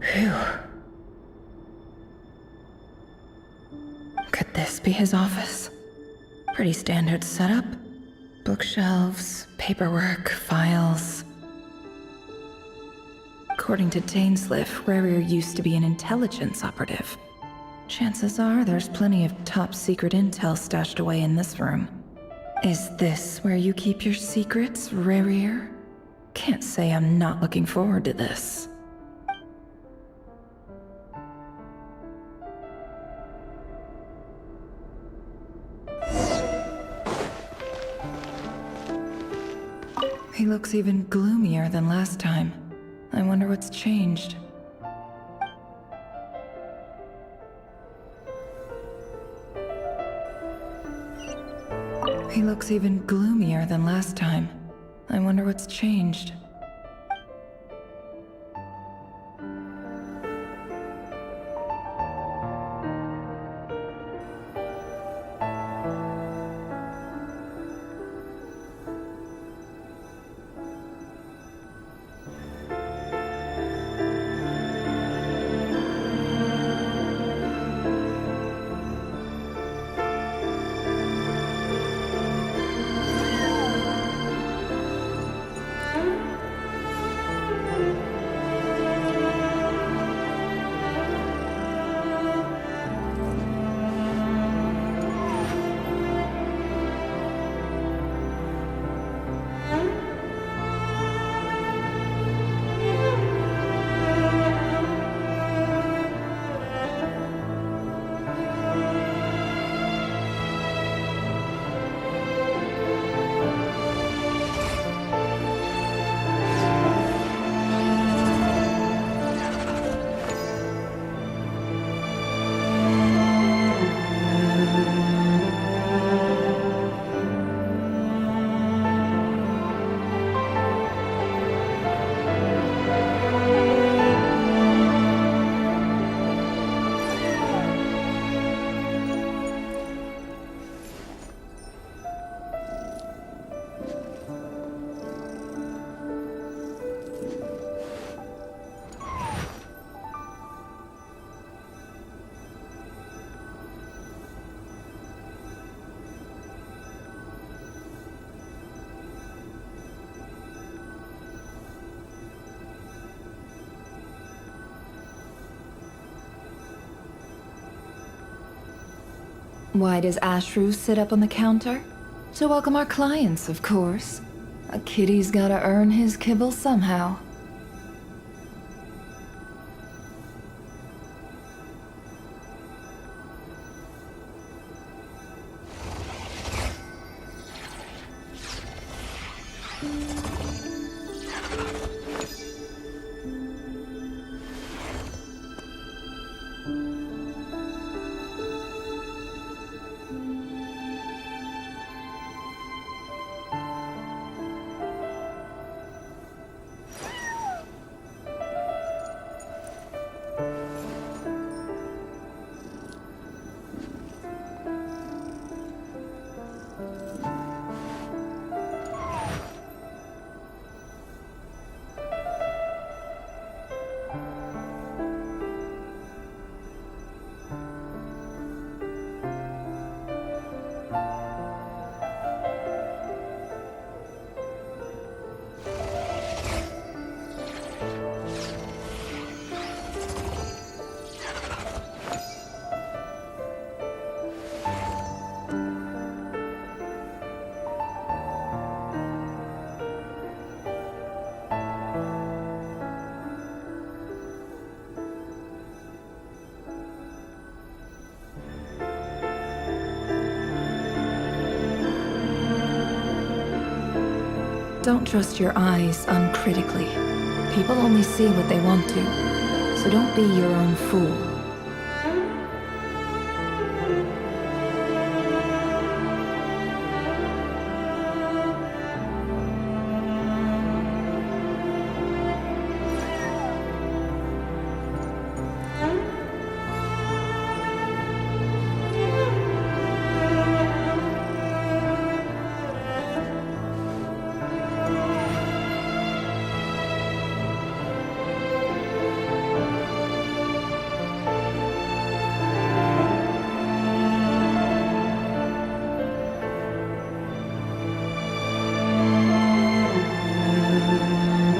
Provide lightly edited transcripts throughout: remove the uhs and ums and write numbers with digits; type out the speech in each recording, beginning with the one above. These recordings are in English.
Phew. Could this be his office? Pretty standard setup. Bookshelves, paperwork, files. According to Dainsliff, Rarier used to be an intelligence operative. Chances are there's plenty of top-secret intel stashed away in this room. Is this where you keep your secrets, Rarier? Can't say I'm not looking forward to this. He looks even gloomier than last time. I wonder what's changed. He looks even gloomier than last time. I wonder what's changed. Why does Ashru sit up on the counter? To welcome our clients, of course. A kitty's gotta earn his kibble somehow. Don't trust your eyes uncritically. People only see what they want to. so don't be your own fool.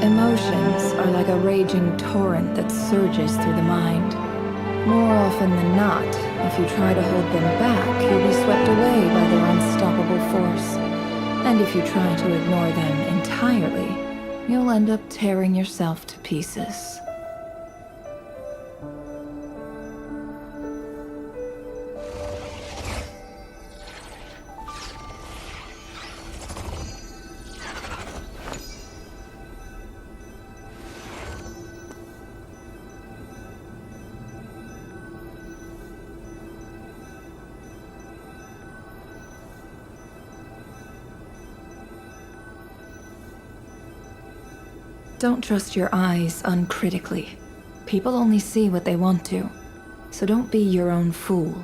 Emotions are like a raging torrent that surges through the mind. More often than not, if you try to hold them back, you'll be swept away by their unstoppable force. And if you try to ignore them entirely, you'll end up tearing yourself to pieces. Don't trust your eyes uncritically. People only see what they want to, so don't be your own fool.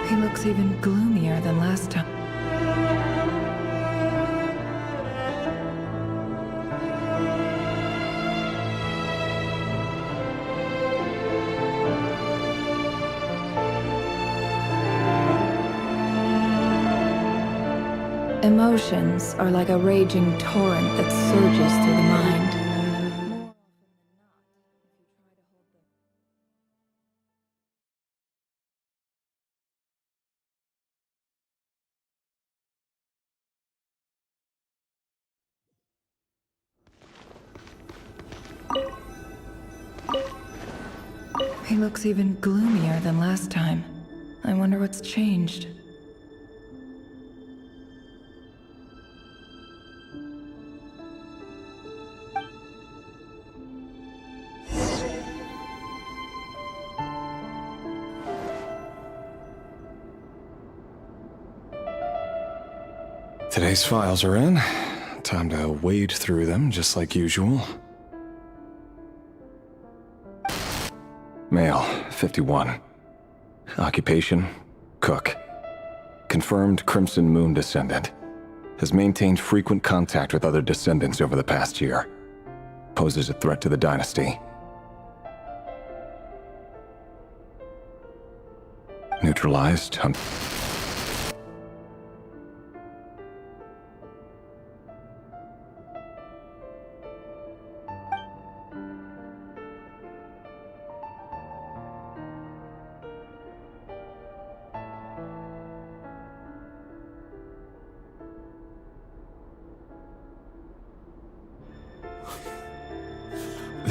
He looks even gloomier than last time. Emotions are like a raging torrent that surges through the mind. He looks even gloomier than last time. I wonder what's changed. Today's files are in. Time to wade through them, just like usual. Male, 51. Occupation, cook. Confirmed Crimson Moon descendant. Has maintained frequent contact with other descendants over the past year. Poses a threat to the dynasty. Neutralized.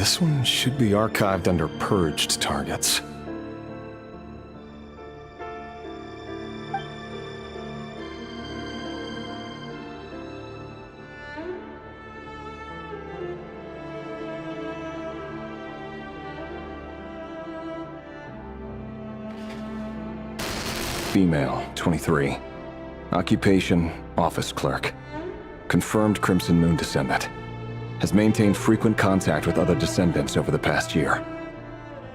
This one should be archived under purged targets. Female, 23. Occupation, office clerk. Confirmed Crimson Moon descendant. Has maintained frequent contact with other descendants over the past year.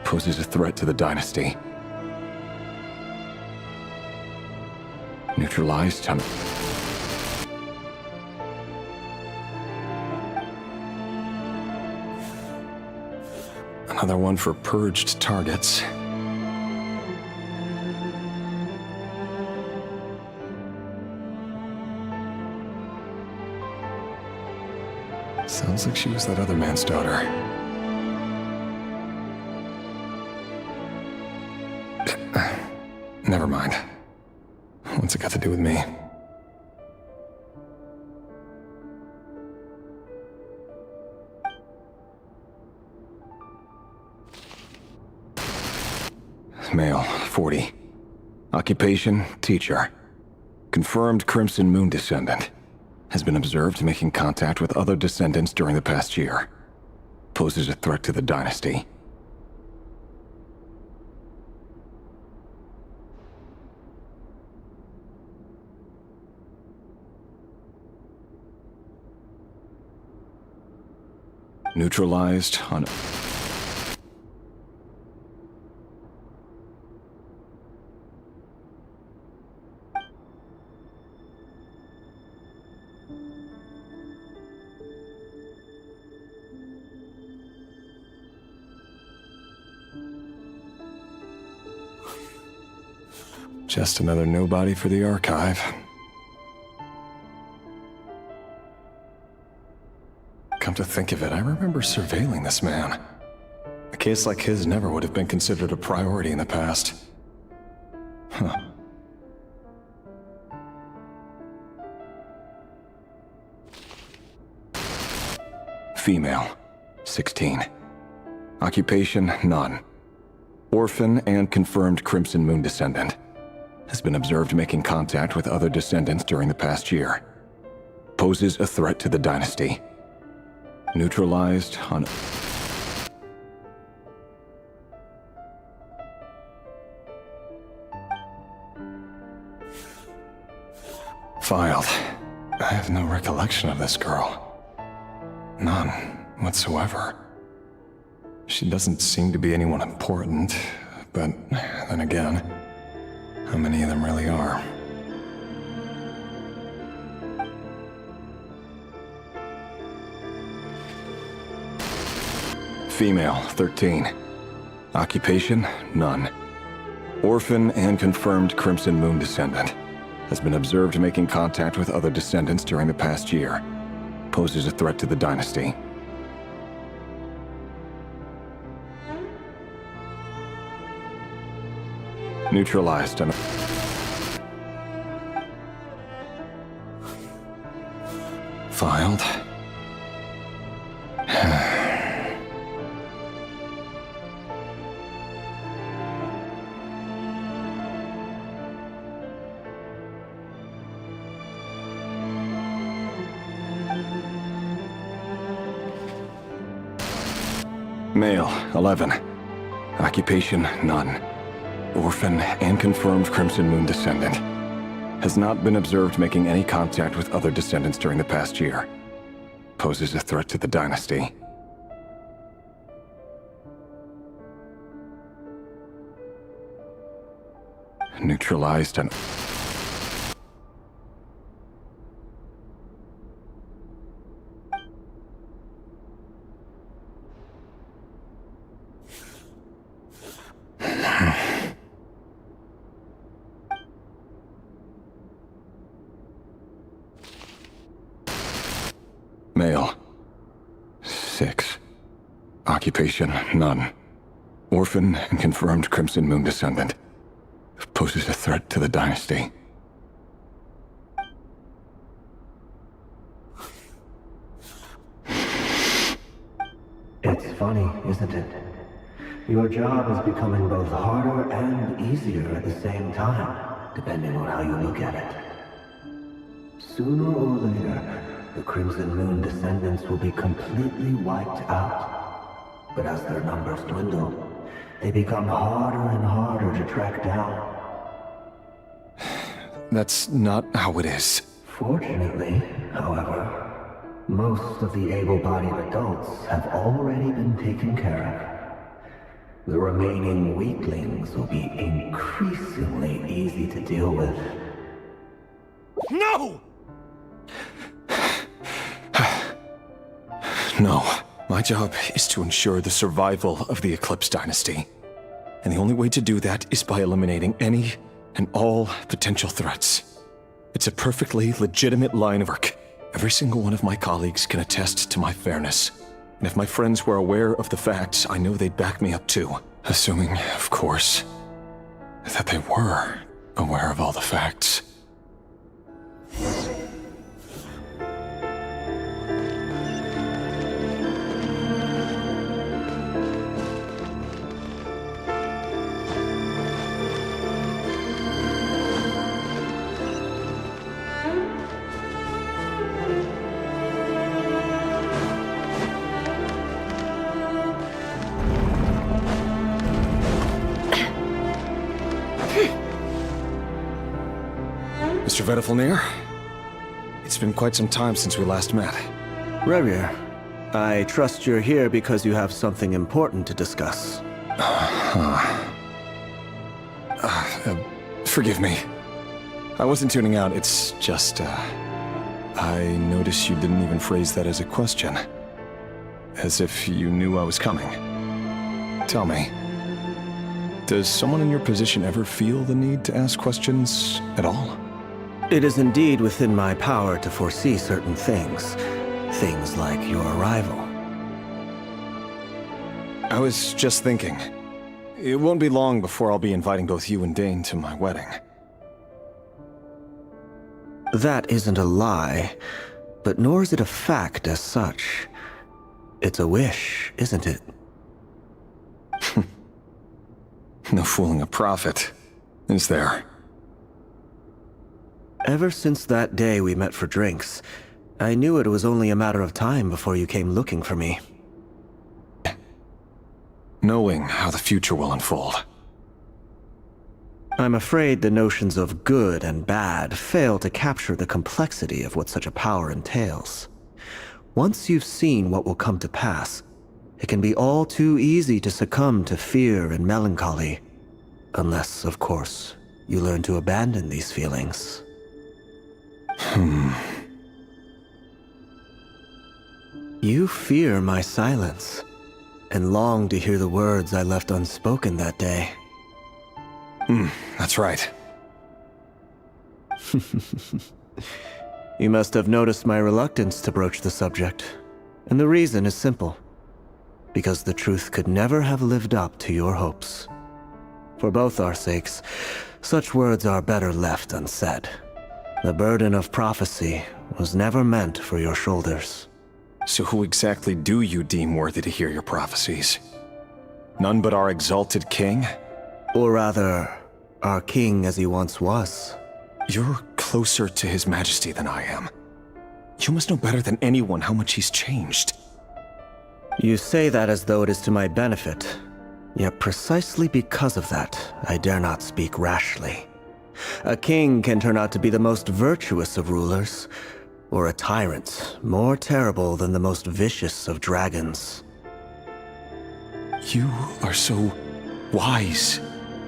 Poses a threat to the dynasty. Neutralized on... Another one for purged targets. Sounds like she was that other man's daughter. Never mind. What's it got to do with me? Male, 40. Occupation, teacher. Confirmed Crimson Moon descendant. Has been observed making contact with other descendants during the past year. Poses a threat to the dynasty. Neutralized on... Just another nobody for the archive. Come to think of it, I remember surveilling this man. A case like his never would have been considered a priority in the past. Huh. Female, 16. Occupation, none. Orphan and confirmed Crimson Moon descendant. Has been observed making contact with other descendants during the past year. Poses a threat to the dynasty. Neutralized on... Filed. I have no recollection of this girl. None whatsoever. She doesn't seem to be anyone important, but then again, how many of them really are? Female, 13. Occupation, none. Orphan and confirmed Crimson Moon descendant. Has been observed making contact with other descendants during the past year. Poses a threat to the dynasty. Neutralized on... Filed. Male, 11. Occupation, none. Orphan and confirmed Crimson Moon descendant. Has not been observed making any contact with other descendants during the past year. Poses a threat to the dynasty. Neutralized on... Male, 6. Occupation, none. Orphan and confirmed Crimson Moon descendant. Poses a threat to the dynasty. It's funny, isn't it? Your job is becoming both harder and easier at the same time, depending on how you look at it. Sooner or later, the Crimson Moon descendants will be completely wiped out. But as their numbers dwindle, they become harder and harder to track down. That's not how it is. Fortunately, however, most of the able-bodied adults have already been taken care of. The remaining weaklings will be increasingly easy to deal with. No! No. My job is to ensure the survival of the Eclipse Dynasty. And the only way to do that is by eliminating any and all potential threats. It's a perfectly legitimate line of work. Every single one of my colleagues can attest to my fairness. And if my friends were aware of the facts, I know they'd back me up too. Assuming, of course, that they were aware of all the facts. Mr. Vedifalnir, it's been quite some time since we last met. Rerir, I trust you're here because you have something important to discuss. Forgive me. I wasn't tuning out, it's just, I noticed you didn't even phrase that as a question. As if you knew I was coming. Tell me, does someone in your position ever feel the need to ask questions at all? It is indeed within my power to foresee certain things. Things like your arrival. I was just thinking. It won't be long before I'll be inviting both you and Dane to my wedding. That isn't a lie, but nor is it a fact as such. It's a wish, isn't it? No fooling a prophet, is there? Ever since that day we met for drinks, I knew it was only a matter of time before you came looking for me. Knowing how the future will unfold. I'm afraid the notions of good and bad fail to capture the complexity of what such a power entails. Once you've seen what will come to pass, it can be all too easy to succumb to fear and melancholy. Unless, of course, you learn to abandon these feelings. You fear my silence, and long to hear the words I left unspoken that day. That's right. You must have noticed my reluctance to broach the subject, and the reason is simple. Because the truth could never have lived up to your hopes. For both our sakes, such words are better left unsaid. The burden of prophecy was never meant for your shoulders. So who exactly do you deem worthy to hear your prophecies? None but our exalted king? Or rather, our king as he once was. You're closer to his majesty than I am. You must know better than anyone how much he's changed. You say that as though it is to my benefit. Yet precisely because of that, I dare not speak rashly. A king can turn out to be the most virtuous of rulers, or a tyrant more terrible than the most vicious of dragons. You are so wise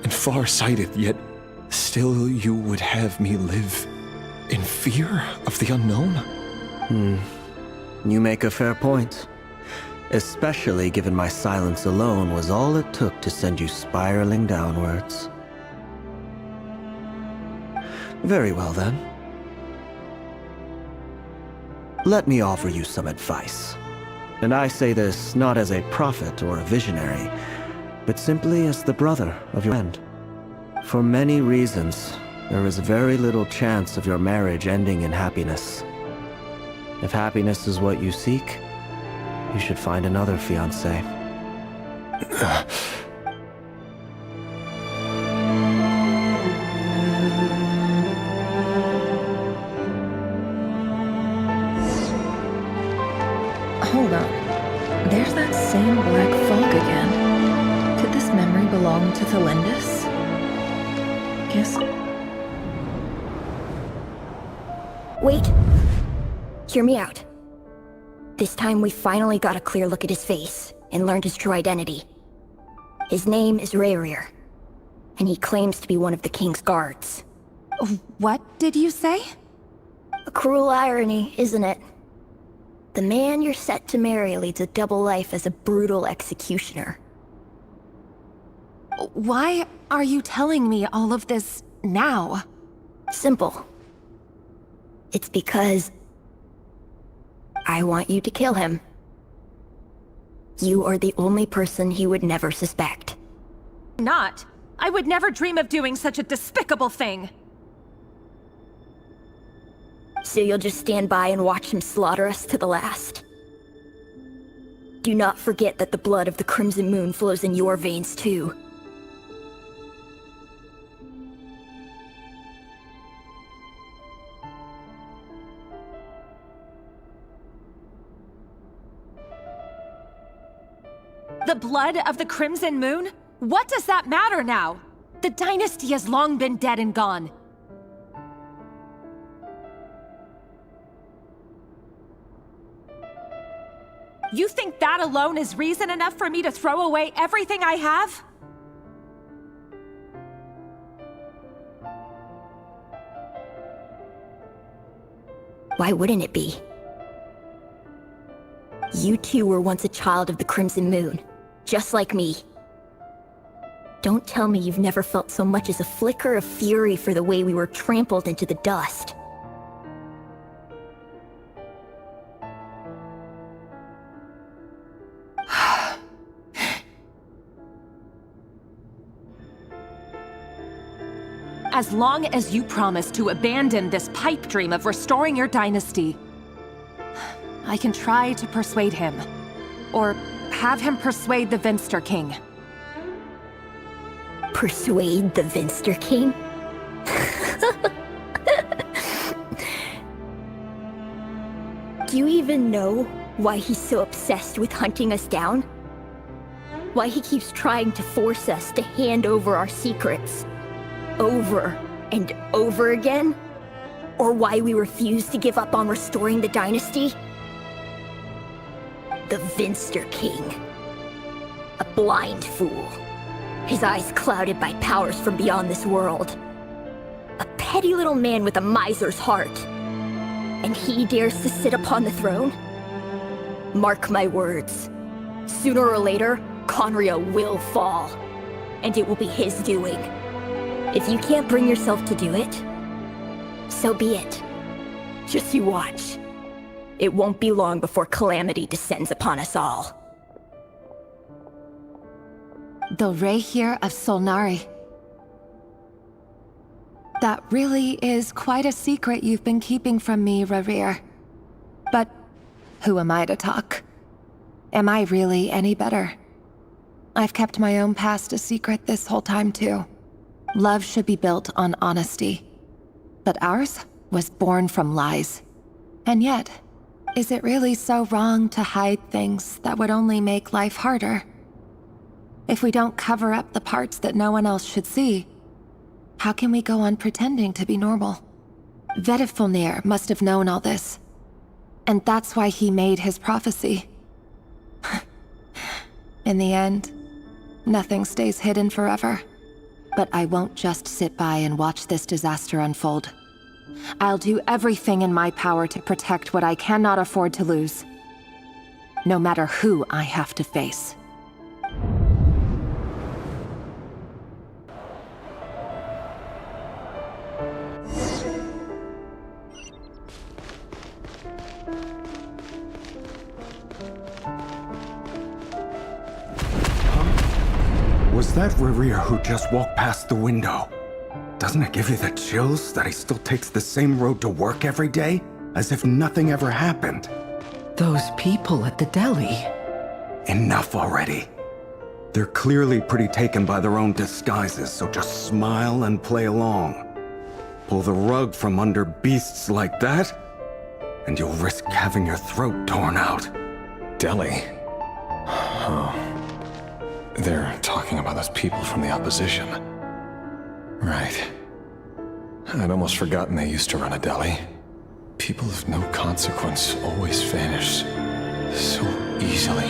and far-sighted, yet still you would have me live in fear of the unknown? You make a fair point. Especially given my silence alone was all it took to send you spiraling downwards. Very well then. Let me offer you some advice. And I say this not as a prophet or a visionary, but simply as the brother of your friend. For many reasons, there is very little chance of your marriage ending in happiness. If happiness is what you seek, you should find another fiancé. Hold on. There's that same black fog again. Could this memory belong to Thelindis? Guess. Wait. Hear me out. This time we finally got a clear look at his face and learned his true identity. His name is Rayrir, and he claims to be one of the king's guards. What did you say? A cruel irony, isn't it? The man you're set to marry leads a double life as a brutal executioner. Why are you telling me all of this now? Simple. It's because I want you to kill him. You are the only person he would never suspect. Not. I would never dream of doing such a despicable thing. So you'll just stand by and watch him slaughter us to the last? Do not forget that the blood of the Crimson Moon flows in your veins too. The blood of the Crimson Moon? What does that matter now? The dynasty has long been dead and gone. You think that alone is reason enough for me to throw away everything I have? Why wouldn't it be? You two were once a child of the Crimson Moon, just like me. Don't tell me you've never felt so much as a flicker of fury for the way we were trampled into the dust. As long as you promise to abandon this pipe dream of restoring your dynasty, I can try to persuade him. Or have him persuade the Vinster King. Persuade the Vinster King? Do you even know why he's so obsessed with hunting us down? Why he keeps trying to force us to hand over our secrets? Over and over again? Or why we refuse to give up on restoring the dynasty? The Vinster King. A blind fool. His eyes clouded by powers from beyond this world. A petty little man with a miser's heart. And he dares to sit upon the throne? Mark my words. Sooner or later, Conria will fall. And it will be his doing. If you can't bring yourself to do it, so be it. Just you watch. It won't be long before calamity descends upon us all. The Rayrir of Solnari. That really is quite a secret you've been keeping from me, Rayrir. But who am I to talk? Am I really any better? I've kept my own past a secret this whole time too. Love should be built on honesty. But ours was born from lies. And yet, is it really so wrong to hide things that would only make life harder? If we don't cover up the parts that no one else should see, how can we go on pretending to be normal? Vedifulnir must have known all this. And that's why he made his prophecy. In the end, nothing stays hidden forever. But I won't just sit by and watch this disaster unfold. I'll do everything in my power to protect what I cannot afford to lose. No matter who I have to face. Was that Rayrir who just walked past the window? Doesn't it give you the chills that he still takes the same road to work every day? As if nothing ever happened? Those people at the deli. Enough already. They're clearly pretty taken by their own disguises, so just smile and play along. Pull the rug from under beasts like that, and you'll risk having your throat torn out. Delhi? Oh. They're talking about those people from the opposition. Right. I'd almost forgotten they used to run a deli. People of no consequence always vanish so easily.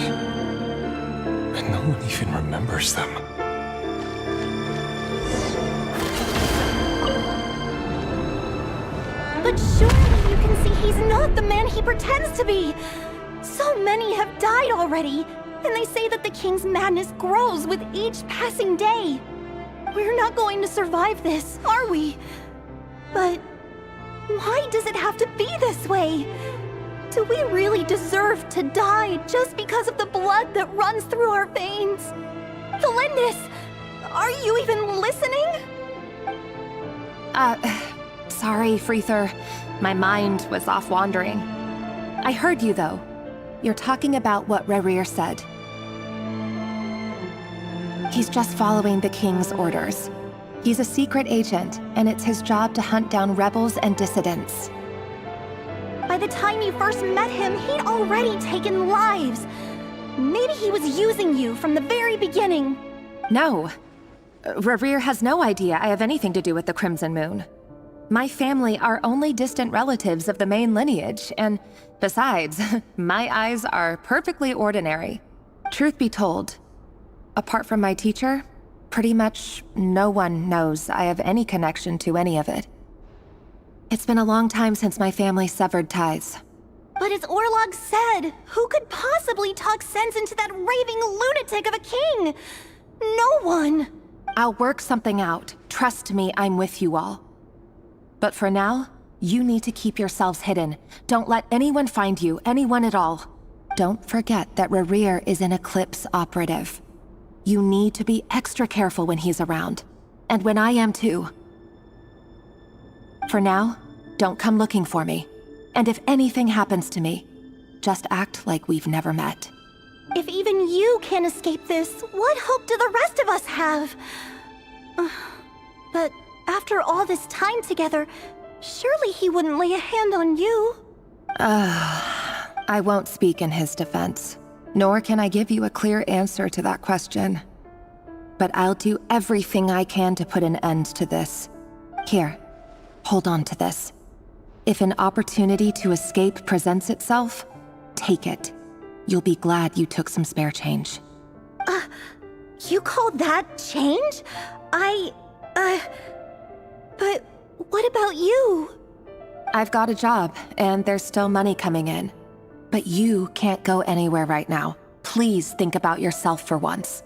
And no one even remembers them. But surely you can see he's not the man he pretends to be! So many have died already, and they say that the king's madness grows with each passing day. We're not going to survive this, are we? But why does it have to be this way? Do we really deserve to die just because of the blood that runs through our veins? Felindis, are you even listening? Sorry, Freether. My mind was off wandering. I heard you, though. You're talking about what Rerir said. He's just following the king's orders. He's a secret agent, and it's his job to hunt down rebels and dissidents. By the time you first met him, he'd already taken lives. Maybe he was using you from the very beginning. No. Rerir has no idea I have anything to do with the Crimson Moon. My family are only distant relatives of the main lineage, and besides, my eyes are perfectly ordinary. Truth be told, apart from my teacher, pretty much no one knows I have any connection to any of it. It's been a long time since my family severed ties. But as Orlog said, who could possibly talk sense into that raving lunatic of a king? No one. I'll work something out. Trust me, I'm with you all. But for now, you need to keep yourselves hidden. Don't let anyone find you, anyone at all. Don't forget that Rerir is an Eclipse operative. You need to be extra careful when he's around. And when I am too. For now, don't come looking for me. And if anything happens to me, just act like we've never met. If even you can't escape this, what hope do the rest of us have? But after all this time together, surely he wouldn't lay a hand on you. I won't speak in his defense, nor can I give you a clear answer to that question. But I'll do everything I can to put an end to this. Here, hold on to this. If an opportunity to escape presents itself, take it. You'll be glad you took some spare change. You call that change? But what about you? I've got a job, and there's still money coming in. But you can't go anywhere right now. Please think about yourself for once.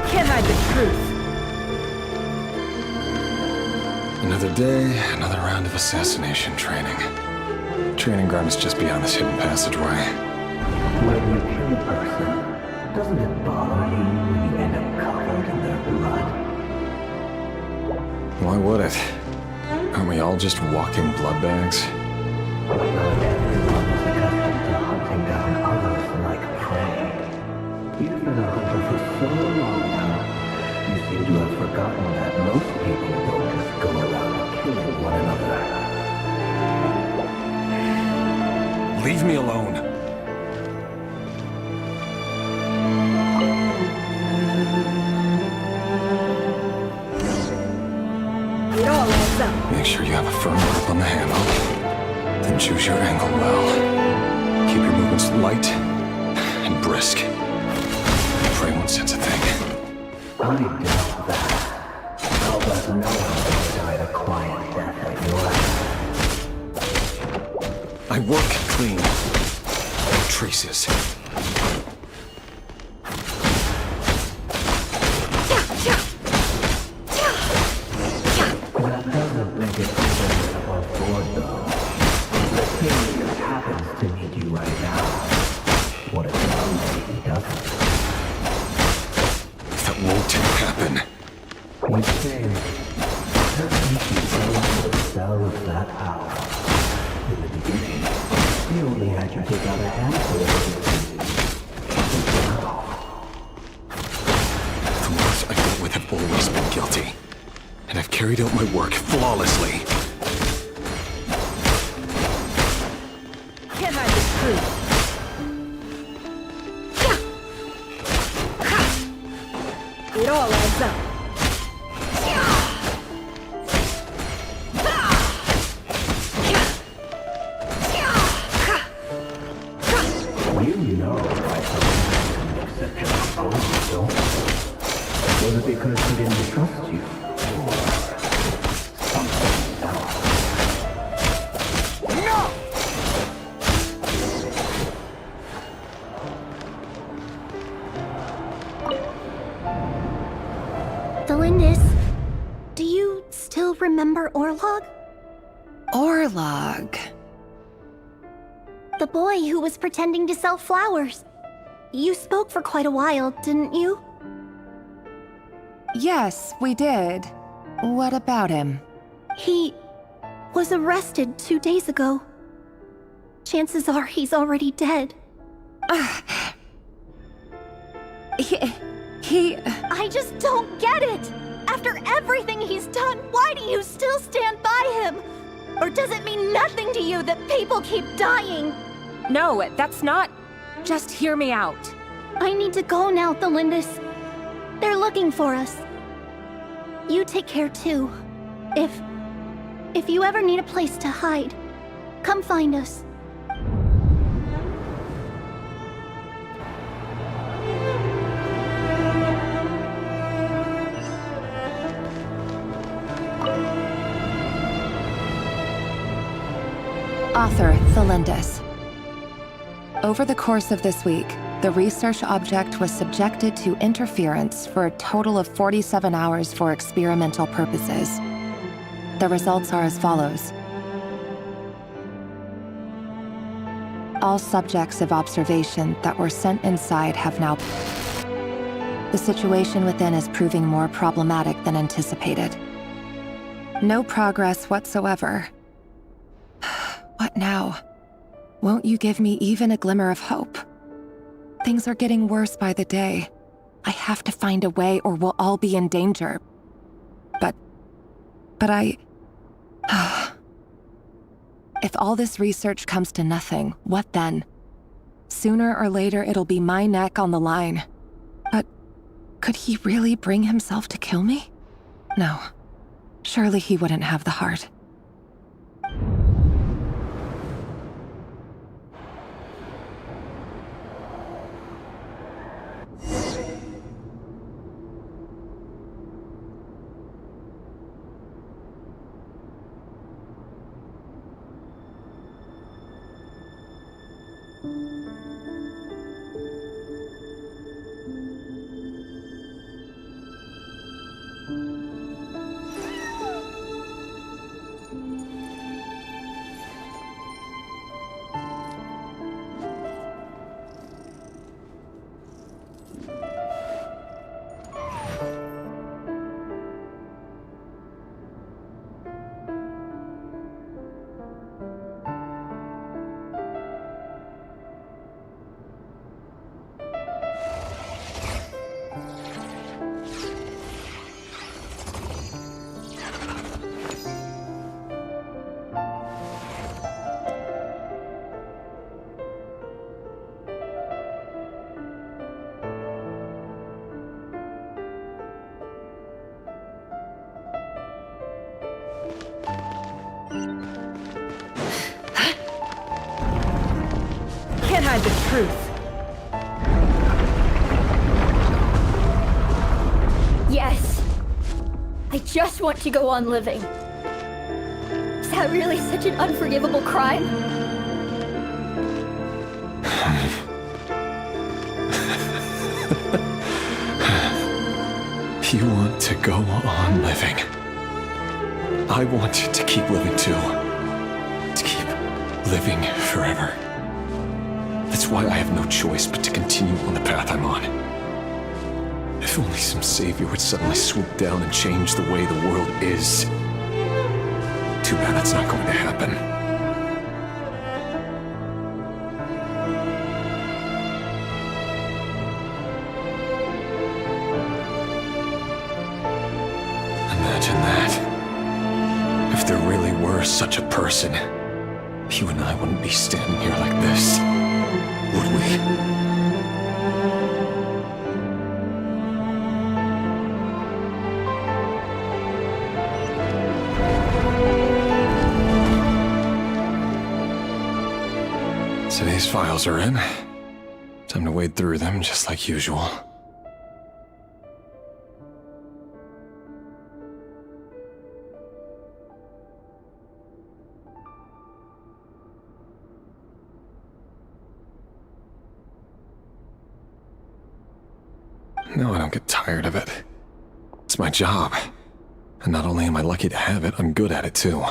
Can't hide the truth. Another day, another round of assassination training. Training ground is just beyond this hidden passageway. When you kill a person, doesn't it bother you when you end up covered in their blood? Why would it? Aren't we all just walking blood bags? But not everyone is accustomed to hunting down others like prey. You've been a hunter for so long now, you seem to have forgotten that most people don't just go around killing one another. Leave me alone. It all adds up. Make sure you have a firm grip on the handle. Then choose your angle well. Keep your movements light and brisk. Pray won't sense a thing. I doubt that. I'll let no one die a quiet death like yours. I work clean. No traces. get something above board, though. The thing just happens to need you right now. What if he doesn't? That won't happen. You say, the cell of that power. In the beginning, we only had you take out a handful of it. The ones I dealt with have always been guilty. And I've carried out my work flawlessly. Can't hide the truth. It all adds up. You know why some make such a pose, don't you? Was it because he didn't trust you? Or something else? Delindis, do you still remember Orlog? Orlog. The boy who was pretending to sell flowers. You spoke for quite a while, didn't you? Yes, we did. What about him? He was arrested 2 days ago. Chances are he's already dead. He... I just don't get it! After everything he's done, why do you still stand by him? Or does it mean nothing to you that people keep dying? No, that's not... Just hear me out. I need to go now, Delindis. They're looking for us. You take care too. If you ever need a place to hide, come find us. Author, Thelindis. Over the course of this week, the research object was subjected to interference for a total of 47 hours for experimental purposes. The results are as follows. All subjects of observation that were sent inside have now... The situation within is proving more problematic than anticipated. No progress whatsoever. What now? Won't you give me even a glimmer of hope? Things are getting worse by the day. I have to find a way or we'll all be in danger. But I... If all this research comes to nothing, what then? Sooner or later it'll be my neck on the line. But could he really bring himself to kill me? No. Surely he wouldn't have the heart. Can't hide the truth. Yes. I just want to go on living. Is that really such an unforgivable crime? You want to go on living? I want to keep living too. To keep living forever. That's why I have no choice but to continue on the path I'm on. If only some savior would suddenly swoop down and change the way the world is. Too bad that's not going to happen. Imagine that. If there really were such a person, you and I wouldn't be standing here like this, would we? Today's files are in. Time to wade through them just like usual. No, I don't get tired of it. It's my job. And not only am I lucky to have it, I'm good at it too.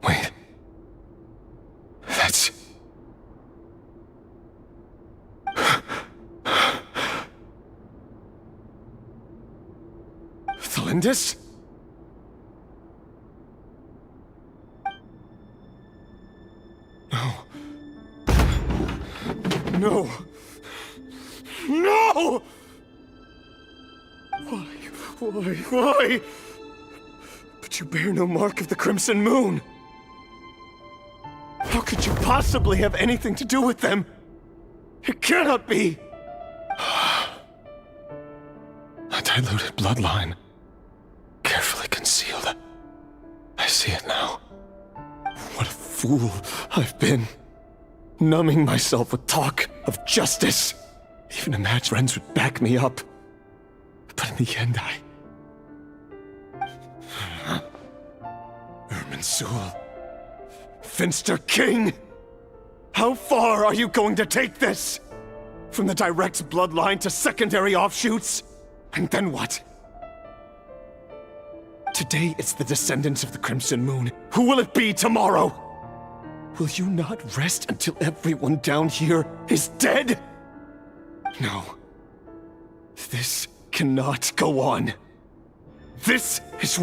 Wait. That's... Thalindis? No. No! No! Why? But you bear no mark of the Crimson Moon! How could you possibly have anything to do with them? It cannot be! A diluted bloodline. Carefully concealed. I see it now. What a fool I've been. Numbing myself with talk of justice. Even imagined friends would back me up. But in the end, Irminsul. Finster King! How far are you going to take this? From the direct bloodline to secondary offshoots? And then what? Today it's the descendants of the Crimson Moon. Who will it be tomorrow? Will you not rest until everyone down here is dead? No. This cannot go on. This is...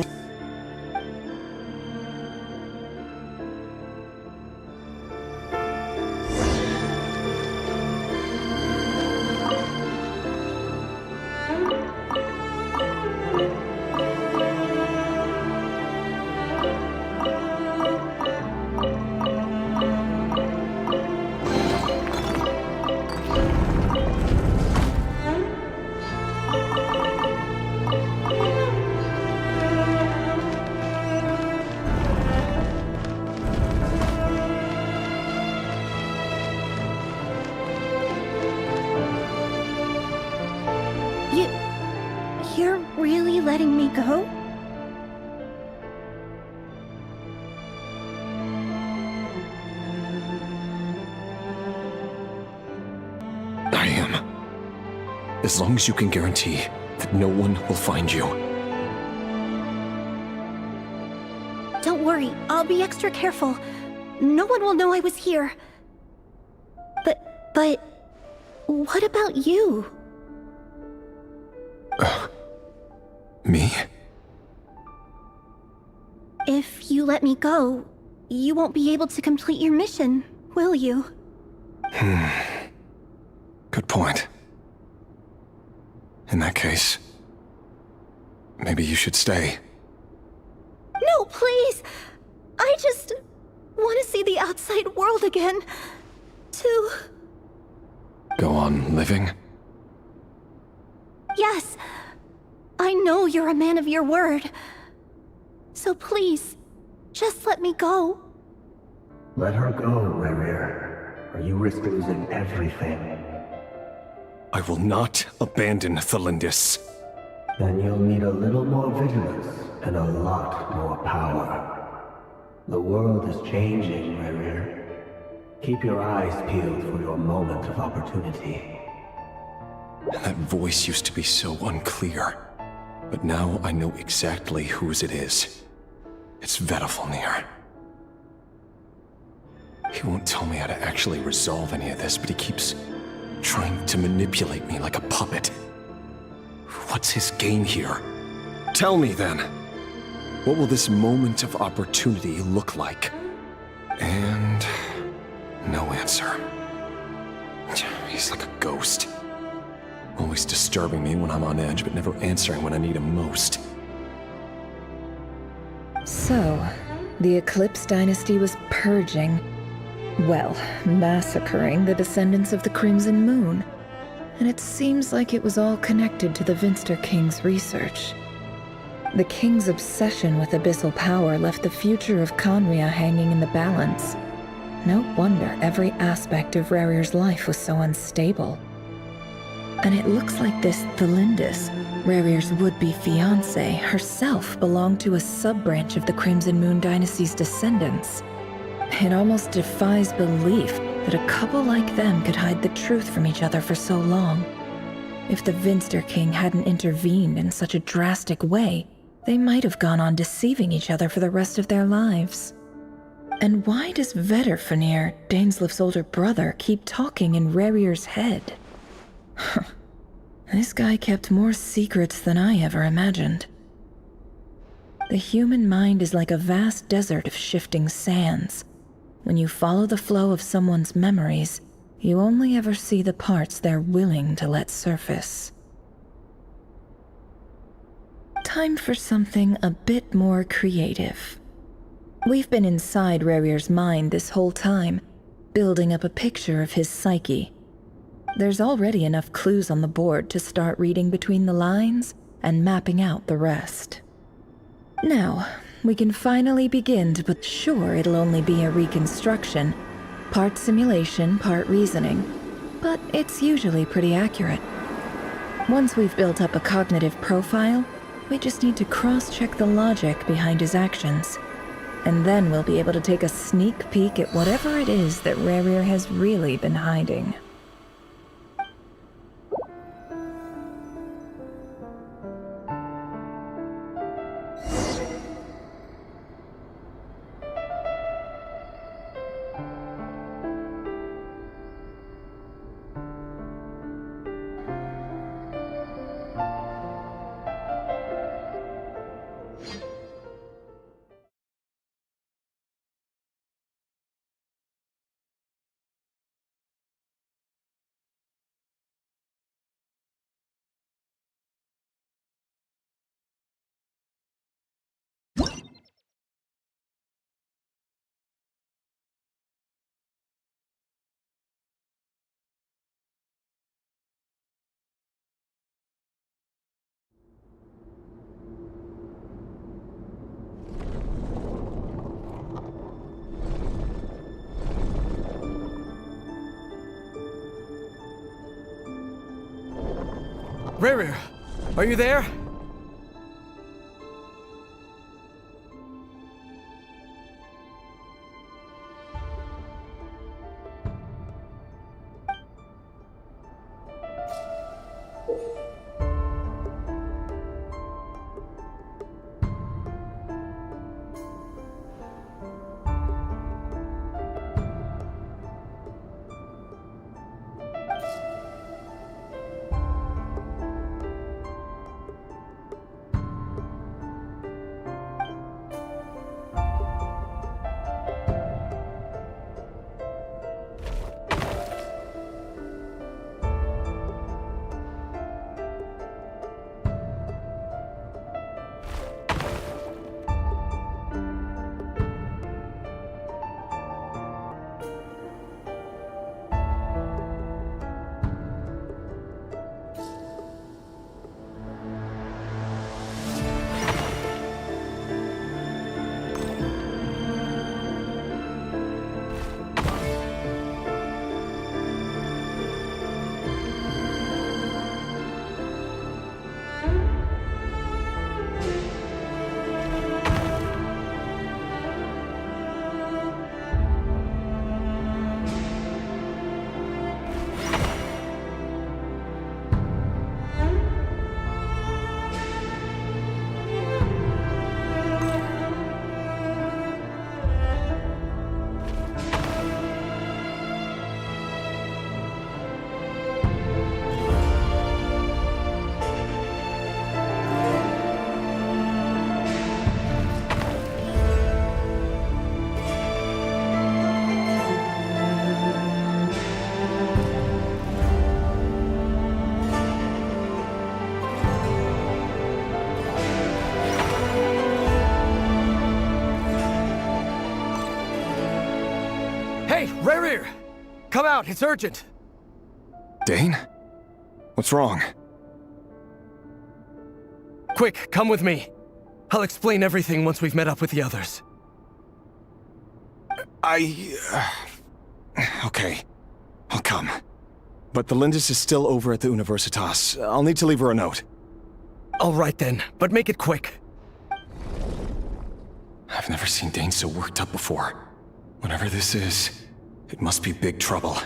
You're really letting me go? I am. As long as you can guarantee that no one will find you. Don't worry, I'll be extra careful. No one will know I was here. But... what about you? Me? If you let me go, you won't be able to complete your mission, will you? Good point. In that case, maybe you should stay. No, please! I just want to see the outside world again. To... Go on living? Yes. I know you're a man of your word. So please, just let me go. Let her go, Rerir, or you risk losing everything. I will not abandon Thalindis. Then you'll need a little more vigilance and a lot more power. The world is changing, Rerir. Keep your eyes peeled for your moment of opportunity. And that voice used to be so unclear. But now I know exactly whose it is. It's Vedalfnir. He won't tell me how to actually resolve any of this, but he keeps trying to manipulate me like a puppet. What's his game here? Tell me then. What will this moment of opportunity look like? And no answer. He's like a ghost. Always disturbing me when I'm on edge, but never answering when I need him most. So, the Eclipse Dynasty was purging, well, massacring the descendants of the Crimson Moon. And it seems like it was all connected to the Vinster King's research. The King's obsession with abyssal power left the future of Conria hanging in the balance. No wonder every aspect of Rarir's life was so unstable. And it looks like this Thelindis, Rarir's would-be fiancée, herself belonged to a sub-branch of the Crimson Moon Dynasty's descendants. It almost defies belief that a couple like them could hide the truth from each other for so long. If the Vinster King hadn't intervened in such a drastic way, they might have gone on deceiving each other for the rest of their lives. And why does Vedalfnir, Daneslif's older brother, keep talking in Rarir's head? This guy kept more secrets than I ever imagined. The human mind is like a vast desert of shifting sands. When you follow the flow of someone's memories, you only ever see the parts they're willing to let surface. Time for something a bit more creative. We've been inside Rarir's mind this whole time, building up a picture of his psyche. There's already enough clues on the board to start reading between the lines and mapping out the rest. Now, we can finally begin to put sure it'll only be a reconstruction, part simulation, part reasoning, but it's usually pretty accurate. Once we've built up a cognitive profile, we just need to cross-check the logic behind his actions. And then we'll be able to take a sneak peek at whatever it is that Rarir has really been hiding. Rarir, are you there? Rayrir! Come out, it's urgent! Dane? What's wrong? Quick, come with me. I'll explain everything once we've met up with the others. Okay. I'll come. But the Lindis is still over at the Universitas. I'll need to leave her a note. All right then, but make it quick. I've never seen Dane so worked up before. Whatever this is, it must be big trouble.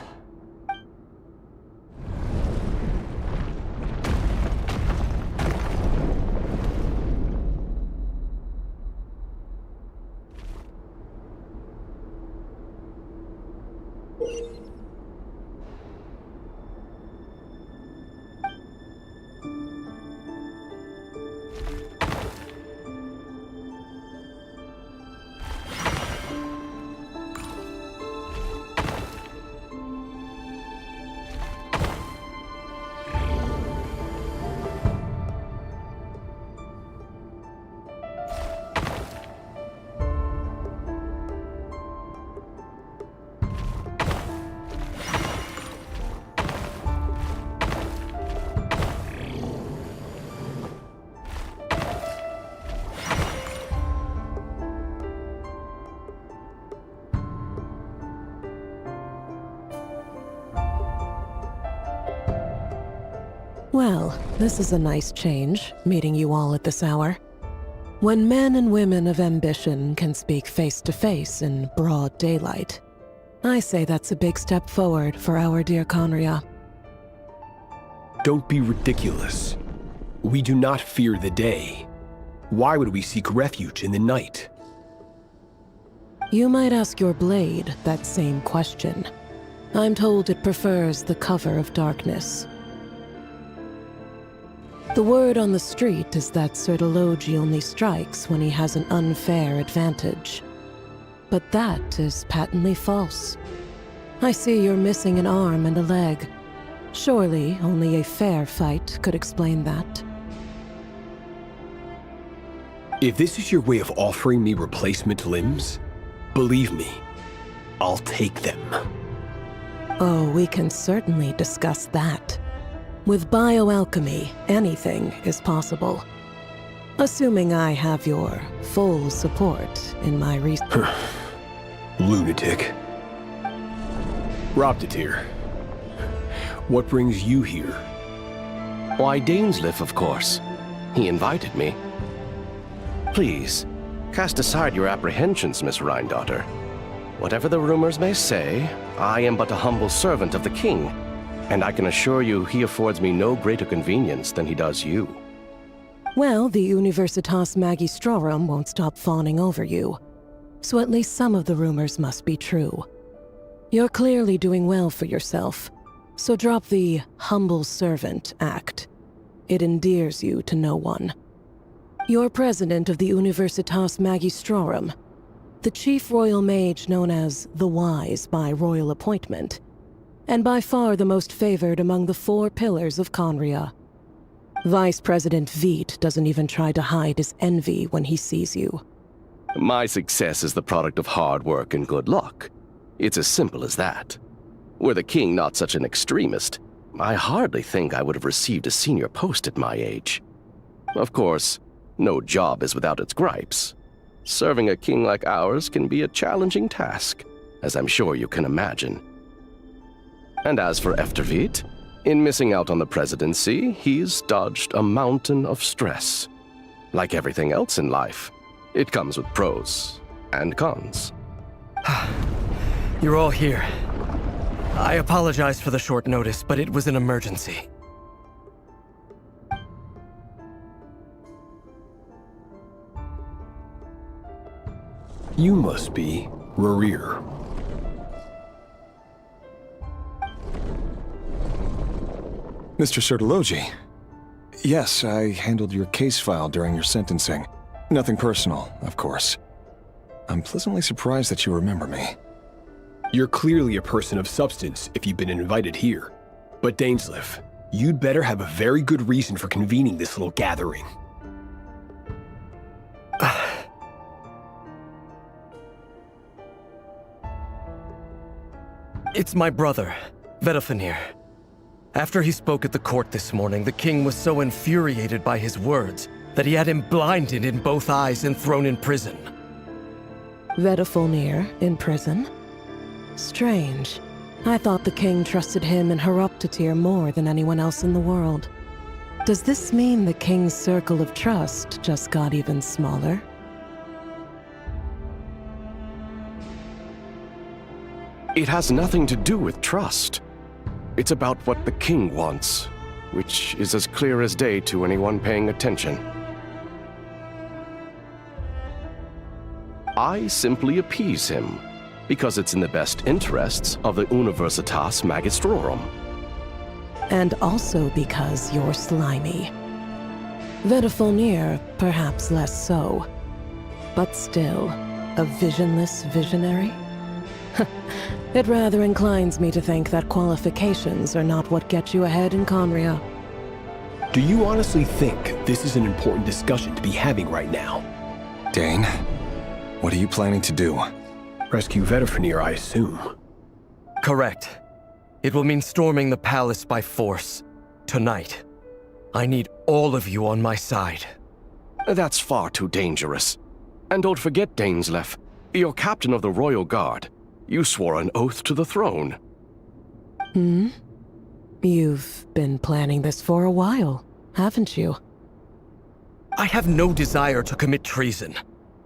Well, this is a nice change, meeting you all at this hour. When men and women of ambition can speak face to face in broad daylight, I say that's a big step forward for our dear Conria. Don't be ridiculous. We do not fear the day. Why would we seek refuge in the night? You might ask your blade that same question. I'm told it prefers the cover of darkness. The word on the street is that Sertologi only strikes when he has an unfair advantage. But that is patently false. I see you're missing an arm and a leg. Surely only a fair fight could explain that. If this is your way of offering me replacement limbs, believe me, I'll take them. Oh, we can certainly discuss that. With bioalchemy, anything is possible. Assuming I have your full support in my research. Lunatic. Roptatir. What brings you here? Why, Dainsleif, of course. He invited me. Please, cast aside your apprehensions, Miss Rhindaughter. Whatever the rumors may say, I am but a humble servant of the king, and I can assure you he affords me no greater convenience than he does you. Well, the Universitas Magistrorum won't stop fawning over you, so at least some of the rumors must be true. You're clearly doing well for yourself, so drop the humble servant act. It endears you to no one. You're president of the Universitas Magistrorum, the chief royal mage known as the Wise by royal appointment, and by far the most favored among the 4 pillars of Conria. Vice President Veit doesn't even try to hide his envy when he sees you. My success is the product of hard work and good luck. It's as simple as that. Were the king not such an extremist, I hardly think I would have received a senior post at my age. Of course, no job is without its gripes. Serving a king like ours can be a challenging task, as I'm sure you can imagine. And as for Efterveit, in missing out on the presidency, he's dodged a mountain of stress. Like everything else in life, it comes with pros and cons. You're all here. I apologize for the short notice, but it was an emergency. You must be Rhayrir. Mr. Sertologi. Yes, I handled your case file during your sentencing. Nothing personal, of course. I'm pleasantly surprised that you remember me. You're clearly a person of substance if you've been invited here. But Dainsleif, you'd better have a very good reason for convening this little gathering. It's my brother, Vedafenir. After he spoke at the court this morning, the king was so infuriated by his words that he had him blinded in both eyes and thrown in prison. Vedafenir in prison? Strange. I thought the king trusted him and RhinoOptic more than anyone else in the world. Does this mean the king's circle of trust just got even smaller? It has nothing to do with trust. It's about what the king wants, which is as clear as day to anyone paying attention. I simply appease him, because it's in the best interests of the Universitas Magistrorum. And also because you're slimy. Vedafenir, perhaps less so. But still, a visionless visionary? It rather inclines me to think that qualifications are not what get you ahead in Conria. Do you honestly think this is an important discussion to be having right now? Dane, what are you planning to do? Rescue Vedafenir, I assume. Correct. It will mean storming the palace by force. Tonight. I need all of you on my side. That's far too dangerous. And don't forget, Dainsleif, you're captain of the Royal Guard. You swore an oath to the throne. Hmm? You've been planning this for a while, haven't you? I have no desire to commit treason.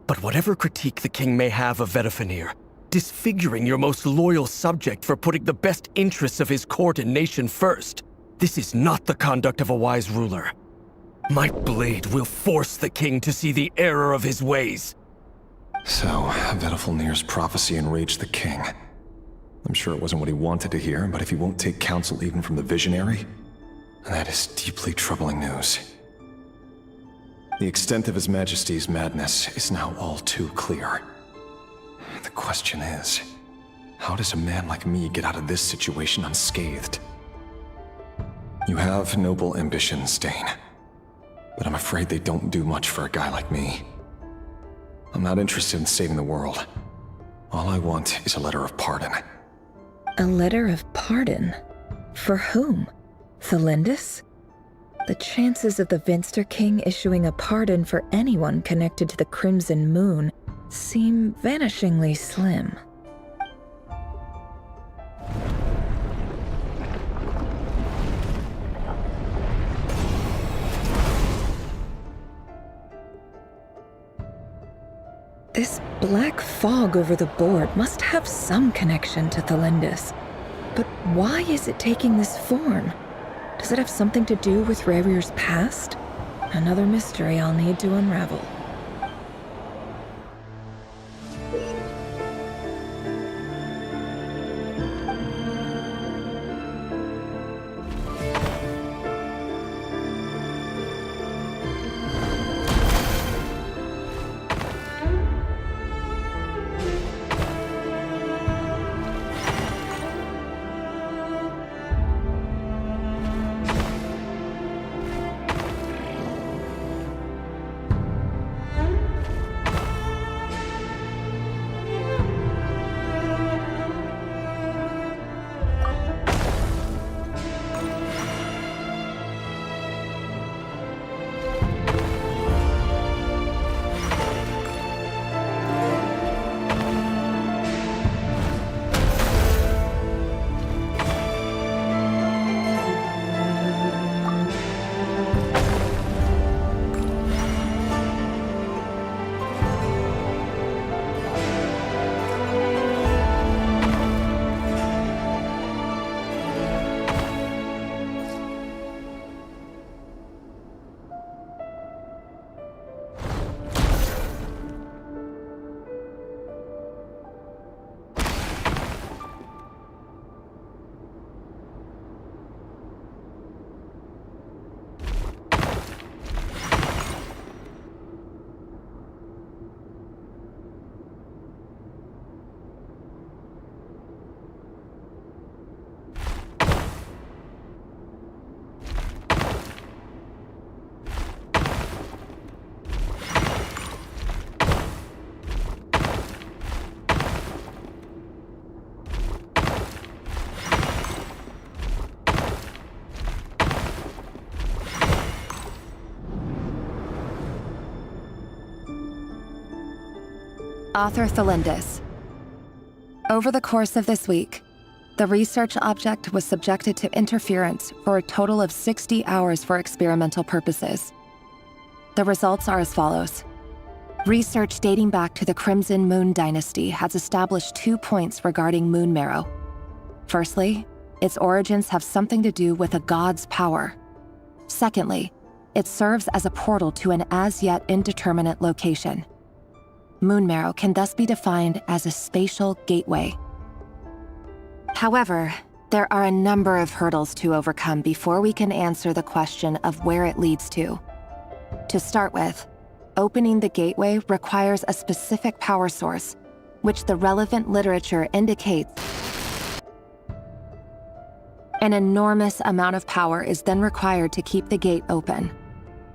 But whatever critique the king may have of Vedafenir, disfiguring your most loyal subject for putting the best interests of his court and nation first, this is not the conduct of a wise ruler. My blade will force the king to see the error of his ways. So, Vedafenir's prophecy enraged the king. I'm sure it wasn't what he wanted to hear, but if he won't take counsel even from the visionary, that is deeply troubling news. The extent of His Majesty's madness is now all too clear. The question is, how does a man like me get out of this situation unscathed? You have noble ambitions, Dane, but I'm afraid they don't do much for a guy like me. I'm not interested in saving the world. All I want is a letter of pardon. A letter of pardon? For whom? Thelindis? The chances of the Vinster King issuing a pardon for anyone connected to the Crimson Moon seem vanishingly slim. This black fog over the board must have some connection to Thelindis. But why is it taking this form? Does it have something to do with Rarir's past? Another mystery I'll need to unravel. Author Thelindis. Over the course of this week, the research object was subjected to interference for a total of 60 hours for experimental purposes. The results are as follows. Research dating back to the Crimson Moon Dynasty has established 2 points regarding moon marrow. Firstly, its origins have something to do with a god's power. Secondly, it serves as a portal to an as-yet indeterminate location. Moon marrow can thus be defined as a spatial gateway. However, there are a number of hurdles to overcome before we can answer the question of where it leads to. To start with, opening the gateway requires a specific power source, which the relevant literature indicates. An enormous amount of power is then required to keep the gate open.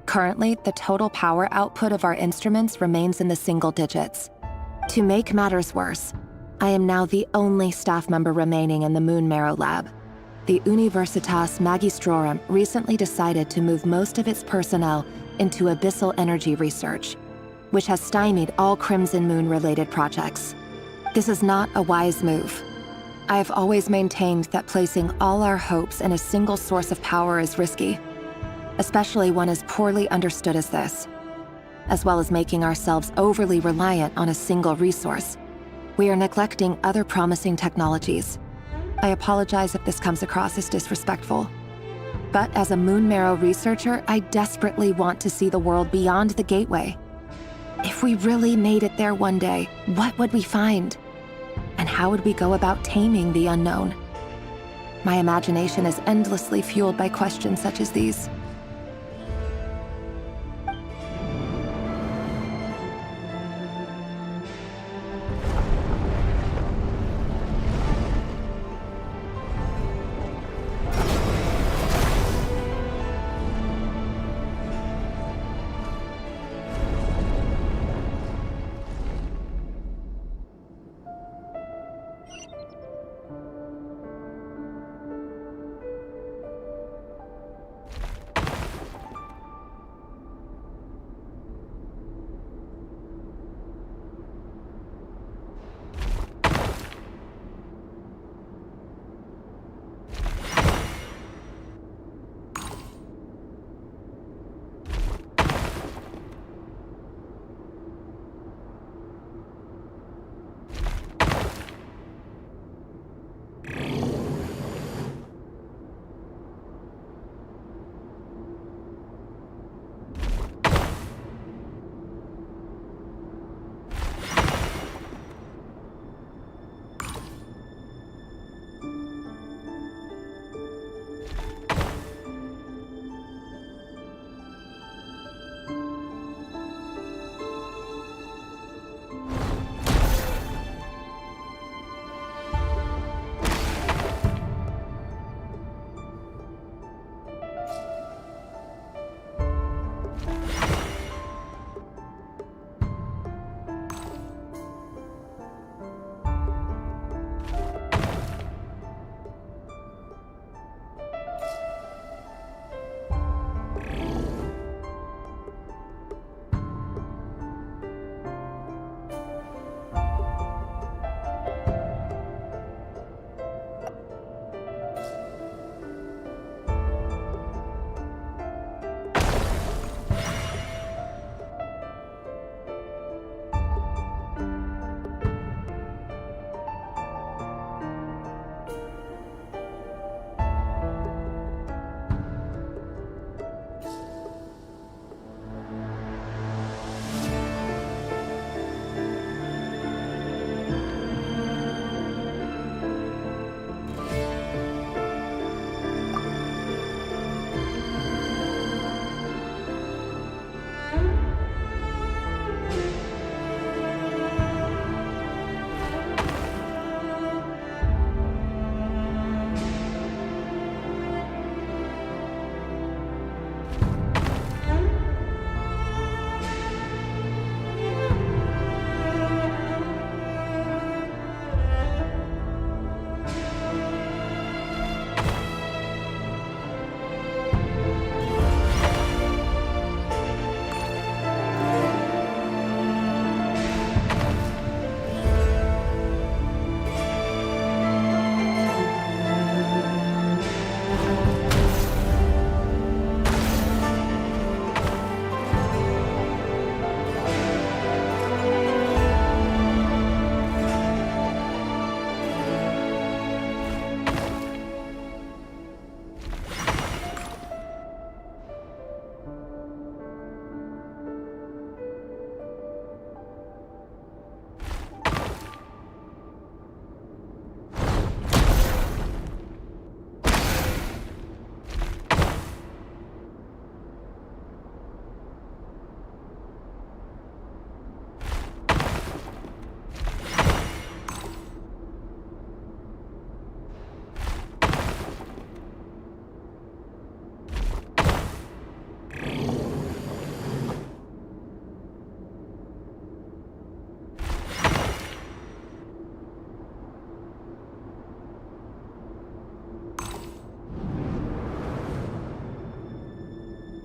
Currently, the total power output of our instruments remains in the single digits. To make matters worse, I am now the only staff member remaining in the Moon Marrow lab. The Universitas Magistrorum recently decided to move most of its personnel into abyssal energy research, which has stymied all Crimson Moon-related projects. This is not a wise move. I have always maintained that placing all our hopes in a single source of power is risky, especially one as poorly understood as this. As well as making ourselves overly reliant on a single resource, we are neglecting other promising technologies. I apologize if this comes across as disrespectful. But as a Moon Marrow researcher, I desperately want to see the world beyond the gateway. If we really made it there one day, what would we find? And how would we go about taming the unknown? My imagination is endlessly fueled by questions such as these.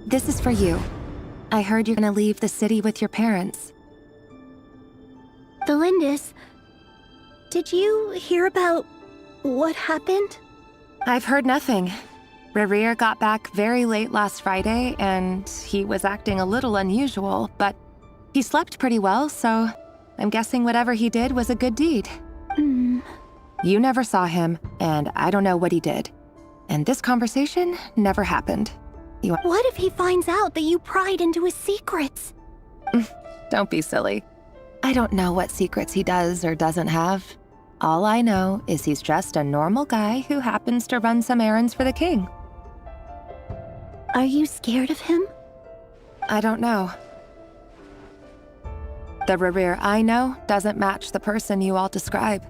This is for you. I heard you're gonna leave the city with your parents. The Lindis, did you hear about what happened? I've heard nothing. Rerir got back very late last Friday, and he was acting a little unusual, but he slept pretty well, so I'm guessing whatever he did was a good deed. You never saw him, and I don't know what he did. And this conversation never happened. What if he finds out that you pried into his secrets? Don't be silly. I don't know what secrets he does or doesn't have. All I know is he's just a normal guy who happens to run some errands for the king. Are you scared of him? I don't know. The Rerir I know doesn't match the person you all describe.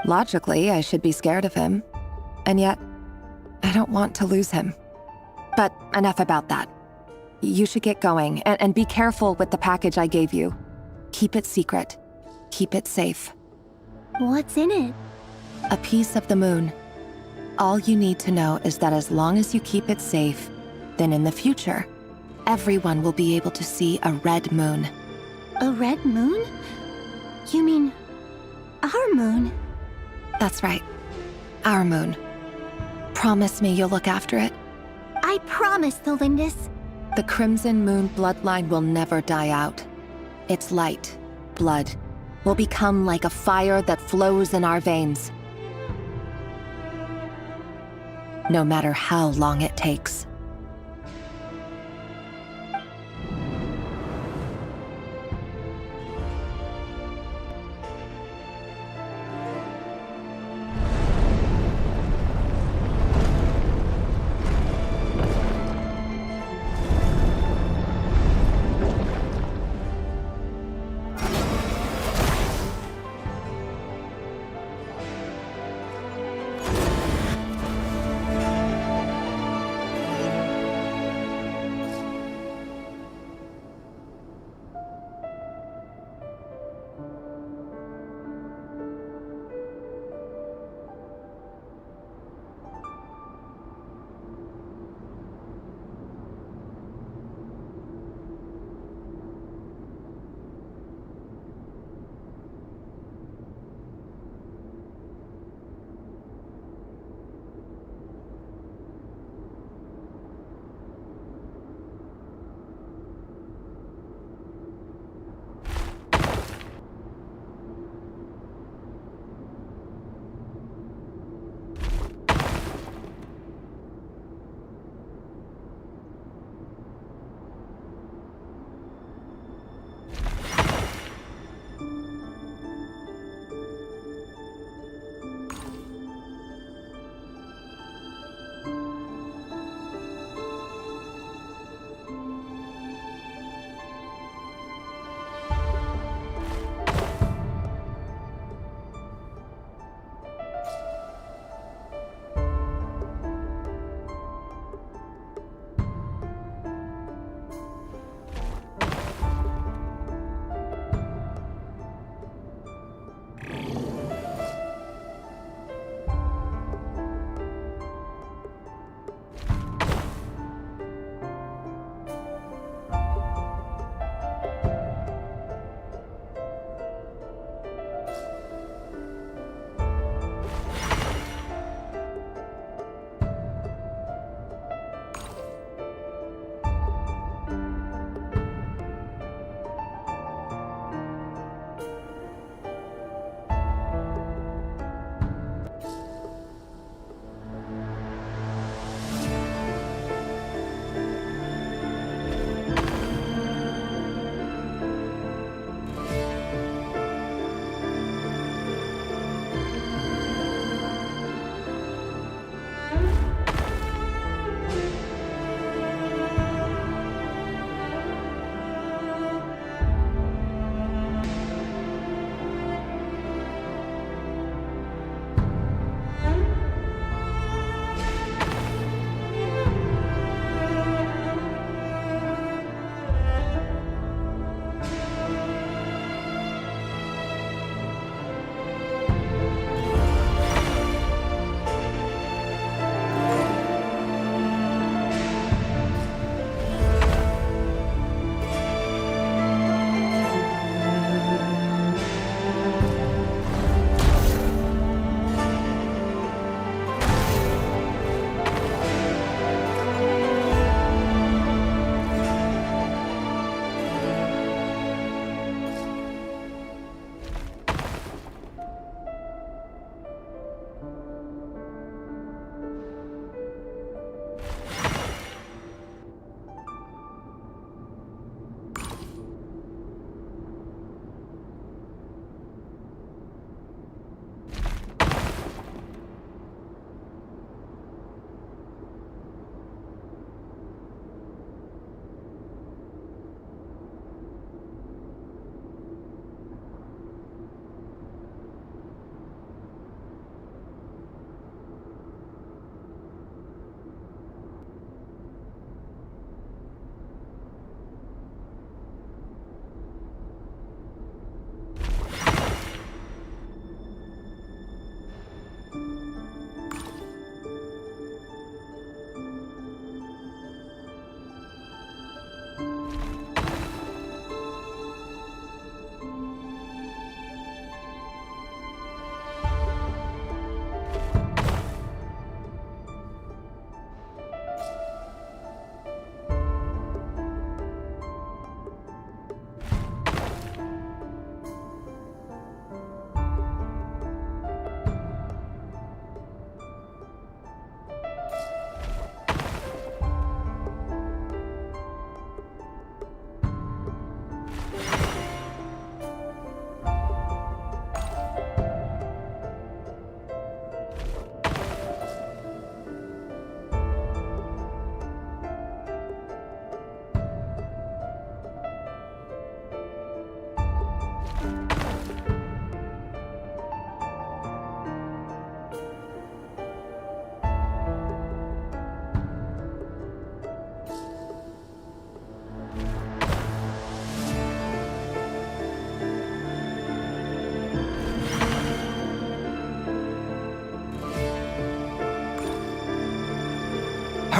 Logically, I should be scared of him. And yet, I don't want to lose him. But enough about that. You should get going, and be careful with the package I gave you. Keep it secret. Keep it safe. What's in it? A piece of the moon. All you need to know is that as long as you keep it safe, then in the future, everyone will be able to see a red moon. A red moon? You mean our moon? That's right. Our moon. Promise me you'll look after it. I promise, the Lindis. The Crimson Moon bloodline will never die out. Its light, blood, will become like a fire that flows in our veins. No matter how long it takes.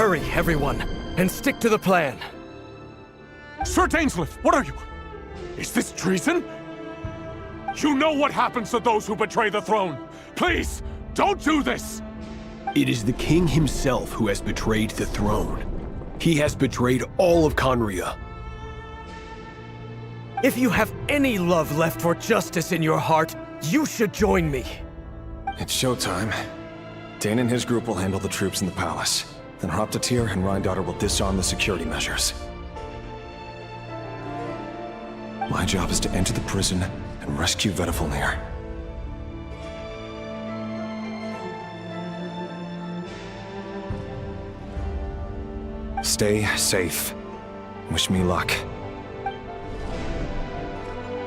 Hurry, everyone, and stick to the plan. Sir Dainsleif, what are you? Is this treason? You know what happens to those who betray the throne. Please, don't do this! It is the king himself who has betrayed the throne. He has betrayed all of Conria. If you have any love left for justice in your heart, you should join me. It's showtime. Dane and his group will handle the troops in the palace. Then RhinoOptic and Rhindaughter will disarm the security measures. My job is to enter the prison and rescue Vedifalnir. Stay safe. Wish me luck.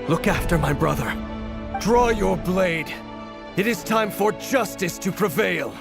Look after my brother. Draw your blade. It is time for justice to prevail.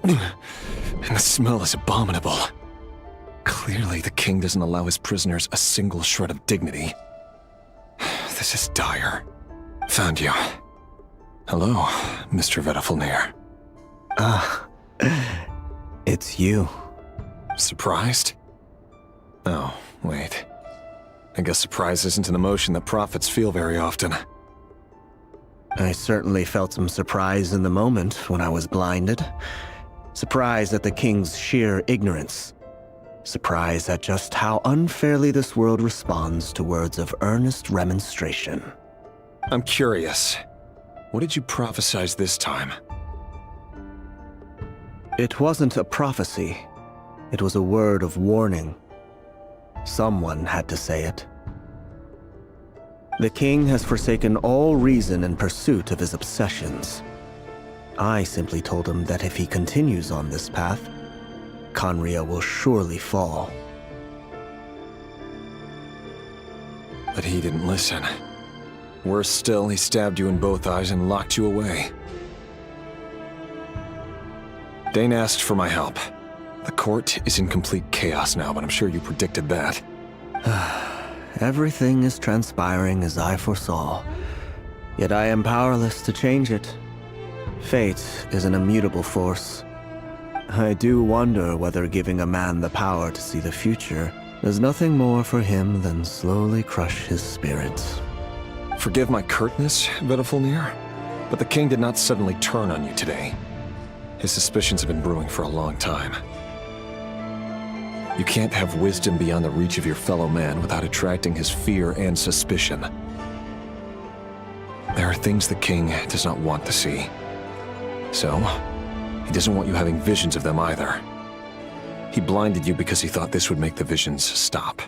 And the smell is abominable. Clearly, the king doesn't allow his prisoners a single shred of dignity. This is dire. Found you. Hello, Mr. Vedafilnir. It's you. Surprised? Oh, wait. I guess surprise isn't an emotion that prophets feel very often. I certainly felt some surprise in the moment when I was blinded. Surprise at the king's sheer ignorance. Surprise at just how unfairly this world responds to words of earnest remonstration. I'm curious. What did you prophesize this time? It wasn't a prophecy. It was a word of warning. Someone had to say it. The king has forsaken all reason in pursuit of his obsessions. I simply told him that if he continues on this path, Khaenri'ah will surely fall. But he didn't listen. Worse still, he stabbed you in both eyes and locked you away. Dane asked for my help. The court is in complete chaos now, but I'm sure you predicted that. Everything is transpiring as I foresaw, yet I am powerless to change it. Fate is an immutable force. I do wonder whether giving a man the power to see the future does nothing more for him than slowly crush his spirit. Forgive my curtness, Vedafilnir, but the king did not suddenly turn on you today. His suspicions have been brewing for a long time. You can't have wisdom beyond the reach of your fellow man without attracting his fear and suspicion. There are things the king does not want to see. So, he doesn't want you having visions of them either. He blinded you because he thought this would make the visions stop.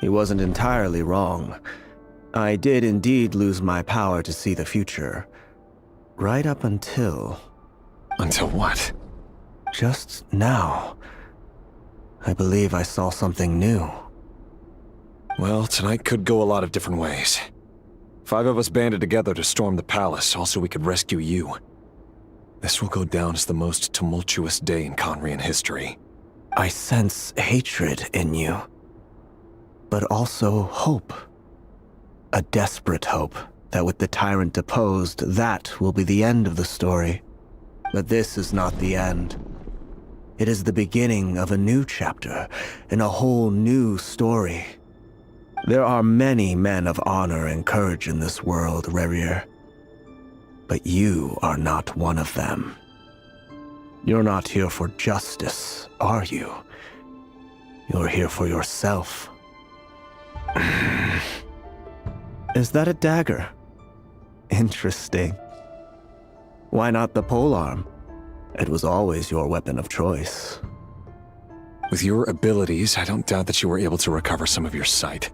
He wasn't entirely wrong. I did indeed lose my power to see the future. Right up until... Until what? Just now. I believe I saw something new. Well, tonight could go a lot of different ways. 5 of us banded together to storm the palace, also we could rescue you. This will go down as the most tumultuous day in Khaenri'ah history. I sense hatred in you. But also hope. A desperate hope that with the tyrant deposed, that will be the end of the story. But this is not the end. It is the beginning of a new chapter, and a whole new story. There are many men of honor and courage in this world, Rerir. But you are not one of them. You're not here for justice, are you? You're here for yourself. Is that a dagger? Interesting. Why not the polearm? It was always your weapon of choice. With your abilities, I don't doubt that you were able to recover some of your sight.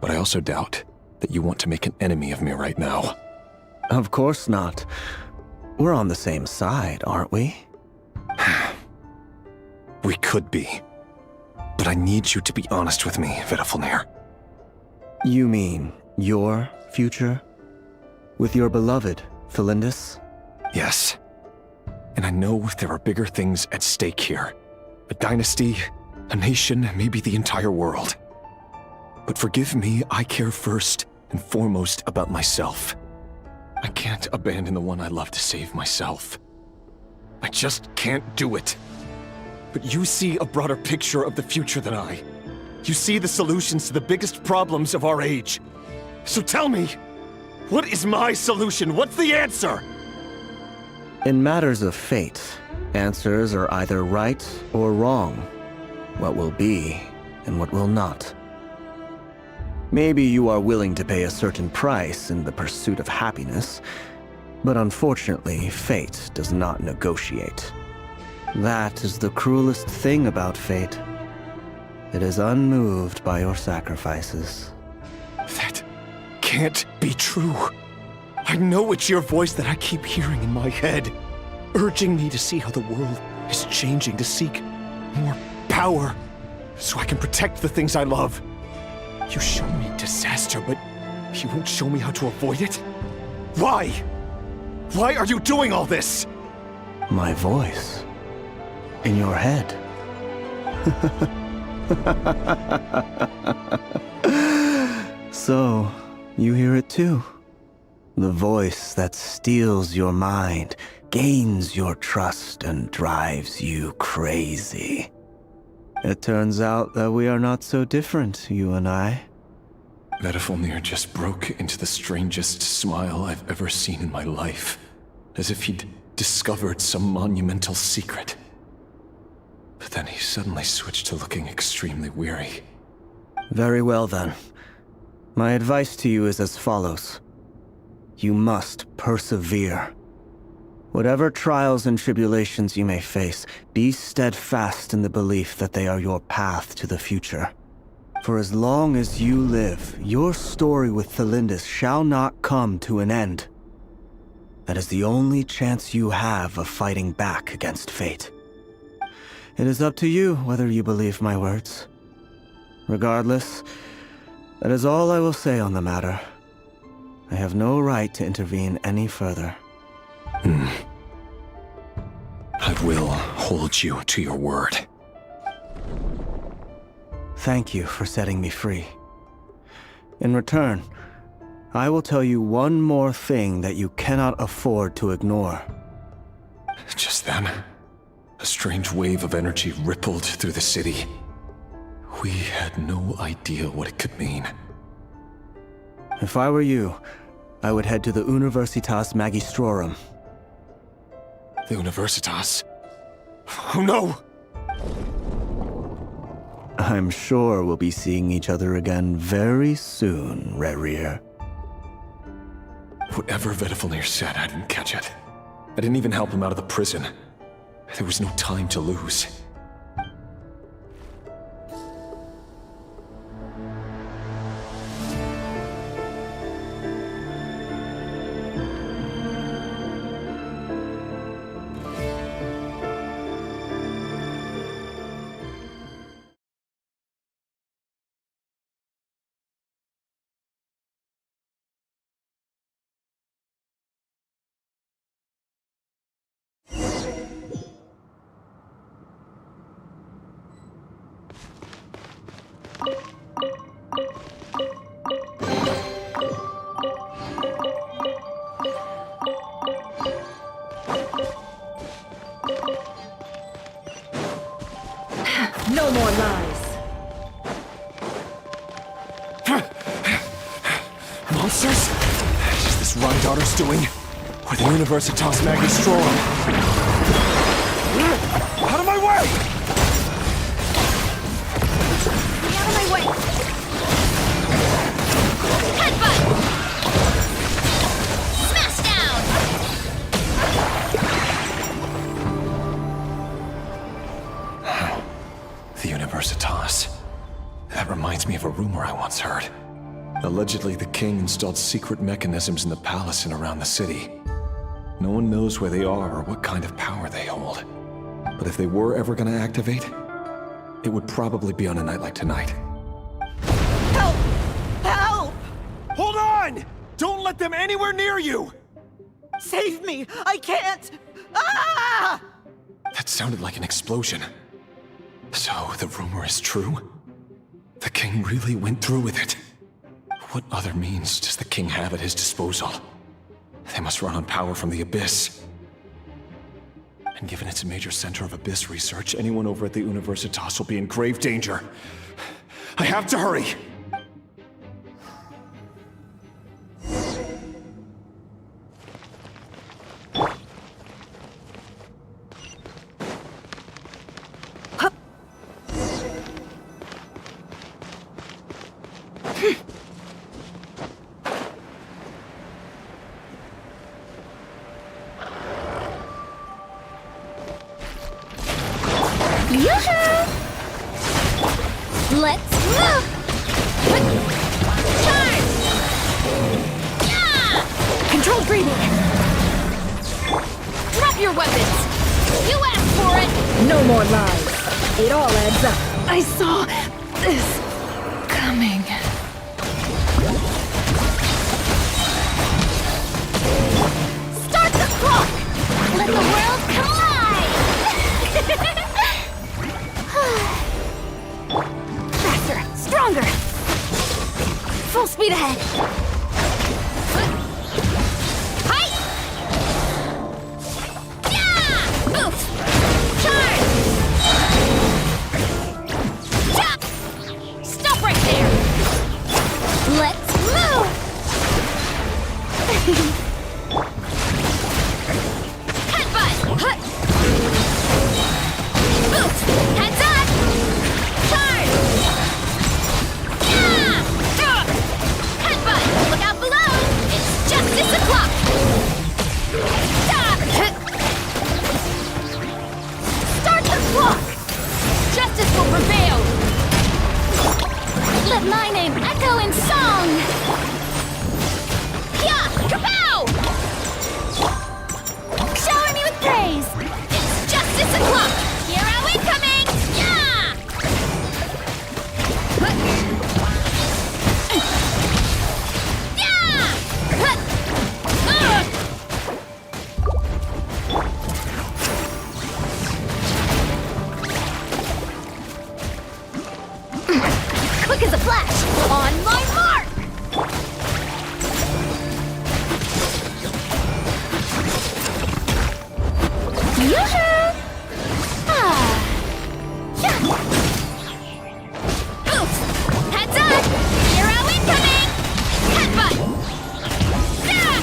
But I also doubt that you want to make an enemy of me right now. Of course not. We're on the same side, aren't we? We could be. But I need you to be honest with me, Vedafilnir. You mean your future? With your beloved, Felindis? Yes. And I know there are bigger things at stake here. A dynasty, a nation, maybe the entire world. But forgive me, I care first and foremost about myself. I can't abandon the one I love to save myself. I just can't do it. But you see a broader picture of the future than I. You see the solutions to the biggest problems of our age. So tell me, what is my solution? What's the answer? In matters of fate, answers are either right or wrong. What will be and what will not. Maybe you are willing to pay a certain price in the pursuit of happiness, but unfortunately, fate does not negotiate. That is the cruelest thing about fate. It is unmoved by your sacrifices. That can't be true. I know it's your voice that I keep hearing in my head, urging me to see how the world is changing, to seek more power, so I can protect the things I love. You show me disaster, but you won't show me how to avoid it? Why? Why are you doing all this? My voice. In your head. So, you hear it too? The voice that steals your mind, gains your trust, and drives you crazy. It turns out that we are not so different, you and I. Vedifilnir just broke into the strangest smile I've ever seen in my life, as if he'd discovered some monumental secret. But then he suddenly switched to looking extremely weary. Very well then. My advice to you is as follows. You must persevere. Whatever trials and tribulations you may face, be steadfast in the belief that they are your path to the future. For as long as you live, your story with Thelindis shall not come to an end. That is the only chance you have of fighting back against fate. It is up to you whether you believe my words. Regardless, that is all I will say on the matter. I have no right to intervene any further. I will hold you to your word. Thank you for setting me free. In return, I will tell you one more thing that you cannot afford to ignore. Just then, a strange wave of energy rippled through the city. We had no idea what it could mean. If I were you, I would head to the Universitas Magistrorum. The Universitas? Oh no! I'm sure we'll be seeing each other again very soon, Rerir. Whatever Vedifilnir said, I didn't catch it. I didn't even help him out of the prison. There was no time to lose. No more lies. Monsters? Is this Rhindaughter's doing? Or the Universitas Magistrorum? Out of my way! Get out of my way! Headbutt! Smash down! The Universitas. That reminds me of a rumor I once heard. Allegedly, the king installed secret mechanisms in the palace and around the city. No one knows where they are or what kind of power they hold. But if they were ever going to activate, it would probably be on a night like tonight. Help! Help! Hold on! Don't let them anywhere near you! Save me! I can't! Ah! That sounded like an explosion. So, the rumor is true? The king really went through with it? What other means does the king have at his disposal? They must run on power from the Abyss. And given it's a major center of Abyss research, anyone over at the Universitas will be in grave danger. I have to hurry! Let's move! Charge! Yeah! Controlled breathing. Drop your weapons! You asked for it! No more lies. It all adds up. I saw this coming. Start the Speed ahead! Hi! Yeah! Oof! Charge! Chop! Stop right there! Let's move! Headbutt! Hut! Oof! Heads up! Charge! Yeah! Headbutt! Look out below! It's justice o'clock! Stop! Start the clock! Justice will prevail! Let my name echo in song! Yeah! Kapow! Shower me with praise! It's justice o'clock! Hero incoming! Yeah! Yeah! Quick as a flash! On my mark! Yoo-hoo! Yeah! Oof! Heads up! Hero incoming! Headbutt! Yeah!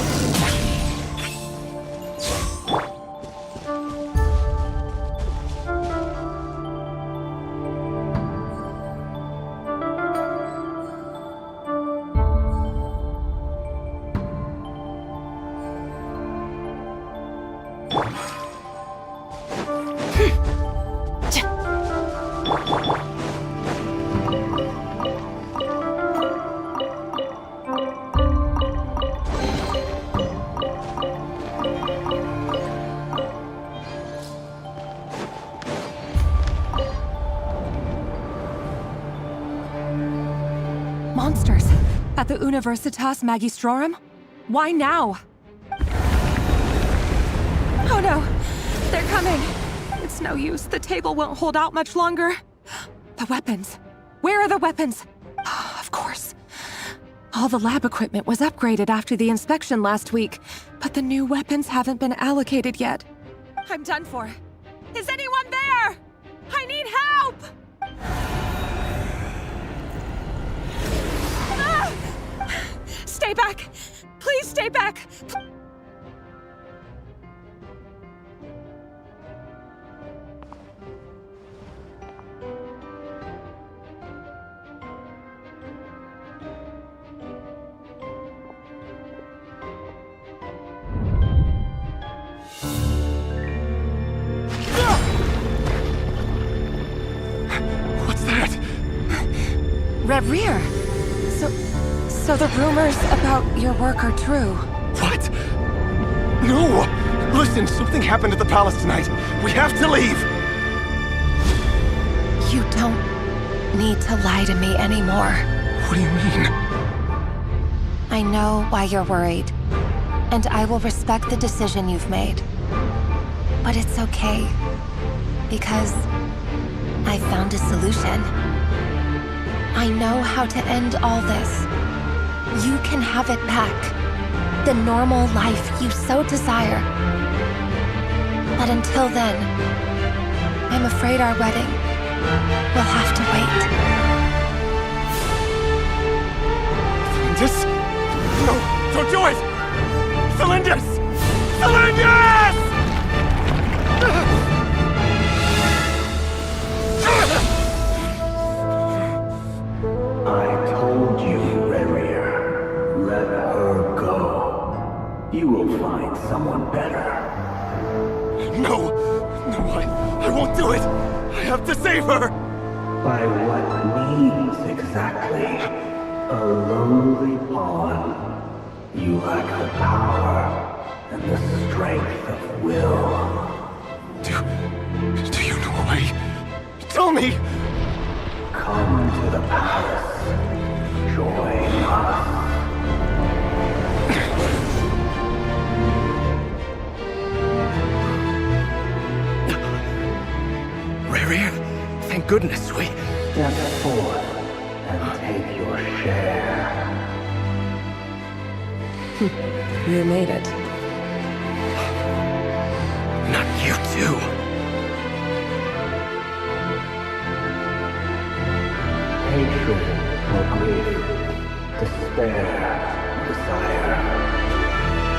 Monsters! At the Universitas Magistrorum? Why now? Oh no! They're coming! It's no use. The table won't hold out much longer. The weapons. Where are the weapons? Of course. All the lab equipment was upgraded after the inspection last week, but the new weapons haven't been allocated yet. I'm done for. Is anyone there? I need help! Ah! Stay back! Please stay back! What's that? Rear. So the rumors about your work are true. What? No! Listen, something happened at the palace tonight. We have to leave! You don't need to lie to me anymore. What do you mean? I know why you're worried, and I will respect the decision you've made. But it's okay, because I found a solution. I know how to end all this. You can have it back. The normal life you so desire. But until then, I'm afraid our wedding will have to wait. Felindus? No, don't do it! Felindus! Felindus! I told you, Rerir. Let her go. You will find someone better. No! No, I won't do it! I have to save her! By what means exactly? A lowly pawn. You lack the power and the strength of will. Do you know a way? Tell me! Come to the palace. Join us. Rerir, thank goodness we... Step forth and take your share. You made it. Not you too. Hatred or grief, despair, desire.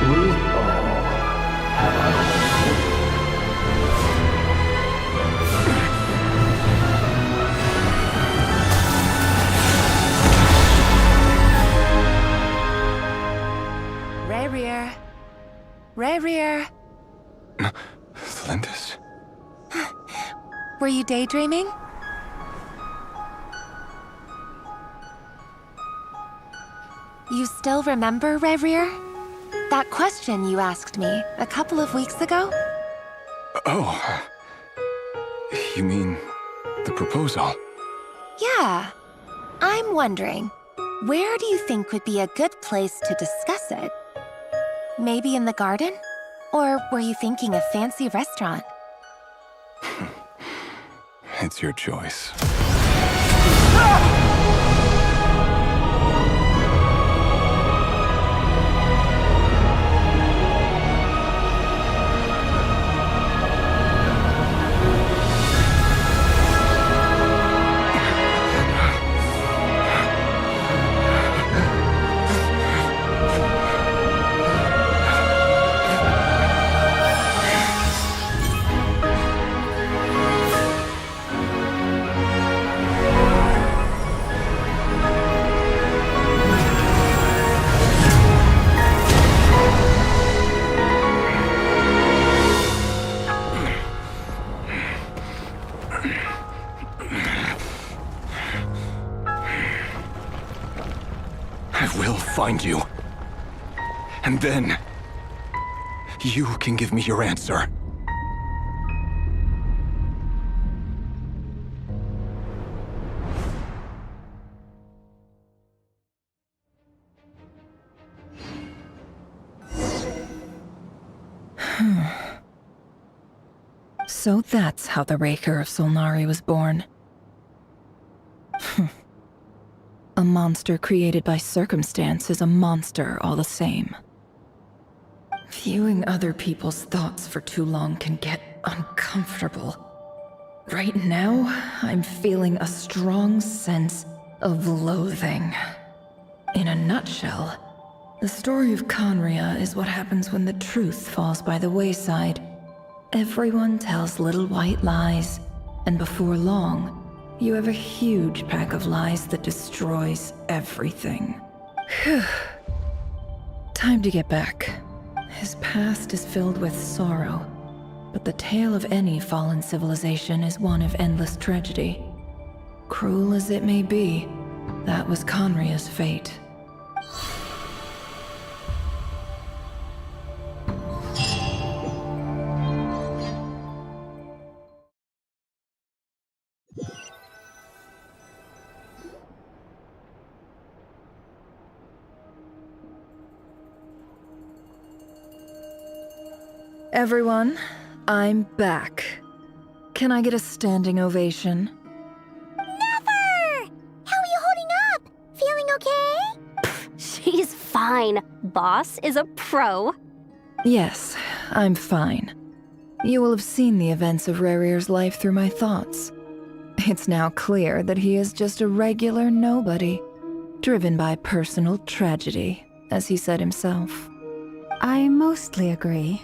We all have our own. Rarier. Rarier. Thlindis? Were you daydreaming? You still remember, Rarier? That question you asked me a couple of weeks ago? Oh. You mean the proposal? Yeah. I'm wondering, where do you think would be a good place to discuss it? Maybe in the garden? Or were you thinking a fancy restaurant? It's your choice. I will find you. And then, you can give me your answer. So that's how the Raker of Solnari was born. A monster created by circumstance is a monster all the same. Viewing other people's thoughts for too long can get uncomfortable. Right now, I'm feeling a strong sense of loathing. In a nutshell, the story of Conria is what happens when the truth falls by the wayside. Everyone tells little white lies, and before long, you have a huge pack of lies that destroys everything. Whew. Time to get back. His past is filled with sorrow, but the tale of any fallen civilization is one of endless tragedy. Cruel as it may be, that was Conria's fate. Everyone, I'm back. Can I get a standing ovation? Never! How are you holding up? Feeling okay? She's fine. Boss is a pro. Yes, I'm fine. You will have seen the events of Rarier's life through my thoughts. It's now clear that he is just a regular nobody, driven by personal tragedy, as he said himself. I mostly agree.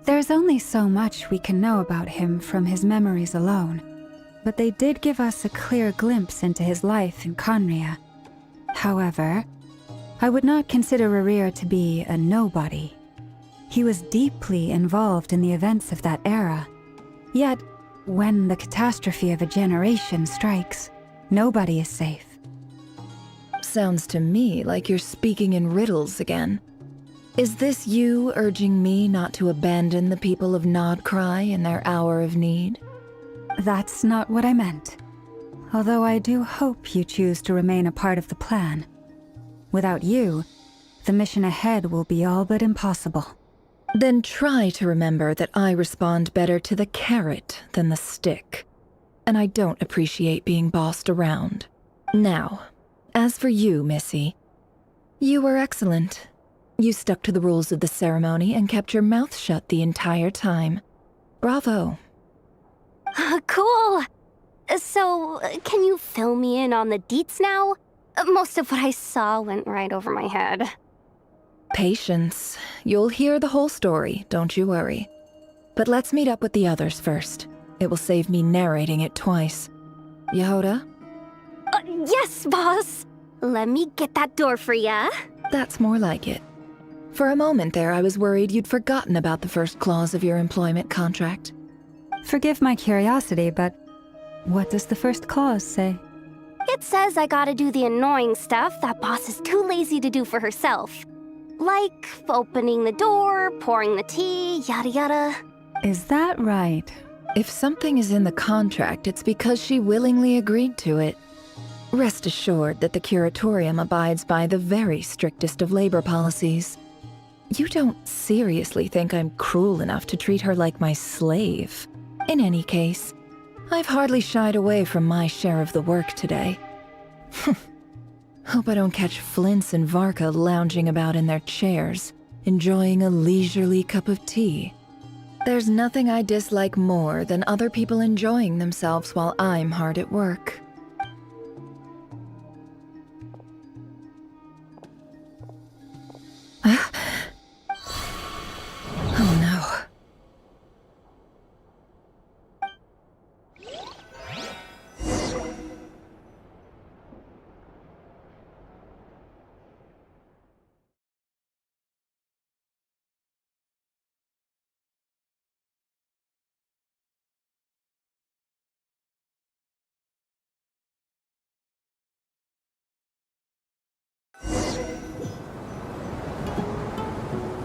There's only so much we can know about him from his memories alone, but they did give us a clear glimpse into his life in Conria. However, I would not consider Rarir to be a nobody. He was deeply involved in the events of that era. Yet, when the catastrophe of a generation strikes, nobody is safe. Sounds to me like you're speaking in riddles again. Is this you urging me not to abandon the people of Nodcry in their hour of need? That's not what I meant. Although I do hope you choose to remain a part of the plan. Without you, the mission ahead will be all but impossible. Then try to remember that I respond better to the carrot than the stick. And I don't appreciate being bossed around. Now, as for you, Missy, you were excellent. You stuck to the rules of the ceremony and kept your mouth shut the entire time. Bravo. Cool. So, can you fill me in on the deets now? Most of what I saw went right over my head. Patience. You'll hear the whole story, don't you worry. But let's meet up with the others first. It will save me narrating it twice. Yehoda? Yes, boss! Let me get that door for ya. That's more like it. For a moment there, I was worried you'd forgotten about the first clause of your employment contract. Forgive my curiosity, but what does the first clause say? It says I gotta do the annoying stuff that boss is too lazy to do for herself. Like opening the door, pouring the tea, yada yada. Is that right? If something is in the contract, it's because she willingly agreed to it. Rest assured that the curatorium abides by the very strictest of labor policies. You don't seriously think I'm cruel enough to treat her like my slave? In any case, I've hardly shied away from my share of the work today. Hope I don't catch Flintz and Varka lounging about in their chairs, enjoying a leisurely cup of tea. There's nothing I dislike more than other people enjoying themselves while I'm hard at work. Oh no.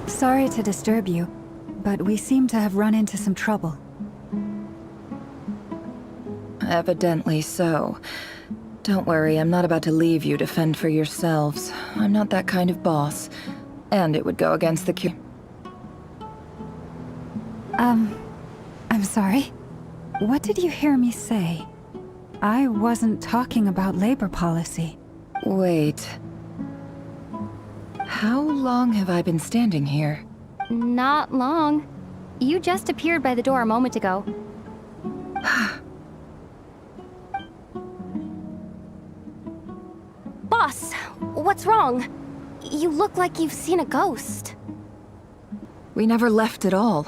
Sorry to disturb you, but we seem to have run into some trouble. Evidently so. Don't worry, I'm not about to leave you to fend for yourselves. I'm not that kind of boss. And it would go against the I'm sorry. What did you hear me say? I wasn't talking about labor policy. Wait. How long have I been standing here? Not long. You just appeared by the door a moment ago. Boss, what's wrong? You look like you've seen a ghost. We never left at all.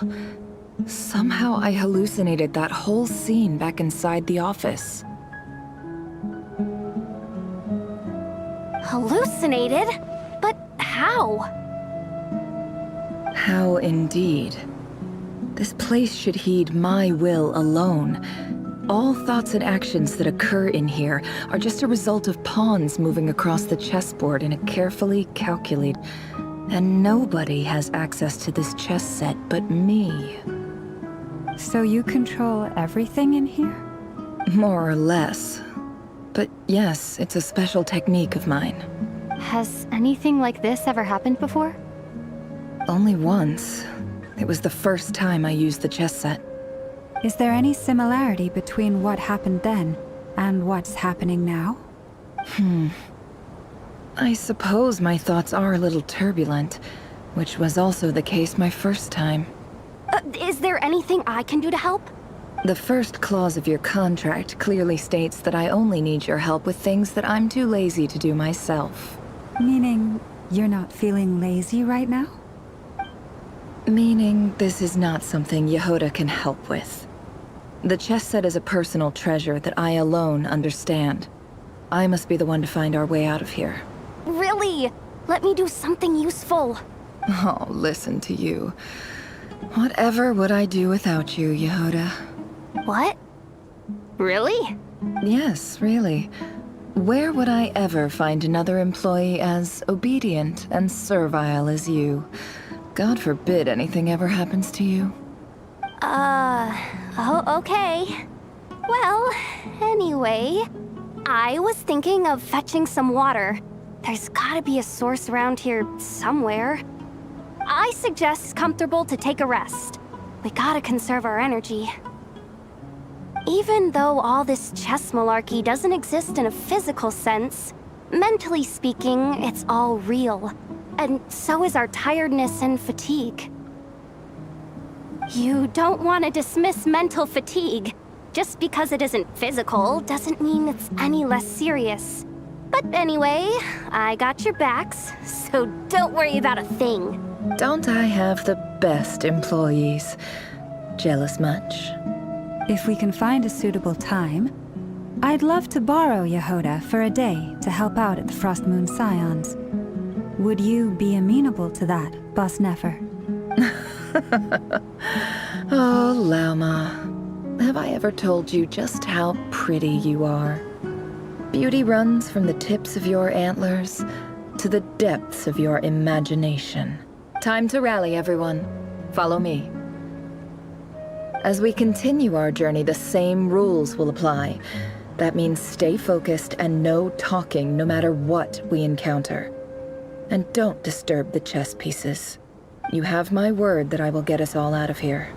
Somehow I hallucinated that whole scene back inside the office. Hallucinated? But how? How indeed. This place should heed my will alone. All thoughts and actions that occur in here are just a result of pawns moving across the chessboard in a carefully calculated... And nobody has access to this chess set but me. So you control everything in here? More or less. But yes, it's a special technique of mine. Has anything like this ever happened before? Only once. It was the first time I used the chess set. Is there any similarity between what happened then and what's happening now? I suppose my thoughts are a little turbulent, which was also the case my first time. Is there anything I can do to help? The first clause of your contract clearly states that I only need your help with things that I'm too lazy to do myself. Meaning, you're not feeling lazy right now? Meaning, this is not something Yehoda can help with. The chess set is a personal treasure that I alone understand. I must be the one to find our way out of here. Really? Let me do something useful. Oh, listen to you. Whatever would I do without you, Yehoda? What? Really? Yes, really. Where would I ever find another employee as obedient and servile as you? God forbid anything ever happens to you. Oh, okay. Well, anyway, I was thinking of fetching some water. There's gotta be a source around here somewhere. I suggest it's comfortable to take a rest. We gotta conserve our energy. Even though all this chess malarkey doesn't exist in a physical sense, mentally speaking, it's all real. and so is our tiredness and fatigue. You don't want to dismiss mental fatigue. Just because it isn't physical doesn't mean it's any less serious. But anyway, I got your backs, so don't worry about a thing. Don't I have the best employees? Jealous much? If we can find a suitable time, I'd love to borrow Yehoda for a day to help out at the Frost Moon Scions. Would you be amenable to that, Boss Nefer? Oh, Lauma. Have I ever told you just how pretty you are? Beauty runs from the tips of your antlers to the depths of your imagination. Time to rally, everyone. Follow me. As we continue our journey, the same rules will apply. That means stay focused and no talking no matter what we encounter. And don't disturb the chess pieces. You have my word that I will get us all out of here.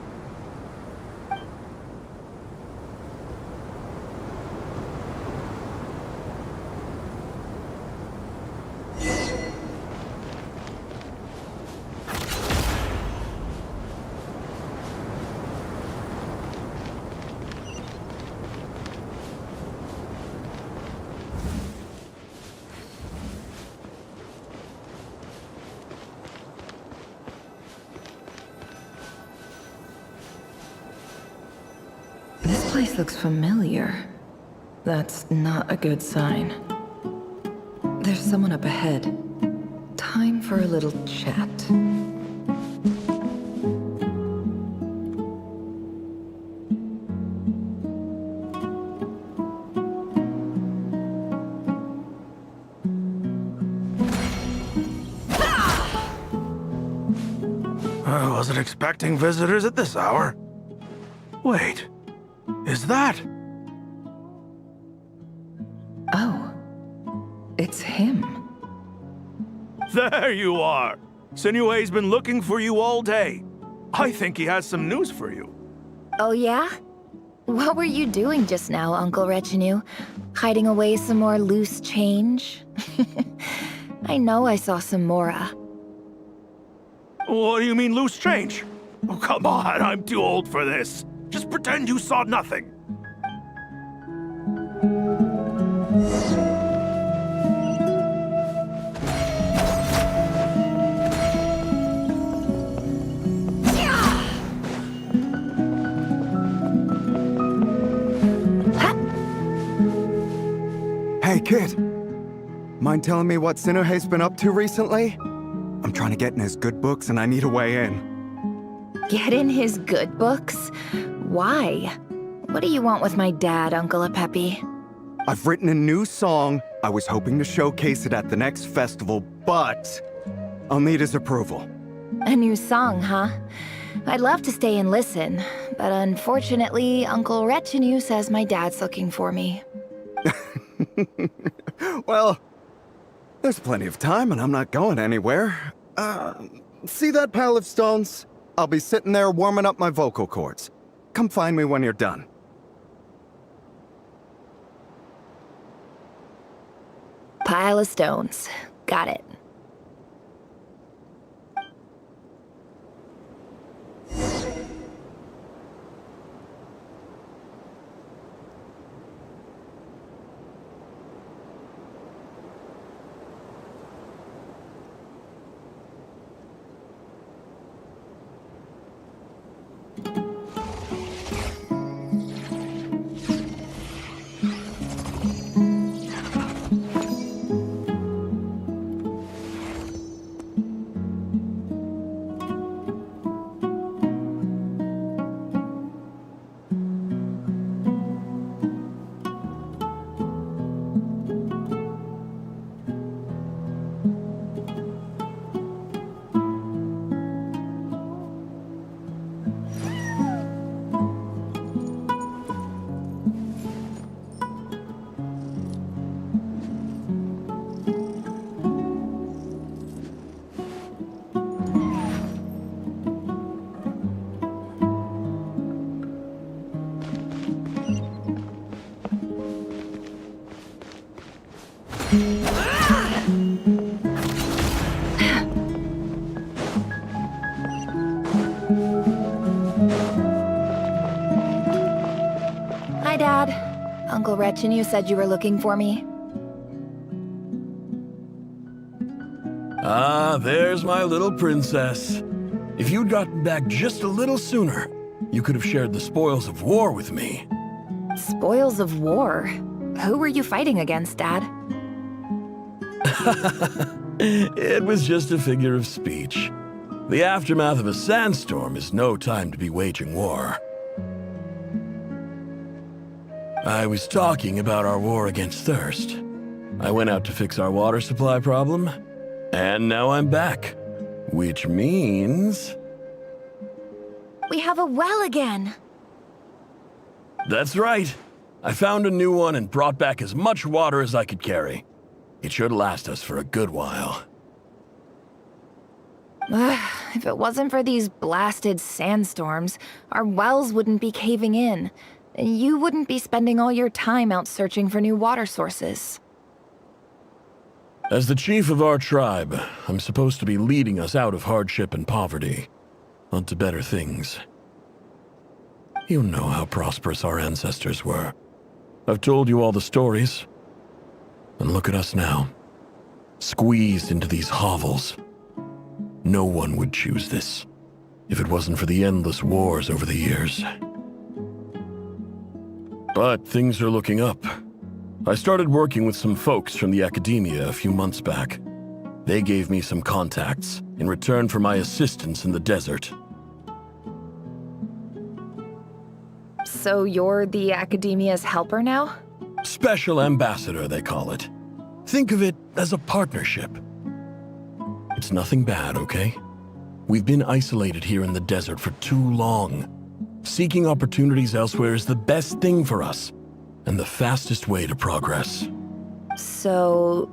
This place looks familiar. That's not a good sign. There's someone up ahead. Time for a little chat. I wasn't expecting visitors at this hour. Wait, is that? Oh, it's him. There you are! Sinue's been looking for you all day. I think he has some news for you. Oh yeah? What were you doing just now, Uncle Retinue? Hiding away some more loose change? I know I saw some Mora. What do you mean loose change? Oh, come on, I'm too old for this. Just pretend you saw nothing. Hey, kid. Mind telling me what Sinuhe's been up to recently? I'm trying to get in his good books and I need a way in. Get in his good books? Why? What do you want with my dad, Uncle Apepi? I've written a new song. I was hoping to showcase it at the next festival, but I'll need his approval. A new song, huh? I'd love to stay and listen, but unfortunately, Uncle Retinue says my dad's looking for me. Well, there's plenty of time and I'm not going anywhere. See that pile of stones? I'll be sitting there warming up my vocal cords. Come find me when you're done. Pile of stones. Got it. Uncle Retinue said you were looking for me. Ah, there's my little princess. If you'd gotten back just a little sooner, you could have shared the spoils of war with me. Spoils of war? Who were you fighting against, Dad? It was just a figure of speech. The aftermath of a sandstorm is no time to be waging war. I was talking about our war against thirst. I went out to fix our water supply problem, and now I'm back. Which means... We have a well again! That's right. I found a new one and brought back as much water as I could carry. It should last us for a good while. If it wasn't for these blasted sandstorms, our wells wouldn't be caving in. And you wouldn't be spending all your time out searching for new water sources. As the chief of our tribe, I'm supposed to be leading us out of hardship and poverty, onto better things. You know how prosperous our ancestors were. I've told you all the stories. And look at us now, squeezed into these hovels. No one would choose this, if it wasn't for the endless wars over the years. But things are looking up. I started working with some folks from the academia a few months back. They gave me some contacts in return for my assistance in the desert. So you're the academia's helper now? Special ambassador, they call it. Think of it as a partnership. It's nothing bad, okay? We've been isolated here in the desert for too long. Seeking opportunities elsewhere is the best thing for us, and the fastest way to progress. So,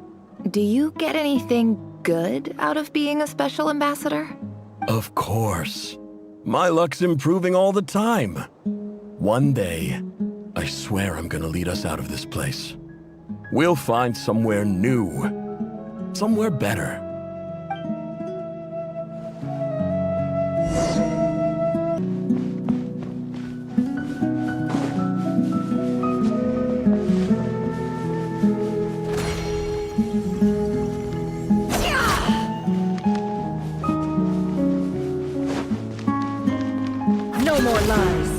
do you get anything good out of being a special ambassador? Of course. My luck's improving all the time. One day, I swear I'm gonna lead us out of this place. We'll find somewhere new. Somewhere better. No more lies.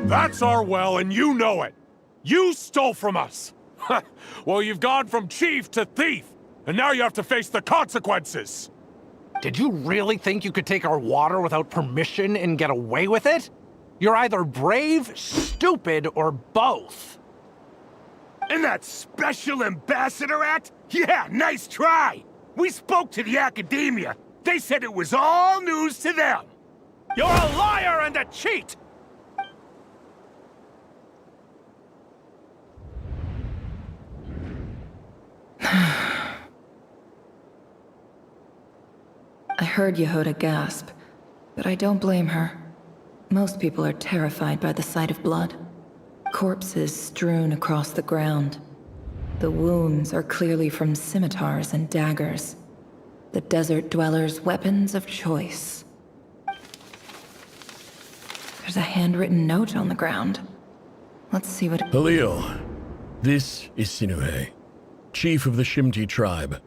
That's our well, and you know it. You stole from us. Well, you've gone from chief to thief, and now you have to face the consequences. Did you really think you could take our water without permission and get away with it? You're either brave, stupid, or both. And that special ambassador act? Yeah, nice try. We spoke to the academia. They said it was all news to them. You're a liar and a cheat! I heard Yehuda gasp, but I don't blame her. Most people are terrified by the sight of blood. Corpses strewn across the ground. The wounds are clearly from scimitars and daggers. The desert dwellers' weapons of choice. There's a handwritten note on the ground. Let's see what... Halil, this is Sinuhe, chief of the Shimti tribe.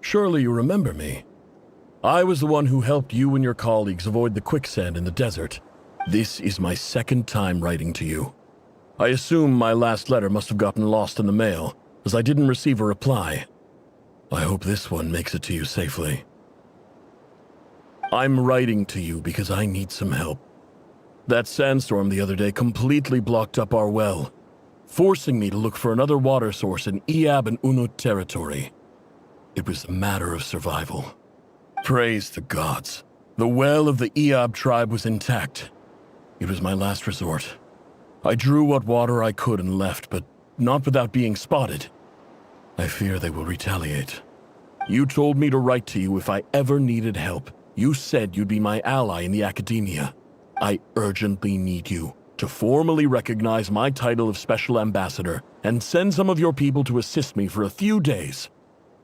Surely you remember me. I was the one who helped you and your colleagues avoid the quicksand in the desert. This is my second time writing to you. I assume my last letter must have gotten lost in the mail, as I didn't receive a reply. I hope this one makes it to you safely. I'm writing to you because I need some help. That sandstorm the other day completely blocked up our well, forcing me to look for another water source in Iab and Unut territory. It was a matter of survival. Praise the gods. The well of the Iab tribe was intact. It was my last resort. I drew what water I could and left, but not without being spotted. I fear they will retaliate. You told me to write to you if I ever needed help. You said you'd be my ally in the academia. I urgently need you to formally recognize my title of Special Ambassador and send some of your people to assist me for a few days.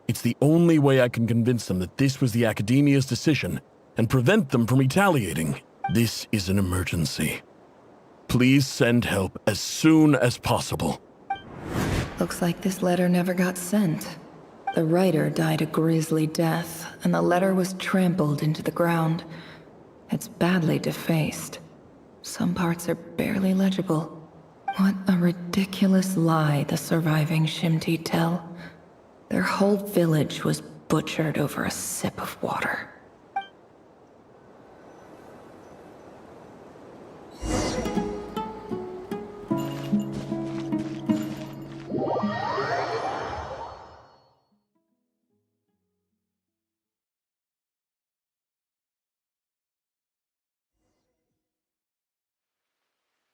It's the only way I can convince them that this was the Academia's decision and prevent them from retaliating. This is an emergency. Please send help as soon as possible. Looks like this letter never got sent. The writer died a grisly death, and the letter was trampled into the ground. It's badly defaced. Some parts are barely legible. What a ridiculous lie the surviving Shimti tell. Their whole village was butchered over a sip of water.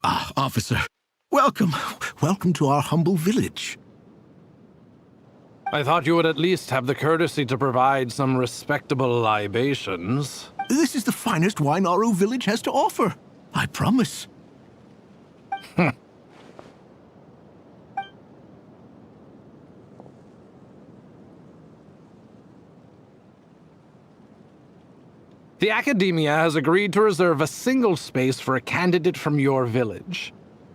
Ah, officer. Welcome. Welcome to our humble village. I thought you would at least have the courtesy to provide some respectable libations. This is the finest wine our village has to offer. I promise. The Academia has agreed to reserve a single space for a candidate from your village.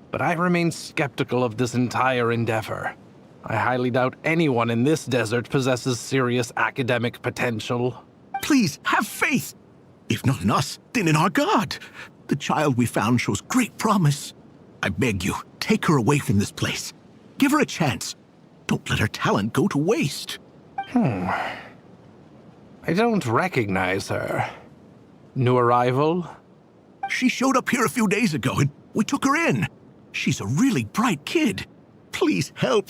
But I remain skeptical of this entire endeavor. I highly doubt anyone in this desert possesses serious academic potential. Please, have faith. If not in us, then in our god. The child we found shows great promise. I beg you, take her away from this place. Give her a chance. Don't let her talent go to waste. I don't recognize her. New arrival? She showed up here a few days ago and we took her in. She's a really bright kid. Please help.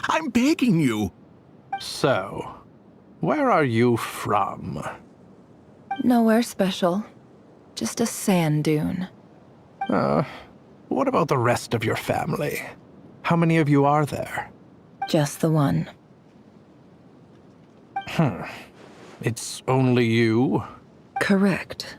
I'm begging you. So, where are you from? Nowhere special. Just a sand dune. What about the rest of your family? How many of you are there? Just the one. It's only you? Correct.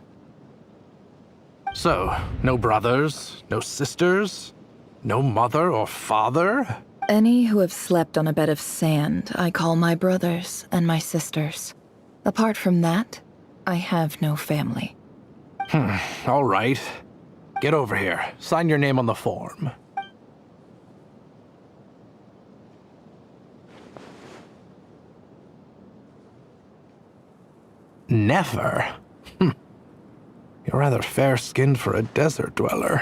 So, no brothers, no sisters, no mother or father? Any who have slept on a bed of sand, I call my brothers and my sisters. Apart from that, I have no family. All right. Get over here. Sign your name on the form. Never? You're rather fair-skinned for a desert dweller.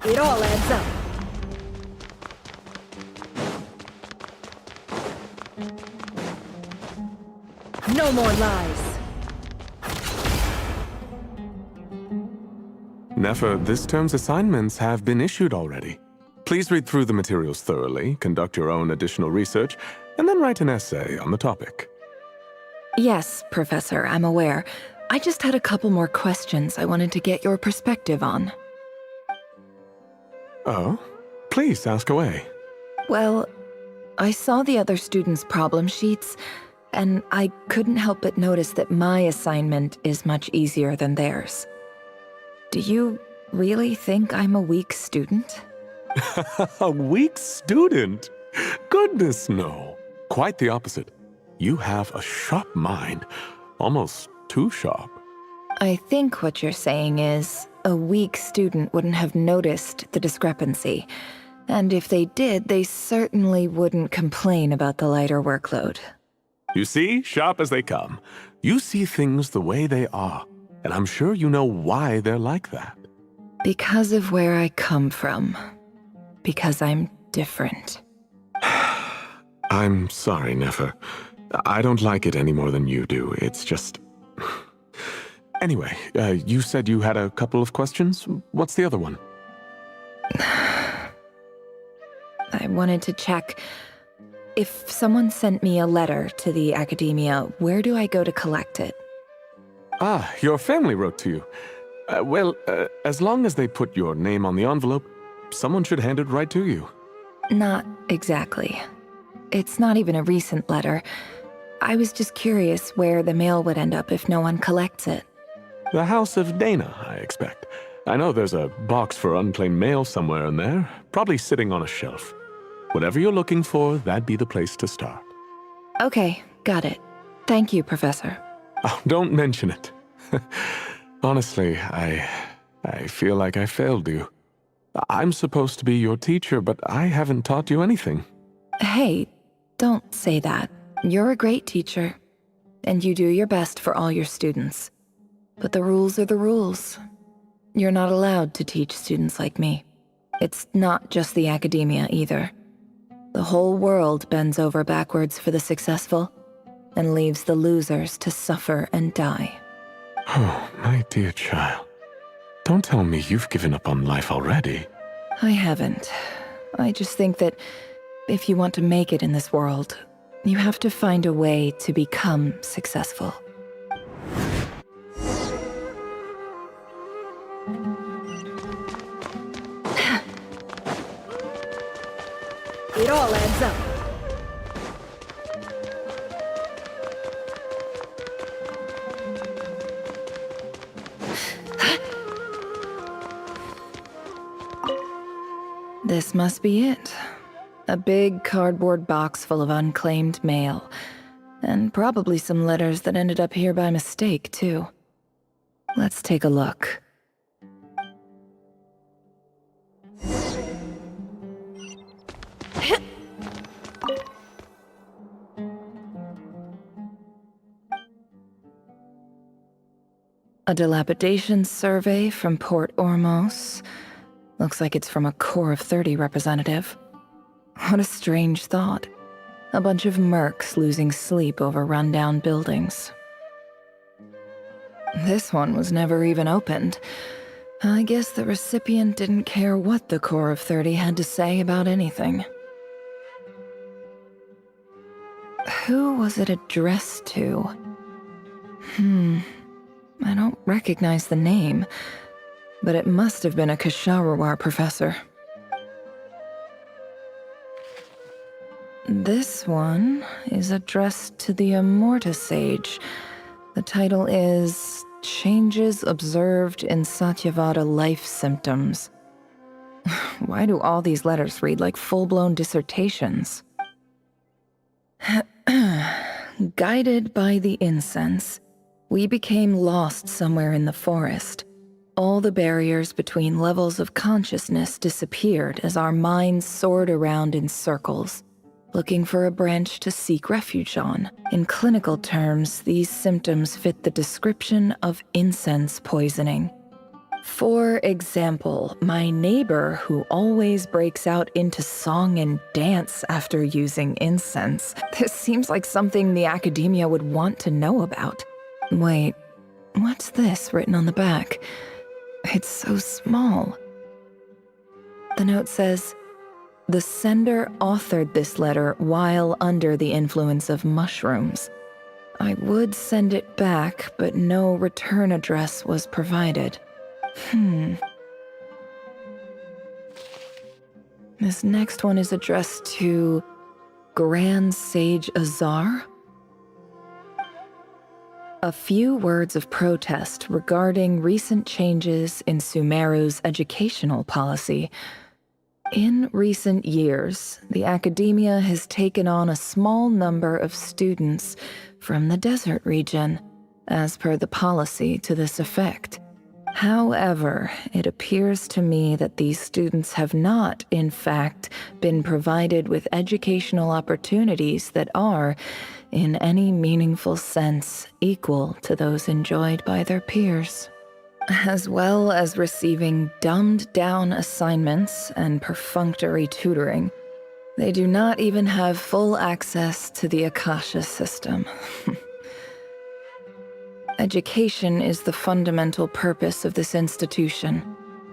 It all adds up. No more lies. Nefer, this term's assignments have been issued already. Please read through the materials thoroughly, conduct your own additional research, and then write an essay on the topic. Yes, Professor, I'm aware. I just had a couple more questions I wanted to get your perspective on. Oh? Please ask away. Well, I saw the other students' problem sheets, and I couldn't help but notice that my assignment is much easier than theirs. Do you really think I'm a weak student? A weak student? Goodness, no. Quite the opposite. You have a sharp mind. Almost too sharp. I think what you're saying is, a weak student wouldn't have noticed the discrepancy. And if they did, they certainly wouldn't complain about the lighter workload. You see, sharp as they come. You see things the way they are. And I'm sure you know why they're like that. Because of where I come from. Because I'm different. I'm sorry, Nefer. I don't like it any more than you do. It's just... Anyway, you said you had a couple of questions. What's the other one? I wanted to check... If someone sent me a letter to the Academia, where do I go to collect it? Ah, your family wrote to you. Well, as long as they put your name on the envelope, someone should hand it right to you. Not exactly. It's not even a recent letter. I was just curious where the mail would end up if no one collects it. The House of Dana, I expect. I know there's a box for unclaimed mail somewhere in there, probably sitting on a shelf. Whatever you're looking for, that'd be the place to start. Okay, got it. Thank you, Professor. Oh, don't mention it. Honestly, I feel like I failed you. I'm supposed to be your teacher, but I haven't taught you anything. Hey, don't say that. You're a great teacher, and you do your best for all your students. But the rules are the rules. You're not allowed to teach students like me. It's not just the academia either. The whole world bends over backwards for the successful, and leaves the losers to suffer and die. Oh, my dear child. Don't tell me you've given up on life already. I haven't. I just think that if you want to make it in this world, you have to find a way to become successful. It all adds up. This must be it. A big cardboard box full of unclaimed mail. And probably some letters that ended up here by mistake, too. Let's take a look. A dilapidation survey from Port Ormos. Looks like it's from a Core of 30 representative. What a strange thought. A bunch of mercs losing sleep over rundown buildings. This one was never even opened. I guess the recipient didn't care what the Core of 30 had to say about anything. Who was it addressed to? I don't recognize the name, but it must have been a Kasharawar professor. This one is addressed to the Immorta Sage. The title is Changes Observed in Satyavada Life Symptoms. Why do all these letters read like full-blown dissertations? Guided by the incense, we became lost somewhere in the forest. All the barriers between levels of consciousness disappeared as our minds soared around in circles, looking for a branch to seek refuge on. In clinical terms, these symptoms fit the description of incense poisoning. For example, my neighbor who always breaks out into song and dance after using incense. This seems like something the academia would want to know about. Wait, what's this written on the back? It's so small. The note says, the sender authored this letter while under the influence of mushrooms. I would send it back, but no return address was provided. This next one is addressed to Grand Sage Azar? A few words of protest regarding recent changes in Sumeru's educational policy. In recent years, the academia has taken on a small number of students from the desert region, as per the policy to this effect. However, it appears to me that these students have not, in fact, been provided with educational opportunities that are, in any meaningful sense, equal to those enjoyed by their peers. As well as receiving dumbed-down assignments and perfunctory tutoring, they do not even have full access to the Akasha system. Education is the fundamental purpose of this institution,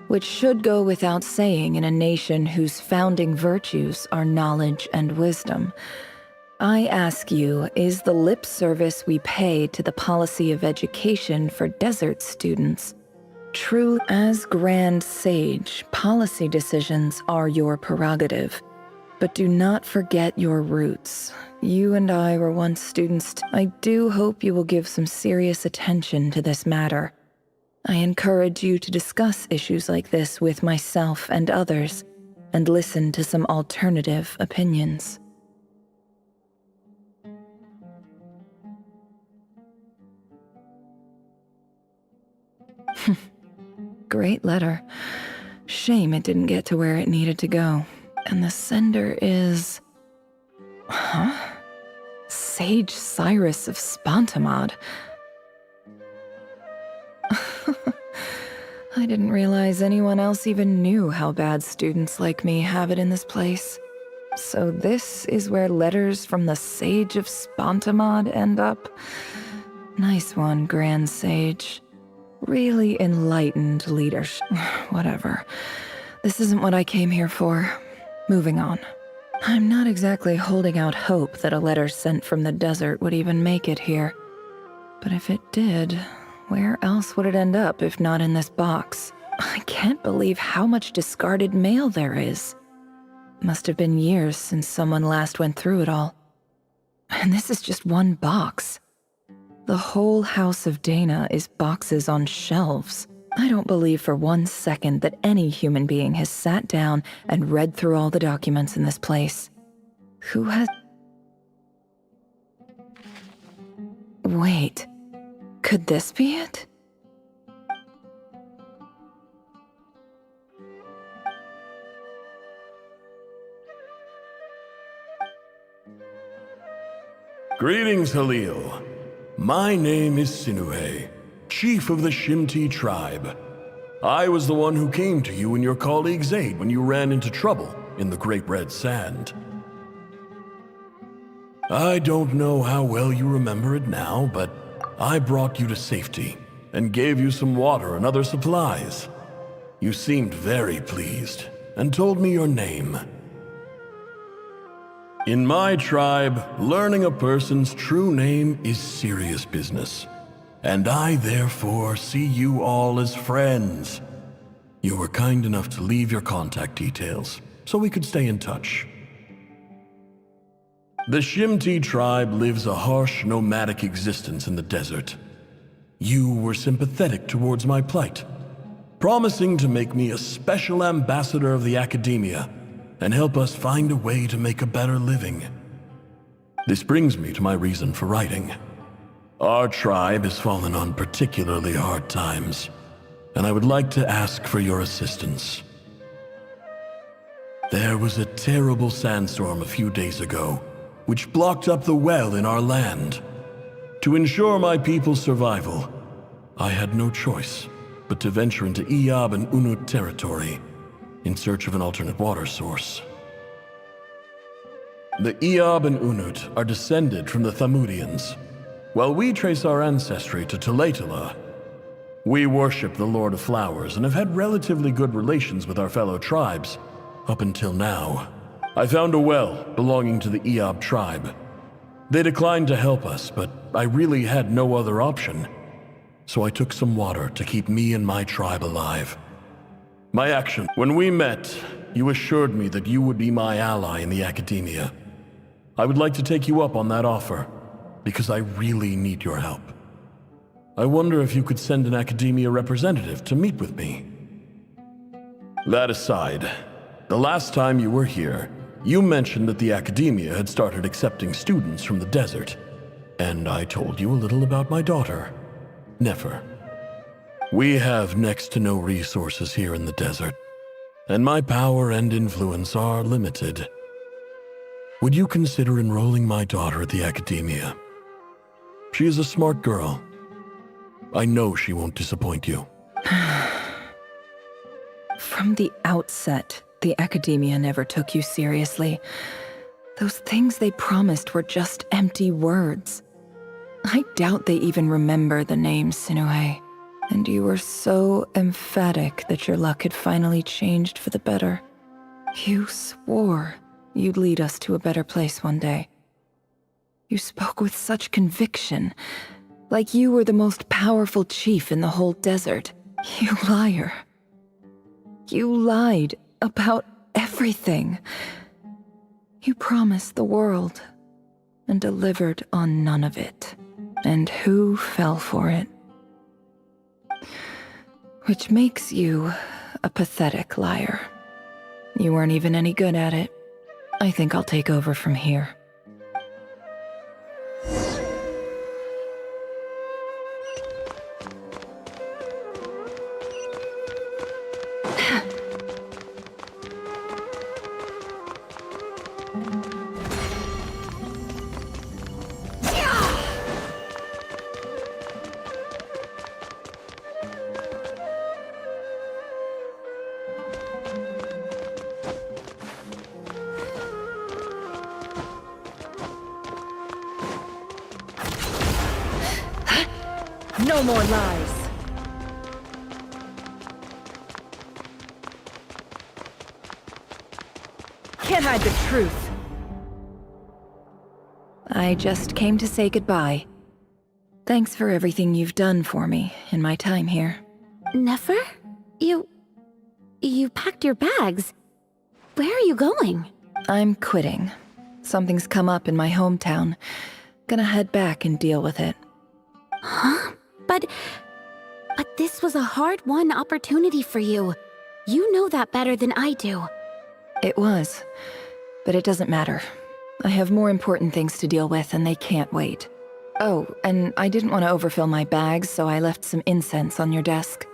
which should go without saying in a nation whose founding virtues are knowledge and wisdom. I ask you, is the lip service we pay to the policy of education for desert students true? As Grand Sage, policy decisions are your prerogative. But do not forget your roots. You and I were once students. I do hope you will give some serious attention to this matter. I encourage you to discuss issues like this with myself and others, and listen to some alternative opinions. Great letter. Shame it didn't get to where it needed to go. And the sender is... Huh? Sage Cyrus of Spontamod. I didn't realize anyone else even knew how bad students like me have it in this place. So this is where letters from the Sage of Spontamod end up? Nice one, Grand Sage. Really enlightened leadership. Whatever. This isn't what I came here for. Moving on. I'm not exactly holding out hope that a letter sent from the desert would even make it here. But if it did, where else would it end up if not in this box? I can't believe how much discarded mail there is. Must have been years since someone last went through it all. And this is just one box. The whole house of Dana is boxes on shelves. I don't believe for 1 second that any human being has sat down and read through all the documents in this place. Who has... Wait, could this be it? Greetings, Halil. My name is Sinuhe, chief of the Shimti tribe. I was the one who came to you and your colleague's aid when you ran into trouble in the Great Red Sand. I don't know how well you remember it now, but I brought you to safety and gave you some water and other supplies. You seemed very pleased and told me your name. In my tribe, learning a person's true name is serious business, and I therefore see you all as friends. You were kind enough to leave your contact details, so we could stay in touch. The Shimti tribe lives a harsh, nomadic existence in the desert. You were sympathetic towards my plight, promising to make me a special ambassador of the academia and help us find a way to make a better living. This brings me to my reason for writing. Our tribe has fallen on particularly hard times, and I would like to ask for your assistance. There was a terrible sandstorm a few days ago, which blocked up the well in our land. To ensure my people's survival, I had no choice but to venture into Iyab and Unut territory in search of an alternate water source. The Iyab and Unut are descended from the Thamudians, while we trace our ancestry to Tulatala. We worship the Lord of Flowers and have had relatively good relations with our fellow tribes up until now. I found a well belonging to the Iyab tribe. They declined to help us, but I really had no other option, so I took some water to keep me and my tribe alive. My action. When we met, you assured me that you would be my ally in the academia. I would like to take you up on that offer, because I really need your help. I wonder if you could send an academia representative to meet with me. That aside, the last time you were here, you mentioned that the academia had started accepting students from the desert, and I told you a little about my daughter, Nefer. We have next to no resources here in the desert, and my power and influence are limited. Would you consider enrolling my daughter at the academia? She is a smart girl. I know she won't disappoint you. From the outset, the academia never took you seriously. Those things they promised were just empty words. I doubt they even remember the name Sinuhe. And you were so emphatic that your luck had finally changed for the better. You swore you'd lead us to a better place one day. You spoke with such conviction, like you were the most powerful chief in the whole desert. You liar. You lied about everything. You promised the world and delivered on none of it. And who fell for it? Which makes you a pathetic liar. You weren't even any good at it. I think I'll take over from here. No more lies. Can't hide the truth. I just came to say goodbye. Thanks for everything you've done for me in my time here. Nefer? You packed your bags. Where are you going? I'm quitting. Something's come up in my hometown. Gonna head back and deal with it. Huh? But this was a hard-won opportunity for you. You know that better than I do. It was, but it doesn't matter. I have more important things to deal with and they can't wait. Oh, and I didn't want to overfill my bags, so I left some incense on your desk.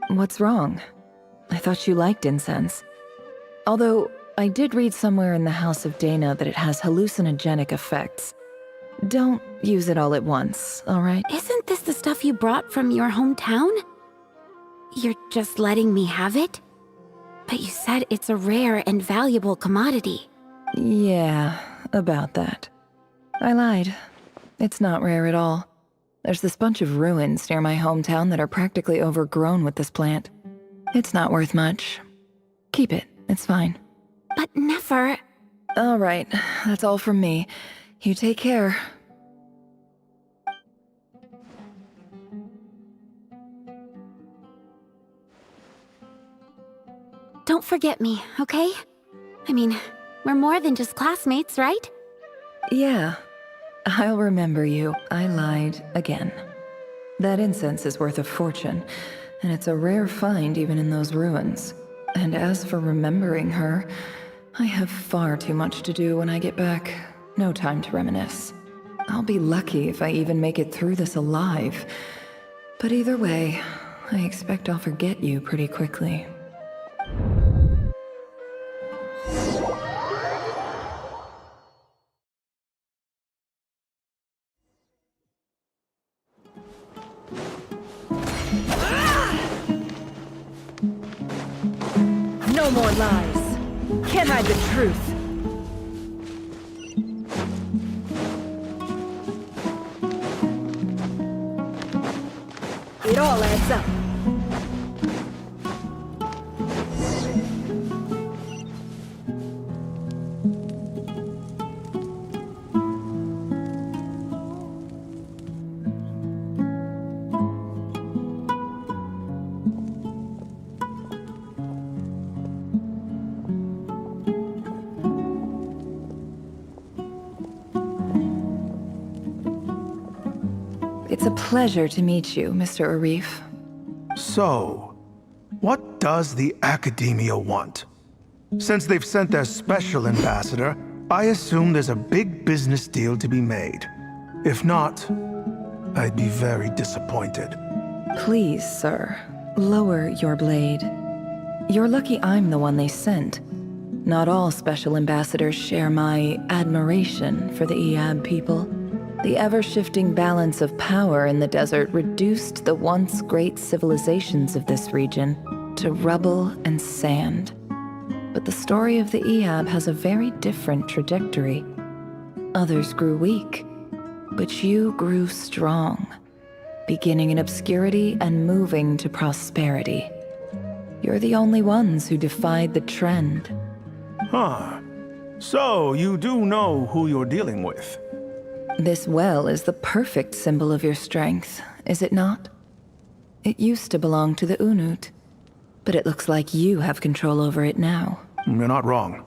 What's wrong? I thought you liked incense. Although, I did read somewhere in the House of Dana that it has hallucinogenic effects. Don't use it all at once, alright? Isn't this the stuff you brought from your hometown? You're just letting me have it? But you said it's a rare and valuable commodity. Yeah, about that. I lied. It's not rare at all. There's this bunch of ruins near my hometown that are practically overgrown with this plant. It's not worth much. Keep it, it's fine. But Nefer... Alright, that's all from me. You take care. Don't forget me, okay? I mean, we're more than just classmates, right? Yeah. I'll remember you. I lied again. That incense is worth a fortune, and it's a rare find even in those ruins. And as for remembering her, I have far too much to do when I get back. No time to reminisce. I'll be lucky if I even make it through this alive. But either way, I expect I'll forget you pretty quickly. No more lies. Can't hide the truth. It all adds up. It's a pleasure to meet you, Mr. Arif. So, what does the Academia want? Since they've sent their special ambassador, I assume there's a big business deal to be made. If not, I'd be very disappointed. Please, sir, lower your blade. You're lucky I'm the one they sent. Not all special ambassadors share my admiration for the Iab people. The ever-shifting balance of power in the desert reduced the once great civilizations of this region to rubble and sand. But the story of the Iab has a very different trajectory. Others grew weak, but you grew strong, beginning in obscurity and moving to prosperity. You're the only ones who defied the trend. Huh. So, you do know who you're dealing with? This well is the perfect symbol of your strength, is it not? It used to belong to the Unut. But it looks like you have control over it now. You're not wrong.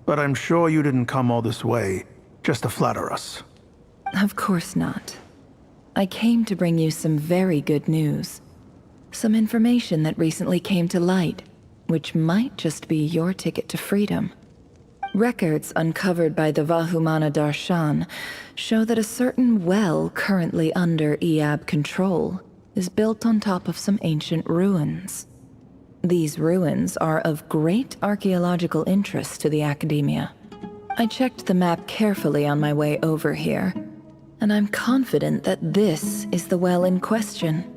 But I'm sure you didn't come all this way just to flatter us. Of course not. I came to bring you some very good news. Some information that recently came to light, which might just be your ticket to freedom. Records uncovered by the Vahumana Darshan show that a certain well currently under Iab control is built on top of some ancient ruins. These ruins are of great archaeological interest to the Academia. I checked the map carefully on my way over here, and I'm confident that this is the well in question.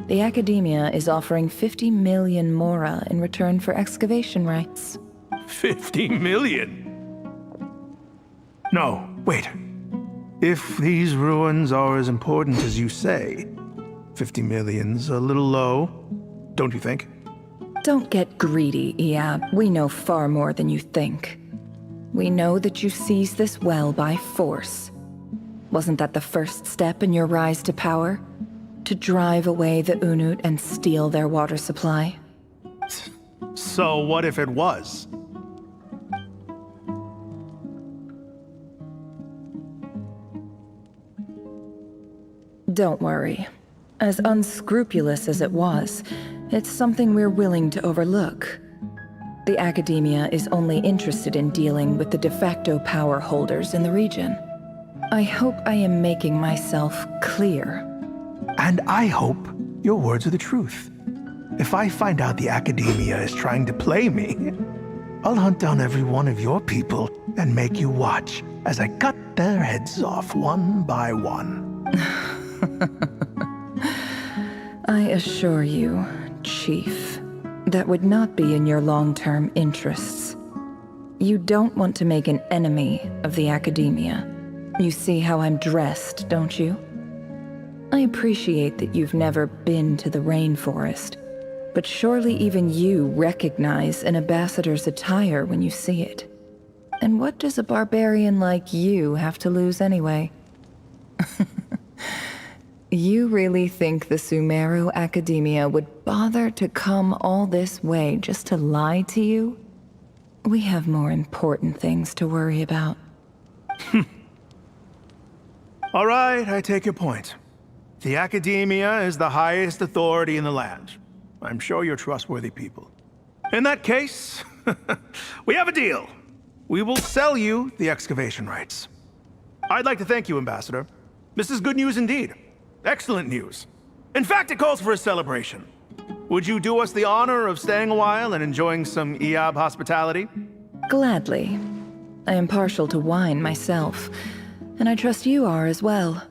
The Academia is offering 50 million mora in return for excavation rights. 50 million? No, wait. If these ruins are as important as you say, 50 million's a little low, don't you think? Don't get greedy, Iab. We know far more than you think. We know that you seized this well by force. Wasn't that the first step in your rise to power? To drive away the Unut and steal their water supply? So what if it was? Don't worry. As unscrupulous as it was, it's something we're willing to overlook. The Academia is only interested in dealing with the de facto power holders in the region. I hope I am making myself clear. And I hope your words are the truth. If I find out the Academia is trying to play me, I'll hunt down every one of your people and make you watch as I cut their heads off one by one. I assure you, Chief, that would not be in your long-term interests. You don't want to make an enemy of the Academia. You see how I'm dressed, don't you? I appreciate that you've never been to the rainforest, but surely even you recognize an ambassador's attire when you see it. And what does a barbarian like you have to lose anyway? You really think the Sumeru Academia would bother to come all this way just to lie to you? We have more important things to worry about. All right, I take your point. The Academia is the highest authority in the land. I'm sure you're trustworthy people. In that case, we have a deal. We will sell you the excavation rights. I'd like to thank you, Ambassador. This is good news indeed. Excellent news. In fact, it calls for a celebration. Would you do us the honor of staying a while and enjoying some Iab hospitality? Gladly. I am partial to wine myself, and I trust you are as well.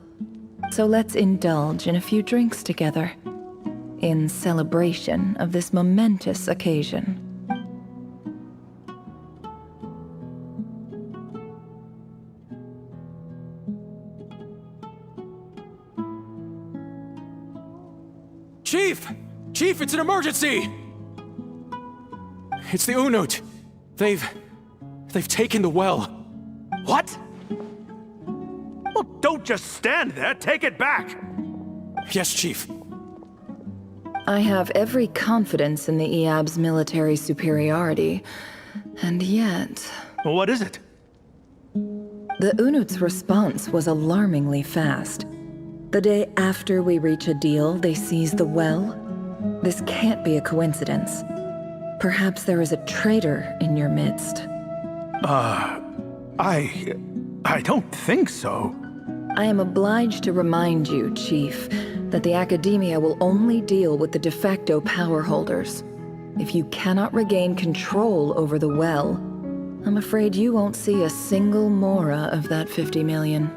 So let's indulge in a few drinks together, in celebration of this momentous occasion. Chief! Chief, it's an emergency! It's the Unut. They've taken the well. What? Well, don't just stand there. Take it back. Yes, Chief. I have every confidence in the Iab's military superiority, and yet... What is it? The Unut's response was alarmingly fast. The day after we reach a deal, they seize the well. This can't be a coincidence. Perhaps there is a traitor in your midst. I don't think so. I am obliged to remind you, Chief, that the Academia will only deal with the de facto power holders. If you cannot regain control over the well, I'm afraid you won't see a single mora of that 50 million.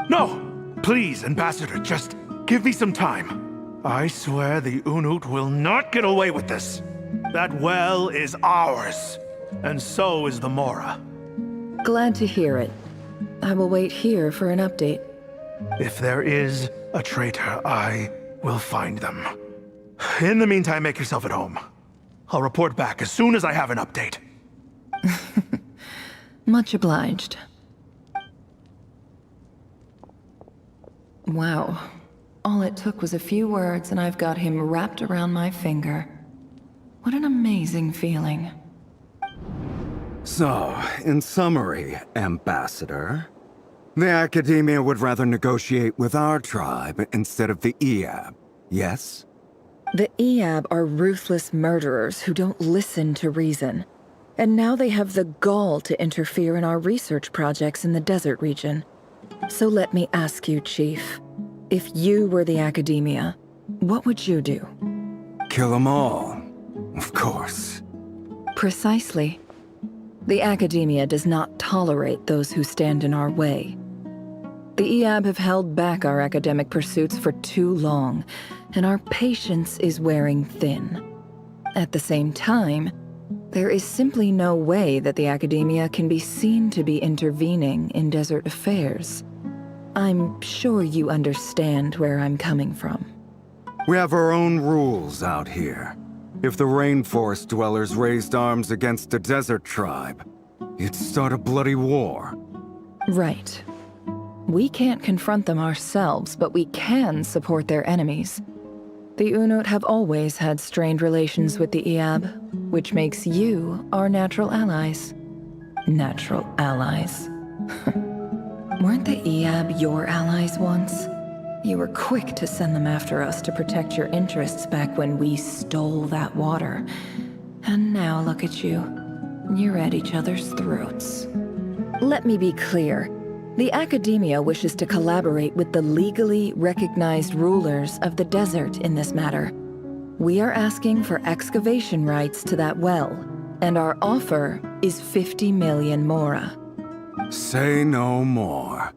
No! Please, Ambassador, just give me some time. I swear the Unut will not get away with this. That well is ours, and so is the mora. Glad to hear it. I will wait here for an update. If there is a traitor, I will find them. In the meantime, make yourself at home. I'll report back as soon as I have an update. Much obliged. Wow. All it took was a few words and I've got him wrapped around my finger. What an amazing feeling. So, in summary, Ambassador, the Academia would rather negotiate with our tribe instead of the Eab, yes? The Eab are ruthless murderers who don't listen to reason. And now they have the gall to interfere in our research projects in the desert region. So let me ask you, Chief. If you were the Academia, what would you do? Kill them all, of course. Precisely. The Academia does not tolerate those who stand in our way. The Eab have held back our academic pursuits for too long, and our patience is wearing thin. At the same time, there is simply no way that the Academia can be seen to be intervening in desert affairs. I'm sure you understand where I'm coming from. We have our own rules out here. If the rainforest dwellers raised arms against a desert tribe, you'd start a bloody war. Right. We can't confront them ourselves, but we can support their enemies. The Unut have always had strained relations with the Eab, which makes you our natural allies. Natural allies? Weren't the Eab your allies once? You were quick to send them after us to protect your interests back when we stole that water. And now look at you. You're at each other's throats. Let me be clear. The Academia wishes to collaborate with the legally recognized rulers of the desert in this matter. We are asking for excavation rights to that well, and our offer is 50 million mora. Say no more.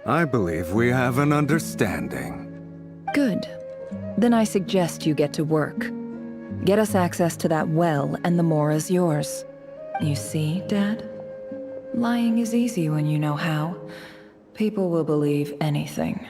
I believe we have an understanding. Good. Then I suggest you get to work. Get us access to that well, and the mora's yours. You see, Dad? Lying is easy when you know how. People will believe anything.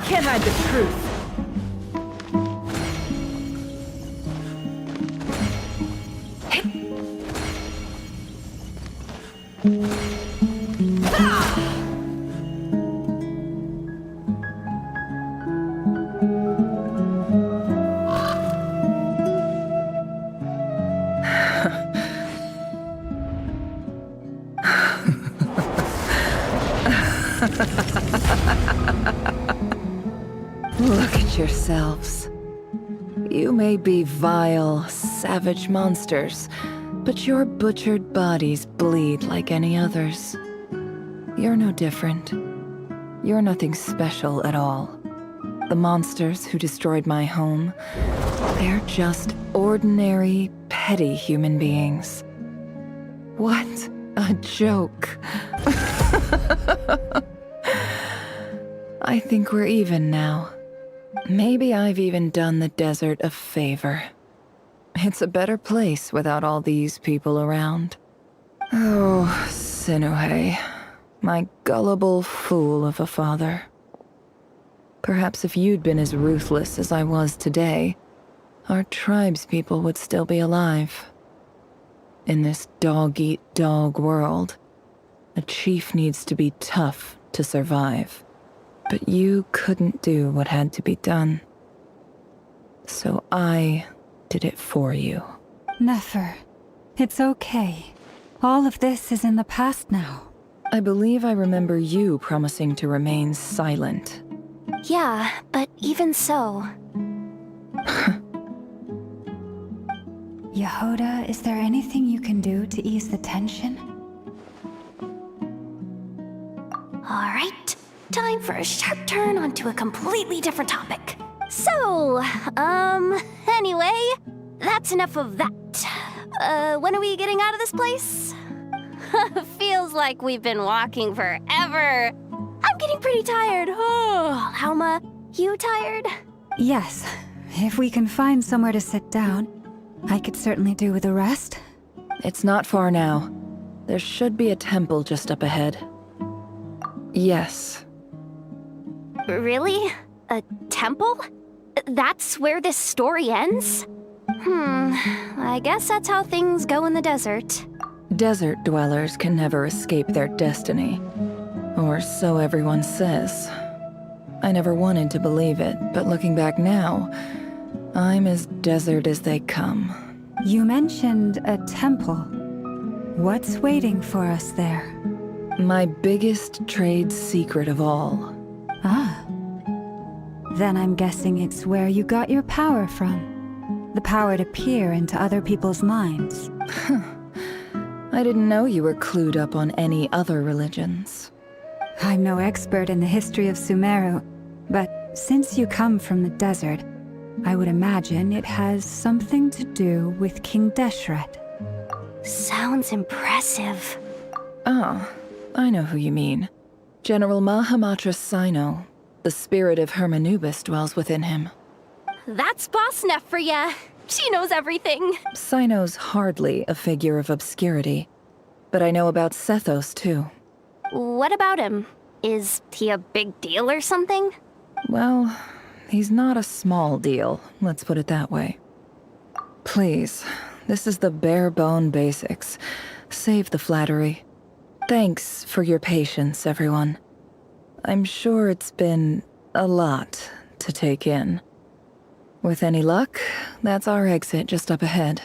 Can't hide the truth. Look at yourselves. You may be vile, savage monsters, but your butchered bodies bleed like any others. You're no different. You're nothing special at all. The monsters who destroyed my home, they're just ordinary, petty human beings. What a joke. I think we're even now. Maybe I've even done the desert a favor. It's a better place without all these people around. Oh, Sinuhe, my gullible fool of a father. Perhaps if you'd been as ruthless as I was today, our tribespeople would still be alive. In this dog-eat-dog world, a chief needs to be tough to survive. But you couldn't do what had to be done. So I did it for you. Nefer, it's okay. All of this is in the past now. I believe I remember you promising to remain silent. Yeah, but even so... Yehoda, is there anything you can do to ease the tension? Alright, time for a sharp turn onto a completely different topic. So, anyway, that's enough of that. When are we getting out of this place? Feels like we've been walking forever. I'm getting pretty tired. Oh, Alma, you tired? Yes. If we can find somewhere to sit down, I could certainly do with a rest. It's not far now. There should be a temple just up ahead. Yes. Really? A temple? That's where this story ends? I guess that's how things go in the desert. Desert dwellers can never escape their destiny. Or so everyone says. I never wanted to believe it, but looking back now, I'm as desert as they come. You mentioned a temple. What's waiting for us there? My biggest trade secret of all. Ah. Then I'm guessing it's where you got your power from. The power to peer into other people's minds. I didn't know you were clued up on any other religions. I'm no expert in the history of Sumeru, but since you come from the desert, I would imagine it has something to do with King Deshret. Sounds impressive. Oh, I know who you mean. General Mahamatra Sino. The spirit of Hermanubis dwells within him. That's Boss Neff for ya. She knows everything. Sino's hardly a figure of obscurity, but I know about Sethos too. What about him? Is he a big deal or something? Well, he's not a small deal, let's put it that way. Please, this is the bare-bone basics. Save the flattery. Thanks for your patience, everyone. I'm sure it's been a lot to take in. With any luck, that's our exit just up ahead.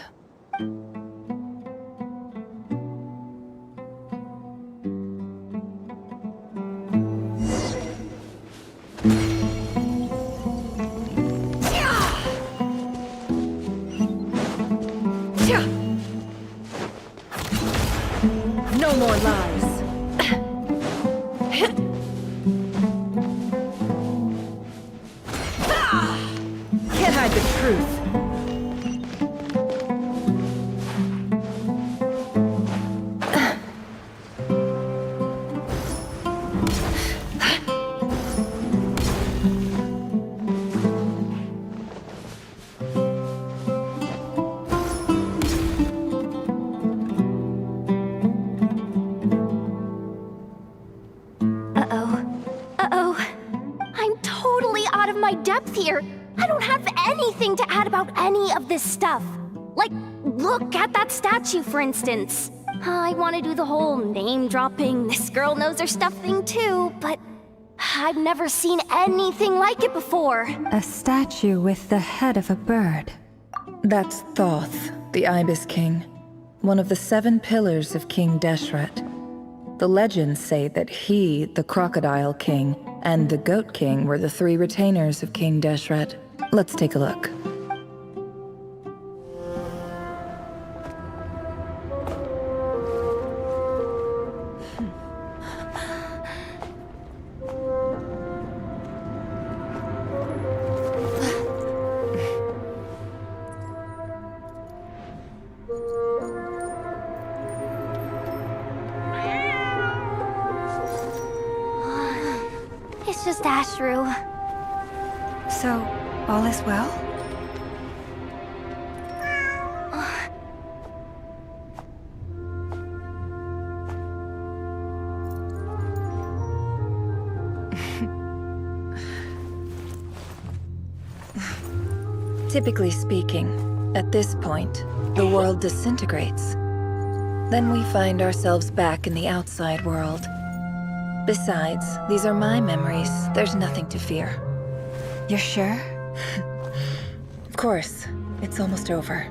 No more lies. Can't hide the truth. Here, I don't have anything to add about any of this stuff. Like, look at that statue, for instance. I want to do the whole name-dropping, this girl knows her stuff thing too, but I've never seen anything like it before. A statue with the head of a bird. That's Thoth, the Ibis King, one of the 7 pillars of King Deshret. The legends say that he, the Crocodile King, and the Goat King were the 3 retainers of King Deshret. Let's take a look. It's just Ashru. So, all is well? Typically speaking, at this point, the world disintegrates. Then we find ourselves back in the outside world. Besides, these are my memories. There's nothing to fear. You're sure? Of course. It's almost over.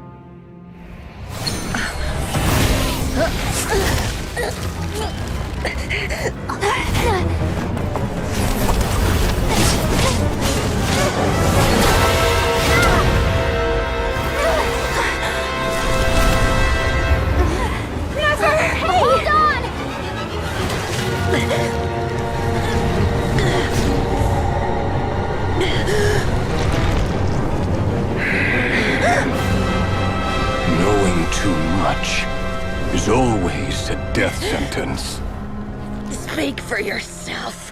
Hold on! Knowing too much is always a death sentence. Speak for yourself.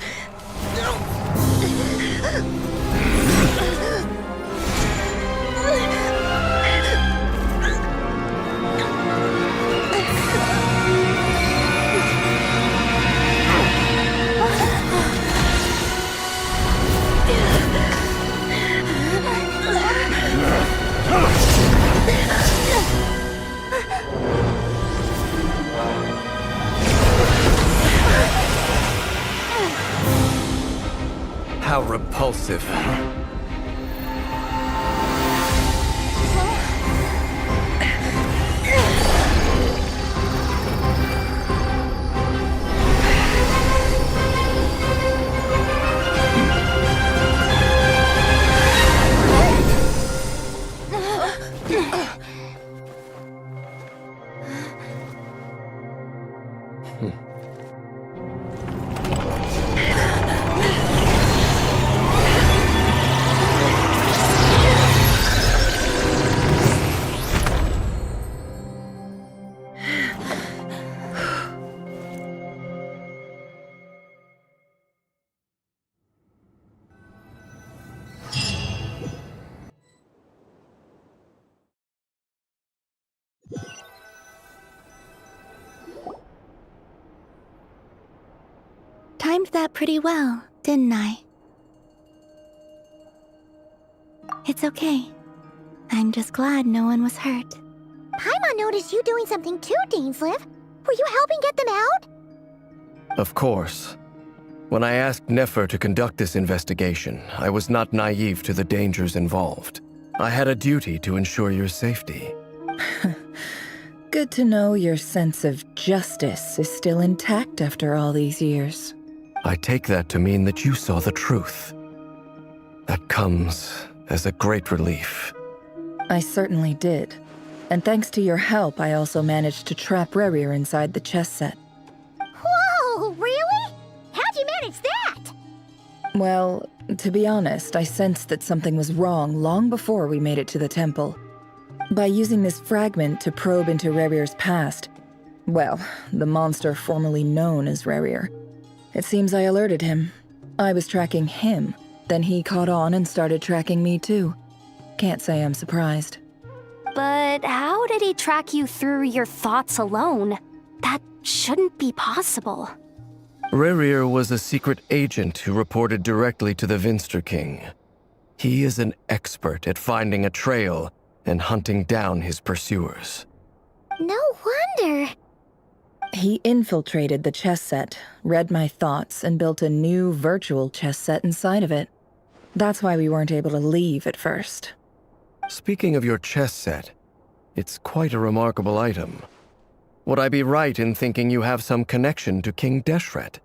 How repulsive. Timed that pretty well, didn't I? It's okay. I'm just glad no one was hurt. Paimon noticed you doing something too, Dainsleif. Were you helping get them out? Of course. When I asked Nefer to conduct this investigation, I was not naive to the dangers involved. I had a duty to ensure your safety. Good to know your sense of justice is still intact after all these years. I take that to mean that you saw the truth. That comes as a great relief. I certainly did. And thanks to your help, I also managed to trap Rerir inside the chess set. Whoa, really? How'd you manage that? Well, to be honest, I sensed that something was wrong long before we made it to the temple. By using this fragment to probe into Rerir's past, well, the monster formerly known as Rerir, it seems I alerted him. I was tracking him, then he caught on and started tracking me too. Can't say I'm surprised. But how did he track you through your thoughts alone? That shouldn't be possible. Rerir was a secret agent who reported directly to the Vinster King. He is an expert at finding a trail and hunting down his pursuers. No wonder. He infiltrated the chess set, read my thoughts, and built a new virtual chess set inside of it. That's why we weren't able to leave at first. Speaking of your chess set, it's quite a remarkable item. Would I be right in thinking you have some connection to King Deshret?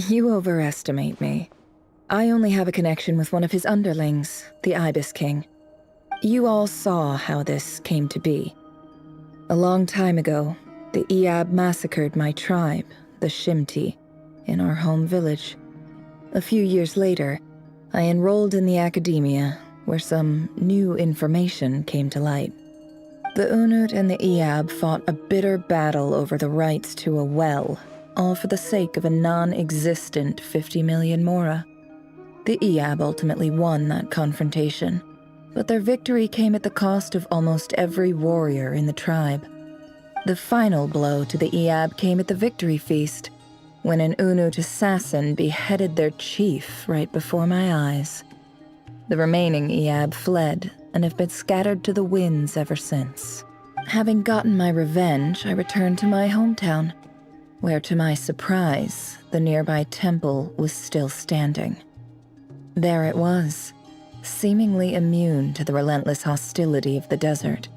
You overestimate me. I only have a connection with one of his underlings, the Ibis King. You all saw how this came to be. A long time ago, the Iab massacred my tribe, the Shimti, in our home village. A few years later, I enrolled in the academia, where some new information came to light. The Unut and the Iab fought a bitter battle over the rights to a well, all for the sake of a non-existent 50 million mora. The Iab ultimately won that confrontation, but their victory came at the cost of almost every warrior in the tribe. The final blow to the Iab came at the victory feast, when an Unut assassin beheaded their chief right before my eyes. The remaining Iab fled and have been scattered to the winds ever since. Having gotten my revenge, I returned to my hometown. where to my surprise, the nearby temple was still standing. There it was, seemingly immune to the relentless hostility of the desert,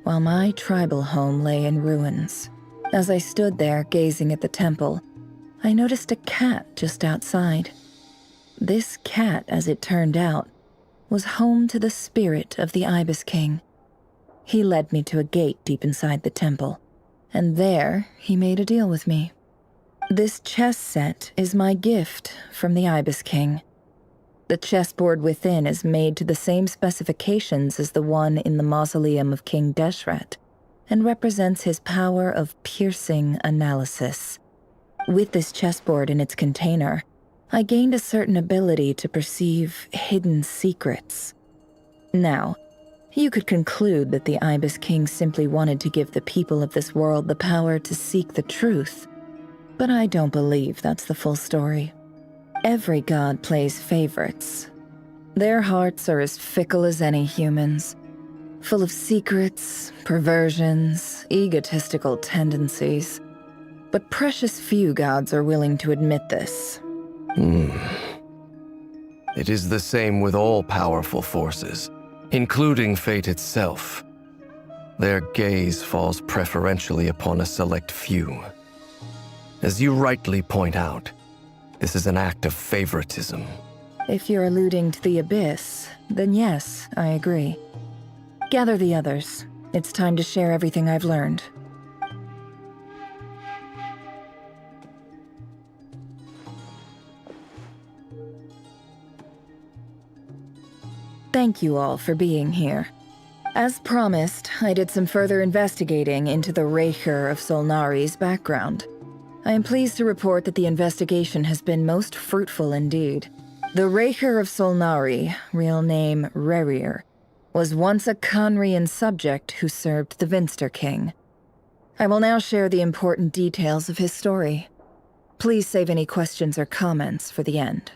while my tribal home lay in ruins. As I stood there gazing at the temple, I noticed a cat just outside. This cat, as it turned out, was home to the spirit of the Ibis King. He led me to a gate deep inside the temple, and there he made a deal with me. This chess set is my gift from the Ibis King. The chessboard within is made to the same specifications as the one in the mausoleum of King Deshret, and represents his power of piercing analysis. With this chessboard in its container, I gained a certain ability to perceive hidden secrets. Now, you could conclude that the Ibis King simply wanted to give the people of this world the power to seek the truth, but I don't believe that's the full story. Every god plays favorites. Their hearts are as fickle as any human's, full of secrets, perversions, egotistical tendencies. But precious few gods are willing to admit this. It is the same with all powerful forces, including fate itself. Their gaze falls preferentially upon a select few. As you rightly point out, this is an act of favoritism. If you're alluding to the Abyss, then yes, I agree. Gather the others. It's time to share everything I've learned. Thank you all for being here. As promised, I did some further investigating into the Reicher of Solnari's background. I am pleased to report that the investigation has been most fruitful indeed. The Reicher of Solnari, real name Rerir, was once a Conrian subject who served the Vinster King. I will now share the important details of his story. Please save any questions or comments for the end.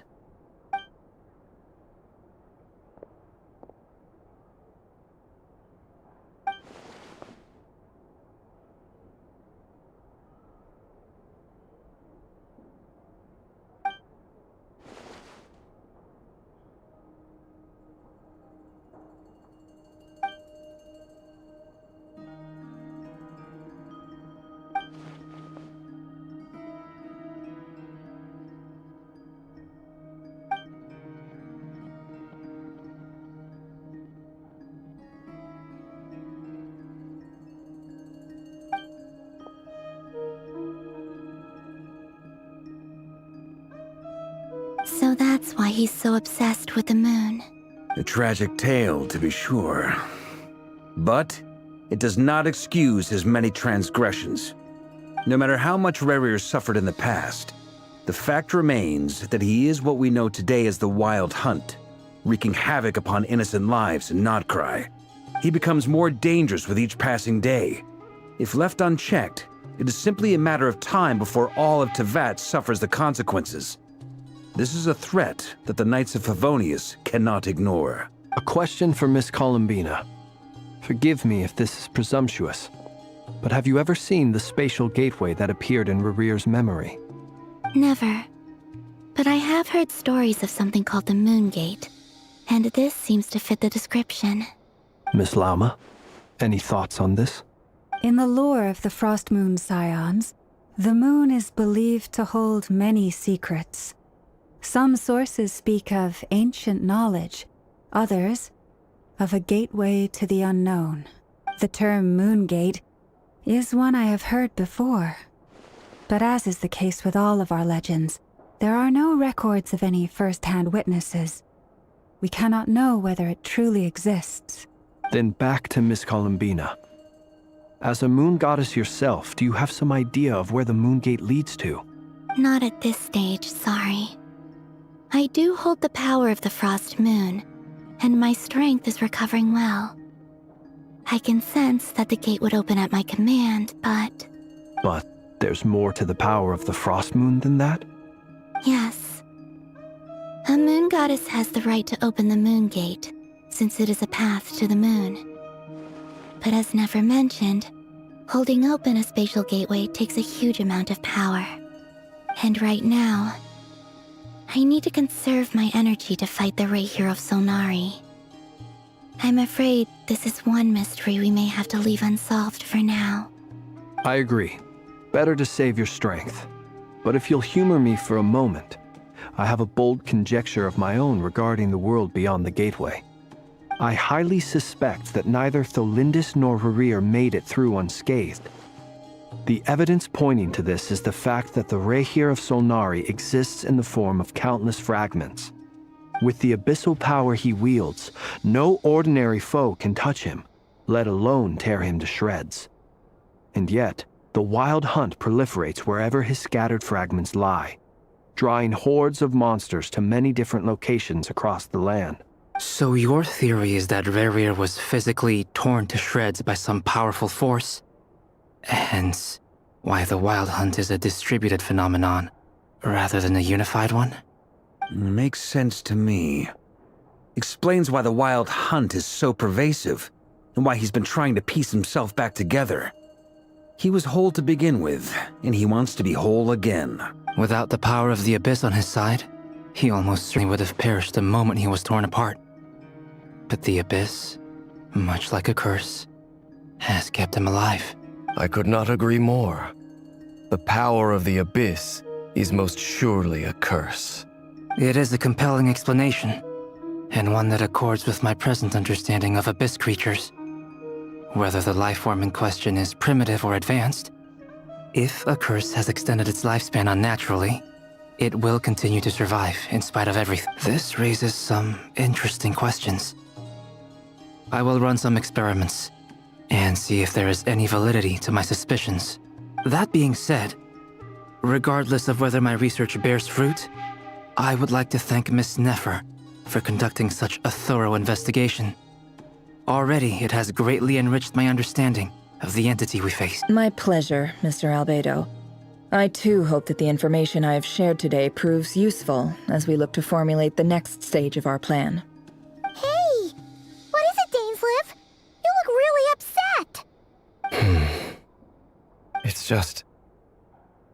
So that's why he's so obsessed with the moon. A tragic tale, to be sure. But it does not excuse his many transgressions. No matter how much Rerir suffered in the past, the fact remains that he is what we know today as the Wild Hunt, wreaking havoc upon innocent lives in Nodcry. He becomes more dangerous with each passing day. If left unchecked, it is simply a matter of time before all of Tevat suffers the consequences. This is a threat that the Knights of Favonius cannot ignore. A question for Miss Columbina. Forgive me if this is presumptuous, but have you ever seen the spatial gateway that appeared in Rerir's memory? Never. But I have heard stories of something called the Moon Gate, and this seems to fit the description. Miss Lauma, any thoughts on this? In the lore of the Frost Moon Scions, the moon is believed to hold many secrets. Some sources speak of ancient knowledge, others of a gateway to the unknown. The term Moon Gate is one I have heard before. But as is the case with all of our legends, there are no records of any first-hand witnesses. We cannot know whether it truly exists. Then back to Miss Columbina. As a moon goddess yourself, do you have some idea of where the Moon Gate leads to? Not at this stage, sorry. I do hold the power of the Frost Moon, and my strength is recovering well. I can sense that the gate would open at my command, but... But there's more to the power of the Frost Moon than that? Yes. A moon goddess has the right to open the Moon Gate, since it is a path to the moon. But as never mentioned, Holding open a spatial gateway takes a huge amount of power. And right now, I need to conserve my energy to fight the Rahier of Solnari. I'm afraid this is one mystery we may have to leave unsolved for now. I agree. Better to save your strength. But if you'll humor me for a moment, I have a bold conjecture of my own regarding the world beyond the gateway. I highly suspect that neither Tholindis nor Rarir made it through unscathed. The evidence pointing to this is the fact that the Rahier of Solnari exists in the form of countless fragments. With the abyssal power he wields, no ordinary foe can touch him, let alone tear him to shreds. And yet, the Wild Hunt proliferates wherever his scattered fragments lie, drawing hordes of monsters to many different locations across the land. So your theory is that Rarir was physically torn to shreds by some powerful force? Hence, why the Wild Hunt is a distributed phenomenon, rather than a unified one? Makes sense to me. Explains why the Wild Hunt is so pervasive, and why he's been trying to piece himself back together. He was whole to begin with, and he wants to be whole again. Without the power of the Abyss on his side, he almost certainly would have perished the moment he was torn apart. But the Abyss, much like a curse, has kept him alive. I could not agree more. The power of the Abyss is most surely a curse. It is a compelling explanation, and one that accords with my present understanding of Abyss creatures. Whether the life form in question is primitive or advanced, if a curse has extended its lifespan unnaturally, it will continue to survive in spite of everything. This raises some interesting questions. I will run some experiments and see if there is any validity to my suspicions. That being said, regardless of whether my research bears fruit, I would like to thank Miss Nefer for conducting such a thorough investigation. Already, it has greatly enriched my understanding of the entity we face. My pleasure, Mr. Albedo. I too hope that the information I have shared today proves useful as we look to formulate the next stage of our plan. Hey! What is it, Dainsleif? You look really upset! It's just...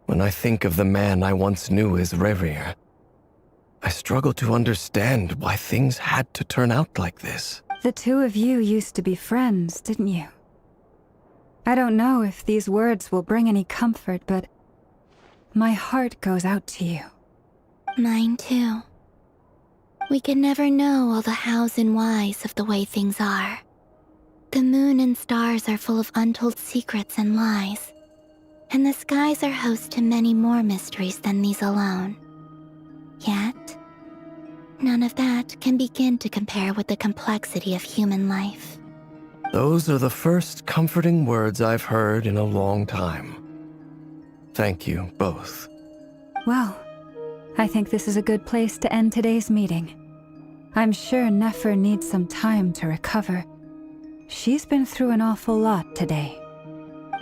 when I think of the man I once knew as Rarir, I struggle to understand why things had to turn out like this. The two of you used to be friends, didn't you? I don't know if these words will bring any comfort, but my heart goes out to you. Mine too. We can never know all the hows and whys of the way things are. The moon and stars are full of untold secrets and lies, and the skies are host to many more mysteries than these alone. Yet, none of that can begin to compare with the complexity of human life. Those are the first comforting words I've heard in a long time. Thank you, both. Well, I think this is a good place to end today's meeting. I'm sure Nefer needs some time to recover. She's been through an awful lot today.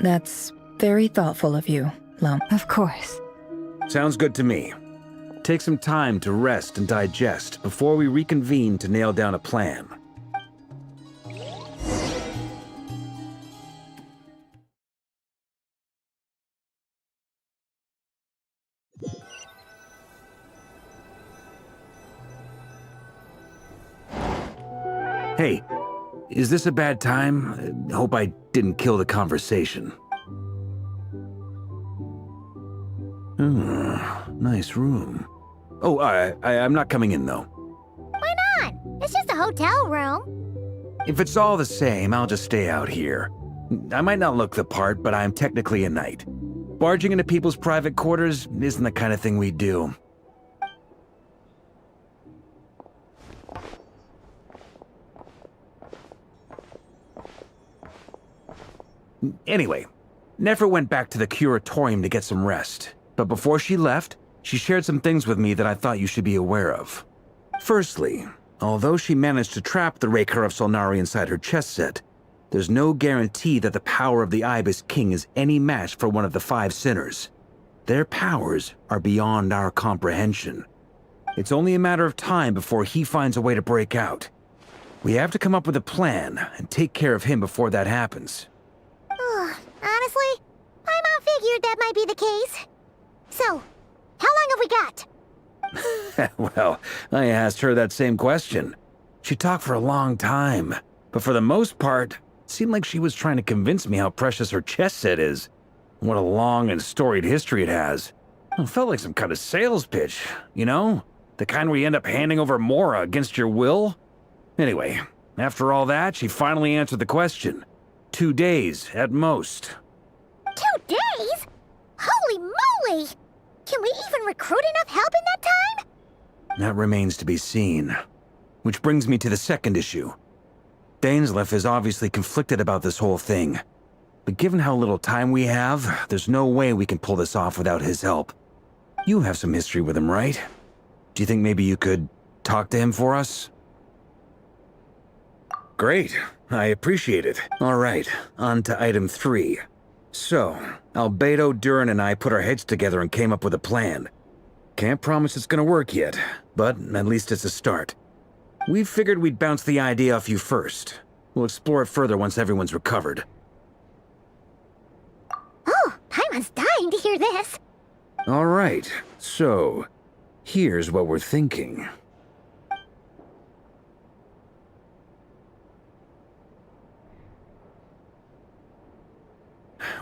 That's very thoughtful of you, Lum. Of course. Sounds good to me. Take some time to rest and digest before we reconvene to nail down a plan. Hey, is this a bad time? Hope I didn't kill the conversation. Nice room. Oh, I'm not coming in, though. Why not? It's just a hotel room. If it's all the same, I'll just stay out here. I might not look the part, but I'm technically a knight. Barging into people's private quarters isn't the kind of thing we do. Anyway, Nefer went back to the curatorium to get some rest. But before she left, she shared some things with me that I thought you should be aware of. Firstly, although she managed to trap the Raker of Solnari inside her chess set, there's no guarantee that the power of the Ibis King is any match for one of the 5 sinners. Their powers are beyond our comprehension. It's only a matter of time before he finds a way to break out. We have to come up with a plan and take care of him before that happens. Honestly, be the case. So, how long have we got? Well, I asked her that same question. She talked for a long time, but for the most part, it seemed like she was trying to convince me how precious her chess set is. What a long and storied history it has. It felt like some kind of sales pitch, you know? The kind where you end up handing over Mora against your will? Anyway, after all that, she finally answered the question. 2 days, at most. 2 days? Holy moly! Can we even recruit enough help in that time? That remains to be seen. Which brings me to the second issue. Dainsleif is obviously conflicted about this whole thing. But given how little time we have, there's no way we can pull this off without his help. You have some history with him, right? Do you think maybe you could talk to him for us? Great. I appreciate it. All right, on to item 3. So, Albedo, Durin, and I put our heads together and came up with a plan. Can't promise it's gonna work yet, but at least it's a start. We figured we'd bounce the idea off you first. We'll explore it further once everyone's recovered. Oh, Paimon's dying to hear this. All right, so here's what we're thinking.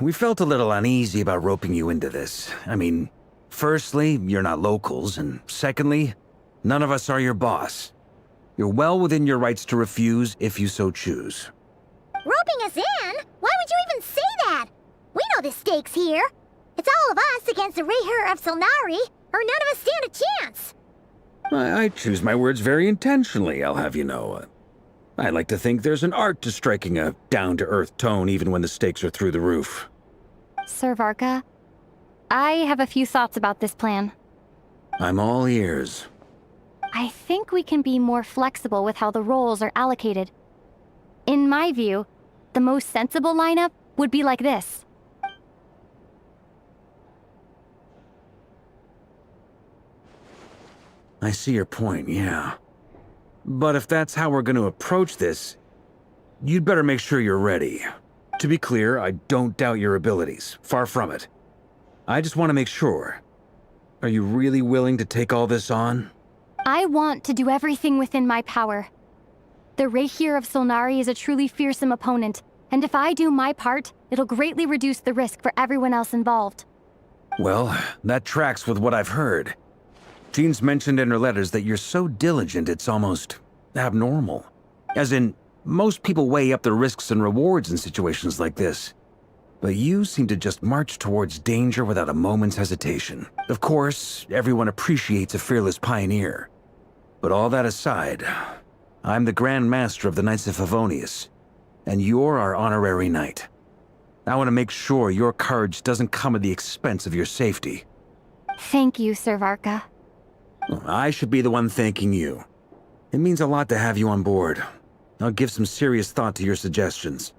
We felt a little uneasy about roping you into this. I mean, firstly, you're not locals, and secondly, none of us are your boss. You're well within your rights to refuse if you so choose. Roping us in? Why would you even say that? We know the stakes here. It's all of us against the Rayher of Solnari, or none of us stand a chance. I choose my words very intentionally, I'll have you know. I like to think there's an art to striking a down-to-earth tone even when the stakes are through the roof. Sir Varka, I have a few thoughts about this plan. I'm all ears. I think we can be more flexible with how the roles are allocated. In my view, the most sensible lineup would be like this. I see your point, yeah. But if that's how we're going to approach this, you'd better make sure you're ready. To be clear, I don't doubt your abilities. Far from it. I just want to make sure. Are you really willing to take all this on? I want to do everything within my power. The Rayher of Solnari is a truly fearsome opponent, and if I do my part, it'll greatly reduce the risk for everyone else involved. Well, that tracks with what I've heard. Jean's mentioned in her letters that you're so diligent it's almost abnormal. As in, most people weigh up the risks and rewards in situations like this. But you seem to just march towards danger without a moment's hesitation. Of course, everyone appreciates a fearless pioneer. But all that aside, I'm the Grand Master of the Knights of Favonius, and you're our honorary knight. I want to make sure your courage doesn't come at the expense of your safety. Thank you, Sir Varka. I should be the one thanking you. It means a lot to have you on board. I'll give some serious thought to your suggestions.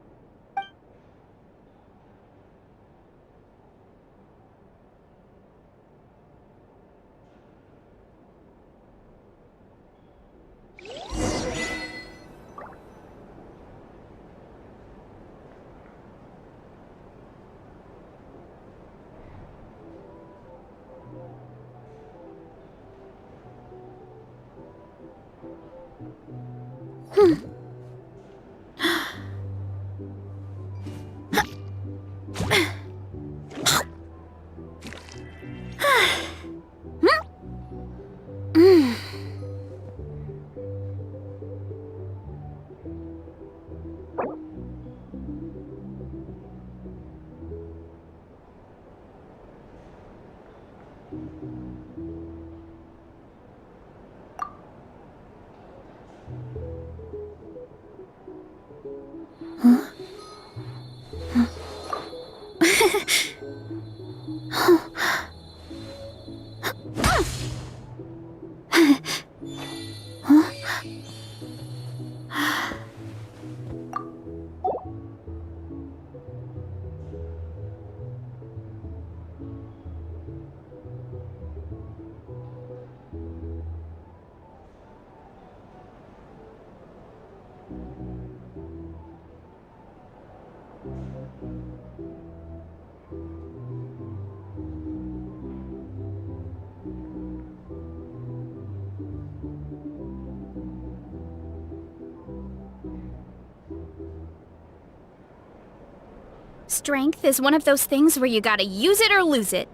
Strength is one of those things where you gotta use it or lose it.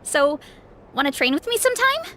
So, wanna train with me sometime?